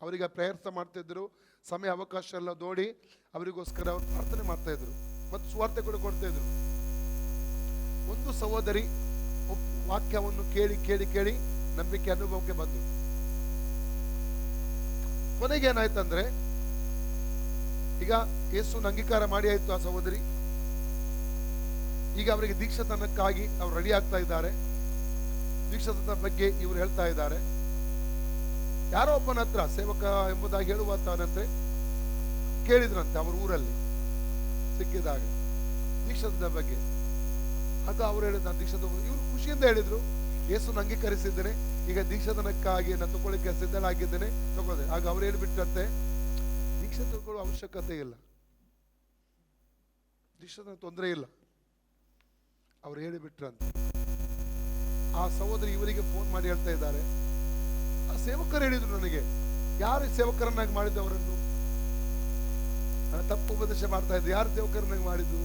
ಅವರಿಗೆ ಪ್ರಯತ್ನ ಮಾಡ್ತಾಯಿದ್ರು. ಸಮಯ ಅವಕಾಶ ಎಲ್ಲ ನೋಡಿ ಅವರಿಗೋಸ್ಕರ ಅವರು ಪ್ರಾರ್ಥನೆ ಮಾಡ್ತಾಯಿದ್ರು ಮತ್ತು ಸುವಾರ್ತೆ ಕೂಡ ಕೊಡ್ತಾಯಿದ್ರು. ಒಂದು ಸಹೋದರಿ ವಾಕ್ಯವನ್ನು ಕೇಳಿ ಕೇಳಿ ಕೇಳಿ ನಂಬಿಕೆ ಅನುಭವಕ್ಕೆ ಬಂದರು. ಕೊನೆಗೆ ಏನಾಯ್ತಂದ್ರೆ, ಈಗ ಯೇಸುನ ಅಂಗೀಕಾರ ಮಾಡಿ ಆಯ್ತು ಆ ಸಹೋದರಿ. ಈಗ ಅವರಿಗೆ ದೀಕ್ಷಾತನಕ್ಕಾಗಿ ಅವರು ರೆಡಿ ಆಗ್ತಾ ಇದ್ದಾರೆ. ದೀಕ್ಷಾತನ ಬಗ್ಗೆ ಇವರು ಹೇಳ್ತಾ ಇದ್ದಾರೆ. ಯಾರೋ ಒಬ್ಬನ ಹತ್ರ ಸೇವಕ ಎಂಬುದಾಗಿ ಹೇಳುವಂತವನಂತೆ ಕೇಳಿದ್ರಂತೆ ಅವ್ರ ಊರಲ್ಲಿ ಸಿಕ್ಕಿದಾಗ ದೀಕ್ಷಾತನ ಬಗ್ಗೆ. ಆಗ ಅವ್ರು ಹೇಳಿದ್ರು ನಾನು ದೀಕ್ಷಾತ, ಇವರು ಖುಷಿಯಿಂದ ಹೇಳಿದ್ರು ಯೇಸುನ ಅಂಗೀಕರಿಸಿದ್ದೇನೆ, ಈಗ ದೀಕ್ಷಾತನಕ್ಕಾಗಿ ನಾನು ತಗೊಳ್ಳಿಕ್ಕೆ ಸಿದ್ಧನಾಗಿದ್ದೇನೆ, ತಗೊಳ್ದೆ. ಆಗ ಅವ್ರು ಹೇಳ್ಬಿಟ್ರಂತೆ ದೀಕ್ಷಾ ತಗೊಳ್ಳೋ ಅವಶ್ಯಕತೆ ಇಲ್ಲ, ದೀಕ್ಷಾತನ ತೊಂದರೆ ಇಲ್ಲ, ಅವ್ರು ಹೇಳಿಬಿಟ್ರಂತೆ. ಆ ಸಹೋದರಿ ಇವರಿಗೆ ಫೋನ್ ಮಾಡಿ ಹೇಳ್ತಾ ಇದ್ದಾರೆ, ಆ ಸೇವಕರು ಹೇಳಿದ್ರು ನನಗೆ, ಯಾರು ಸೇವಕರನ್ನಾಗಿ ಮಾಡಿದ್ದು ಅವರನ್ನು ತಪ್ಪು ಉಪದೇಶ ಮಾಡ್ತಾ ಇದ್ರು, ಯಾರು ಸೇವಕರನ್ನಾಗಿ ಮಾಡಿದ್ದು?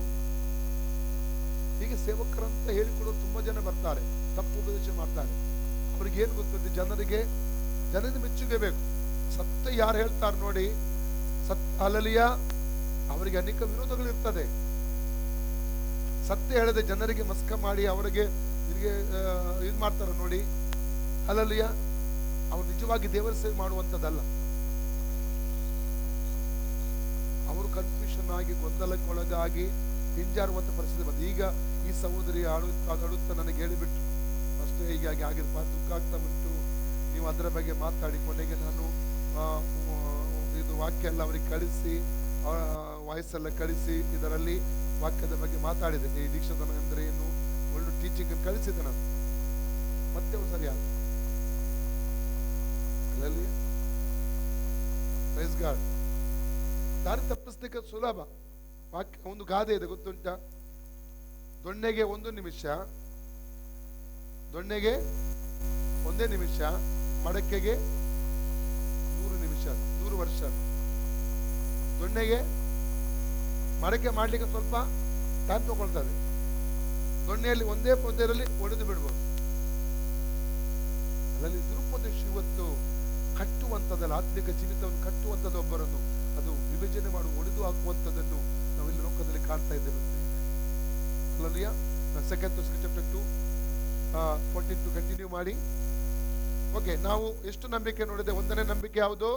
ಹೀಗೆ ಸೇವಕರಂತ ಹೇಳಿಕೊಡೋ ತುಂಬಾ ಜನ ಬರ್ತಾರೆ, ತಪ್ಪು ಉಪದೇಶ ಮಾಡ್ತಾರೆ. ಅವ್ರಿಗೆ ಏನ್ ಗೊತ್ತಿದೆ? ಜನದ ಮೆಚ್ಚುಗೆ ಬೇಕು. ಸತ್ಯ ಯಾರು ಹೇಳ್ತಾರೆ ನೋಡಿ, ಅಲ್ಲಲಿಯ ಅವರಿಗೆ ಅನೇಕ ವಿರೋಧಗಳು ಇರ್ತದೆ. ಸತ್ಯ ಹೇಳದೆ ಜನರಿಗೆ ಮಸ್ಕ ಮಾಡಿ ಅವರಿಗೆ ಇದು ಮಾಡ್ತಾರೆ ನೋಡಿ, ಅಲ್ಲಲಿಯ ಅವ್ರು ನಿಜವಾಗಿ ದೇವರ ಸೇವೆ ಮಾಡುವಂಥದ್ದಲ್ಲ. ಅವರು ಕನ್ಫ್ಯೂಷನ್ ಆಗಿ ಗೊಂದಲಕ್ಕೊಳಗಾಗಿ ಹಿಂಜಾರುವಂತ ಪರಿಸ್ಥಿತಿ ಬಂದು ಈಗ ಈ ಸಹೋದರಿ ಅಳುತ್ತಾ ನನಗೆ ಹೇಳಿಬಿಟ್ಟು ಅಷ್ಟೇ ಹೀಗಾಗಿ ಆಗಿರ್ಬ ದುಃಖ ಆಗ್ತಾ ಉಂಟು, ನೀವು ಅದರ ಬಗ್ಗೆ ಮಾತಾಡಿ. ಕೊನೆಗೆ ನಾನು ಇದು ವಾಕ್ಯ ಎಲ್ಲ ಅವರಿಗೆ ಕಳಿಸಿ, ವಾಯ್ಸೆಲ್ಲ ಕಳಿಸಿ ಇದರಲ್ಲಿ ವಾಕ್ಯದ ಬಗ್ಗೆ ಮಾತಾಡಿದೆ. ಈ ದೀಕ್ಷಾತನ ಅಂದ್ರೆ ಏನು, ಒಳ್ಳೆ ಟೀಚಿಂಗ್ ಕಳಿಸಿದೆ ನಾನು. ಮತ್ತೆ ಸರಿ ಆಯ್ತು. Praise God. ದಾರಿ ತಪ್ಪಿಸ್ಲಿಕ್ಕೆ ಸುಲಭ. ವಾಕ್ಯ ಒಂದು ಗಾದೆ ಇದೆ ಗೊತ್ತುಂಟ, ದೊಣ್ಣೆಗೆ 1 ನಿಮಿಷ, ದೊಣ್ಣೆಗೆ 1 ನಿಮಿಷ, ಮಡಕೆಗೆ 100 ನಿಮಿಷ, 100 ವರ್ಷ. ದೊಣ್ಣೆಗೆ ಮಡಕೆ ಮಾಡ್ಲಿಕ್ಕೆ ಸ್ವಲ್ಪ ಟೈಮ್ ತಗೊಳ್ತದೆ, ದೊಣ್ಣೆಯಲ್ಲಿ ಒಂದೇ ಪೊದೆಯಲ್ಲಿ ಒಡೆದು ಬಿಡ್ಬೋದು. ಅದರಲ್ಲಿ ದುರುಪದೇಶ ಇವತ್ತು ಕಟ್ಟುವಂಥದ್ದಲ್ಲ, ಆತ್ಮಿಕ ಜೀವಿತವನ್ನು ಕಟ್ಟುವಂಥದ್ದು ಒಬ್ಬರನ್ನು, ಅದು ವಿಭಜನೆ ಮಾಡಿ ಒಡೆದು ಹಾಕುವಂಥದ್ದನ್ನು ನಾವಿಲ್ಲಿ ಲೋಕದಲ್ಲಿ ಕಾಣ್ತಾ ಇದ್ದೇವೆ. Hallelujah. Second Thessalonians chapter 2:14 continue ಮಾಡಿ. ಓಕೆ, ನಾವು ಎಷ್ಟು ನಂಬಿಕೆ ನೋಡಿದೆ? ಒಂದನೇ ನಂಬಿಕೆ ಯಾವುದು?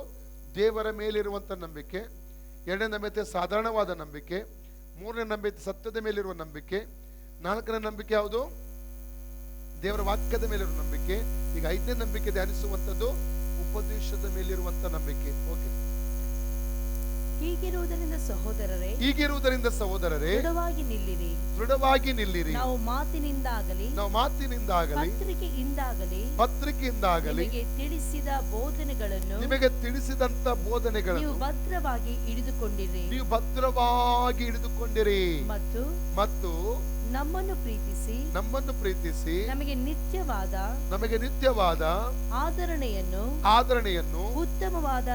ದೇವರ ಮೇಲಿರುವಂತ ನಂಬಿಕೆ. ಎರಡನೇ ನಂಬಿಕೆ ಸಾಧಾರಣವಾದ ನಂಬಿಕೆ. ಮೂರನೇ ನಂಬಿಕೆ ಸತ್ಯದ ಮೇಲಿರುವ ನಂಬಿಕೆ. ನಾಲ್ಕನೇ ನಂಬಿಕೆ ಯಾವುದು? ದೇವರ ವಾಕ್ಯದ ಮೇಲಿರುವ ನಂಬಿಕೆ. ಈಗ ಐದನೇ ನಂಬಿಕೆ ಧ್ಯಾನಿಸುವಂಥದ್ದು ಉಪದೇಶದ ಮೇಲಿರುವಂತ ನಂಬಿಕೆ. ಓಕೆ, ಹೀಗಿರುವುದರಿಂದ ಸಹೋದರರೇ ದೃಢವಾಗಿ ನಿಲ್ಲಿರಿ. ನಾವು ಮಾತಿನಿಂದಾಗಲಿ ಪತ್ರಿಕೆಯಿಂದಾಗಲಿ ನಿಮಗೆ ತಿಳಿಸಿದಂತ ಬೋಧನೆಗಳನ್ನು ನೀವು ಭದ್ರವಾಗಿ ಹಿಡಿದುಕೊಂಡಿರಿ ಮತ್ತು ನಮ್ಮನ್ನು ಪ್ರೀತಿಸಿ ನಮಗೆ ನಿತ್ಯವಾದ ಆದರಣೆಯನ್ನು ಉತ್ತಮವಾದ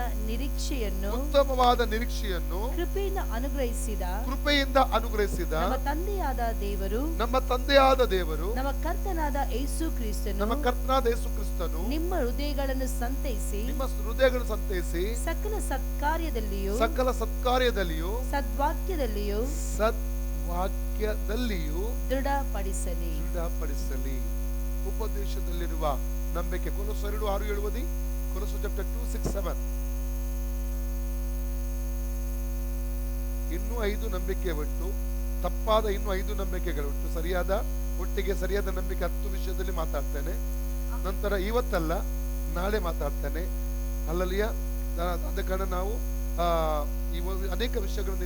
ನಿರೀಕ್ಷೆಯನ್ನು ಕೃಪೆಯಿಂದ ಅನುಗ್ರಹಿಸಿದ ನಮ್ಮ ತಂದೆಯಾದ ದೇವರು ನಮ್ಮ ಕರ್ತನಾದ ಯೇಸು ಕ್ರಿಸ್ತನು ನಿಮ್ಮ ಹೃದಯಗಳನ್ನು ಸಂತೈಸಿ ಸಕಲ ಸತ್ಕಾರ್ಯದಲ್ಲಿಯೂ ಸದ್ವಾಕ್ಯದಲ್ಲಿಯೂ ದೃಢಪಡಿಸಲಿ. ಉಪದೇಶದಲ್ಲಿರುವ ನಂಬಿಕೆ. ಕೊಲೊಸ್ಸೆ 2:6-7 ಓದಿ. ಕೊಲೊಸ್ಸೆ chapter 2:6-7. ಇನ್ನೂ 5 ನಂಬಿಕೆ ಉಂಟು, ತಪ್ಪಾದ ಇನ್ನೂ 5 ನಂಬಿಕೆಗಳುಂಟು. ಒಟ್ಟಿಗೆ ಸರಿಯಾದ ನಂಬಿಕೆ 10 ವಿಷಯದಲ್ಲಿ ಮಾತಾಡ್ತೇನೆ. ನಂತರ ಇವತ್ತಲ್ಲ ನಾಳೆ ಮಾತಾಡ್ತೇನೆ. ಅಲ್ಲಲಿಯ ಅದ ಕಾರಣ ನಾವು ಅನೇಕ ವಿಷಯಗಳನ್ನು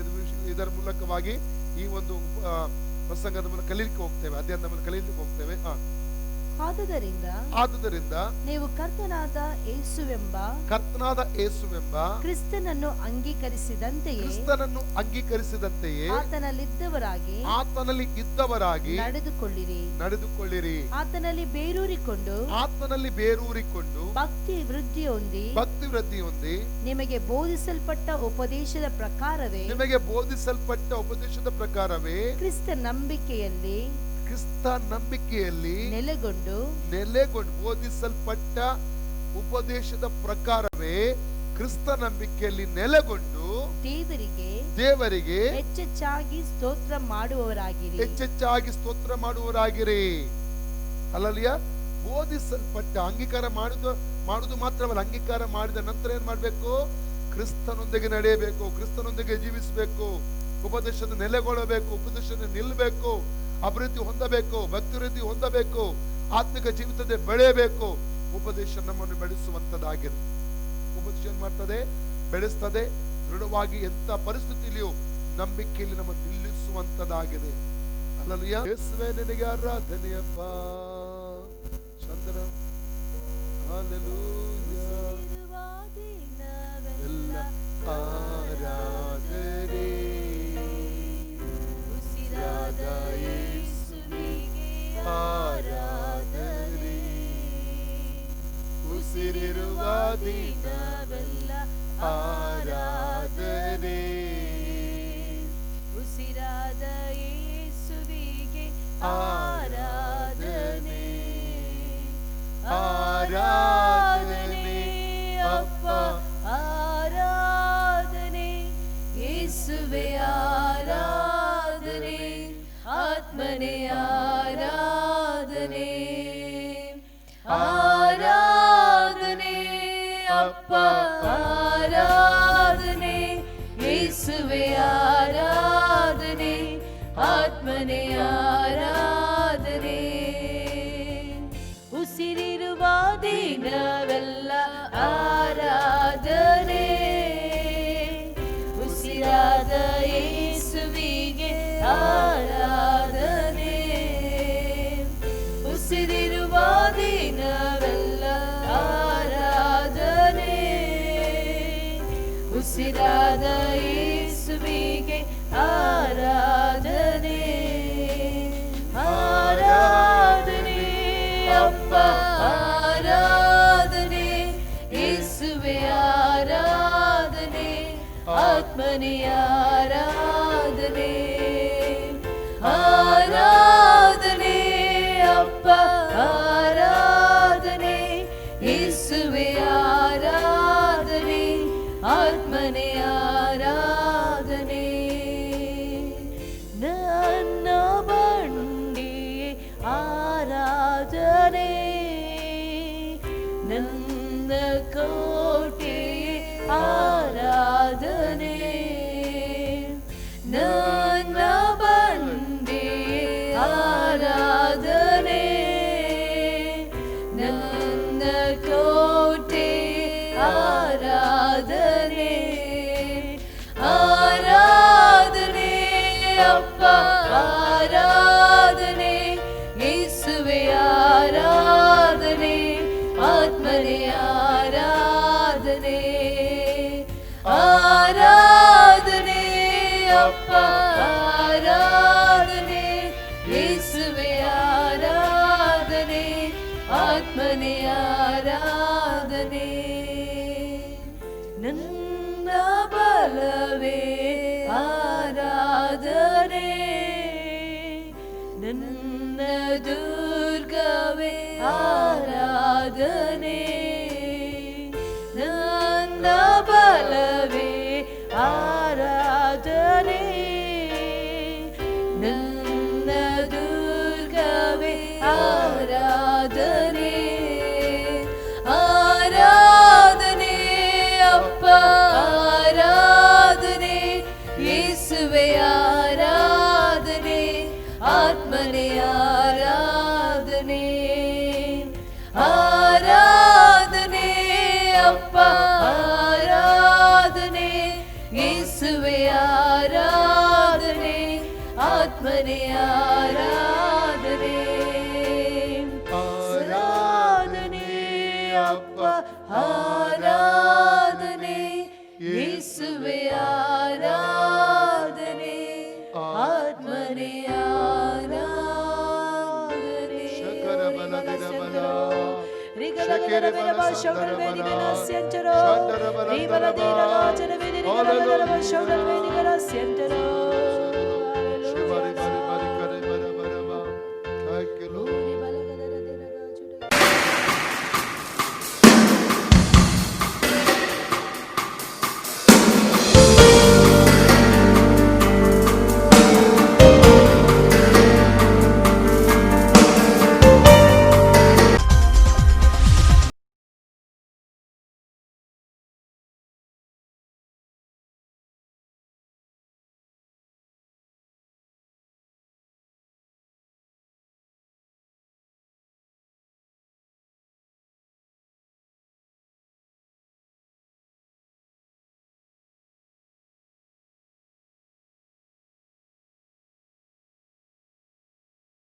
ಇದರ ಮೂಲಕವಾಗಿ ಈ ಒಂದು ಪ್ರಸಂಗದ ಮೂಲಕ ಕಲೀಲಿಕ್ಕೆ ಹೋಗ್ತೇವೆ, ಅಧ್ಯಯನದ ಮೂಲಕ ಕಲೀಲಿಕ್ಕೆ ಹೋಗ್ತೇವೆ. ಆದುದರಿಂದ ನೀವು ಕರ್ತನಾದ ಯೇಸುವೆಂಬ ಕ್ರಿಸ್ತನನ್ನು ಅಂಗೀಕರಿಸಿದಂತೆಯೇ ಆತನಲ್ಲಿ ಇದ್ದವರಾಗಿ ನಡೆದುಕೊಳ್ಳಿರಿ. ಆತನಲ್ಲಿ ಬೇರೂರಿಕೊಂಡು ಭಕ್ತಿ ವೃದ್ಧಿ ಹೊಂದಿ ನಿಮಗೆ ಬೋಧಿಸಲ್ಪಟ್ಟ ಉಪದೇಶದ ಪ್ರಕಾರವೇ ಕ್ರಿಸ್ತ ನಂಬಿಕೆಯಲ್ಲಿ ನೆಲೆಗೊಂಡು ಬೋಧಿಸಲ್ಪಟ್ಟ ಉಪದೇಶದ ಪ್ರಕಾರವೇ ಕ್ರಿಸ್ತ ನಂಬಿಕೆಯಲ್ಲಿ ನೆಲೆಗೊಂಡು ದೇವರಿಗೆ ಹೆಚ್ಚೆಚ್ಚಾಗಿ ಸ್ತೋತ್ರ ಮಾಡುವವರಾಗಿರಿ. ಅಲ್ಲಲಿಯ ಬೋಧಿಸಲ್ಪಟ್ಟ ಅಂಗೀಕಾರ ಮಾಡುವುದು ಮಾತ್ರವಲ್ಲ, ಅಂಗೀಕಾರ ಮಾಡಿದ ನಂತರ ಏನ್ ಮಾಡ್ಬೇಕು? ಕ್ರಿಸ್ತನೊಂದಿಗೆ ನಡೆಯಬೇಕು, ಕ್ರಿಸ್ತನೊಂದಿಗೆ ಜೀವಿಸಬೇಕು, ಉಪದೇಶದ ನೆಲೆಗೊಳ್ಳಬೇಕು, ಉಪದೇಶದ ನಿಲ್ಲಬೇಕು, ಅಭಿವೃದ್ಧಿ ಹೊಂದಬೇಕು, ಭಕ್ತಿ ವೃದ್ಧಿ ಹೊಂದಬೇಕು, ಆತ್ಮಿಕ ಜೀವಿತದ ಬೆಳೆಯಬೇಕು. ಉಪದೇಶ ನಮ್ಮನ್ನು ಬೆಳೆಸುವಂತದಾಗಿದೆ. ಉಪದೇಶ ಏನ್ ಮಾಡ್ತದೆ? ಬೆಳೆಸ್ತದೆ. ದೃಢವಾಗಿ ಎಂತ ಪರಿಸ್ಥಿತಿಯಲ್ಲಿಯೂ ನಂಬಿಕೆಯಲ್ಲಿ ನಮ್ಮ ನಿಲ್ಲಿಸುವಂತದಾಗಿದೆ. ಅಲ್ಲಲಿಯ ಯೇಸುವೇ ನಿನಗೆ ಆರಾಧನೆಯಪ್ಪ. ಚಂದ್ರ ಹಲ್ಲೆಲೂಯಾ. ಎಲ್ಲ ಆರಾಧನೆ ಆರಾಧನೆ ಉಸಿರಿರುವ ದಿನವೆಲ್ಲ ಆರಾಧನೆ ಉಸಿರಾದ ಯೇಸುವಿಗೆ ಆರಾಧನೆ ಆರಾಧನೆ ಅಪ್ಪ ಆರಾಧನೆ ಯೇಸುವೆ ಆರಾಧನೆ ಆತ್ಮನೇ ಆರಾಧನೆ ಆರಾಧನೆ ಅಪ್ಪ ಆರಾಧನೆ ಯೇಸುವೆ ಆರಾಧನೆ ಆತ್ಮನೇ ಆರಾಧನೆ ಉಸಿರಿರುವ ದಿನವೆಲ್ಲ ಆರಾಧನೆ ಉಸಿರಾದ ಯೇಸುವಿಗೆ ಆರಾಧನೆ ಉಸಿರಿರುವ ದಿನವೆಲ್ಲ ಆರಾಧನೆ ಉಸಿರಾದ ಯೇಸುವಿಗೆ ಆರಾಧನೆ ಆರಾಧನೆ ಅಪ್ಪ ಆರಾಧನೆ ಯೇಸುವೆ ಆರಾಧನೆ ಆತ್ಮನೇ ಆರಾಧನೆ ಆರಾಧನೆ ಅಪ್ಪ ಆರಾಧನೆ ಯೇಸುವೆ ಆರಾಧನೆ ಆತ್ಮನೇ ಆರಾಧನೆ ನನ್ನ ಬಂಡಿಯೇ ಆರಾಧನೆ ನನ್ನ ಕೋಟೆಯೇ ಆರಾಧನೆ ನನ್ನ ಬಂಡಿಯೇ ಆರಾಧನೆ ನನ್ನ ಕೋಟೆ ಆರಾಧನೆ ಆರಾಧನೆ ಅಪ್ಪ ಆರಾಧನೆ ಯೇಸುವೆ ಆರಾಧನೆ ಆತ್ಮನೇ ಆರಾಧನೆ ಆರಾಧನೆ ಅಪ್ಪ ಆರಾಧನೆ ನನ್ನ ಬಲವೇ ಆರಾಧನೆ, ನನ್ನ ದುರ್ಗವೇ ಆರಾಧನೆ, ನನ್ನ ಬಲವೇ ಆರಾಧನೆ, ನನ್ನ ದುರ್ಗವೇ ಆರಾಧನೆ, ಆರಾಧನೆ ಅಪ್ಪ ಆರಾಧನೆ, ಯೇಸುವೆ ಆರಾಧನೆ, ಆತ್ಮನೇ ಆರಾಧನೆ, ಆರಾಧನೆ ಅಪ್ಪ ಆರಾಧನೆ, ಯೇಸುವೆ ಆರಾಧನೆ, ಆತ್ಮನೇ ಆರಾಧನೆ, ಆರಾಧನೆ ಅಪ್ಪ ಆರಾಧನೆ, ಯೇಸುವೆ ಆರಾಧನೆ, ಆತ್ಮನೇ ಆರಾಧನೆ. ಶಂಕರ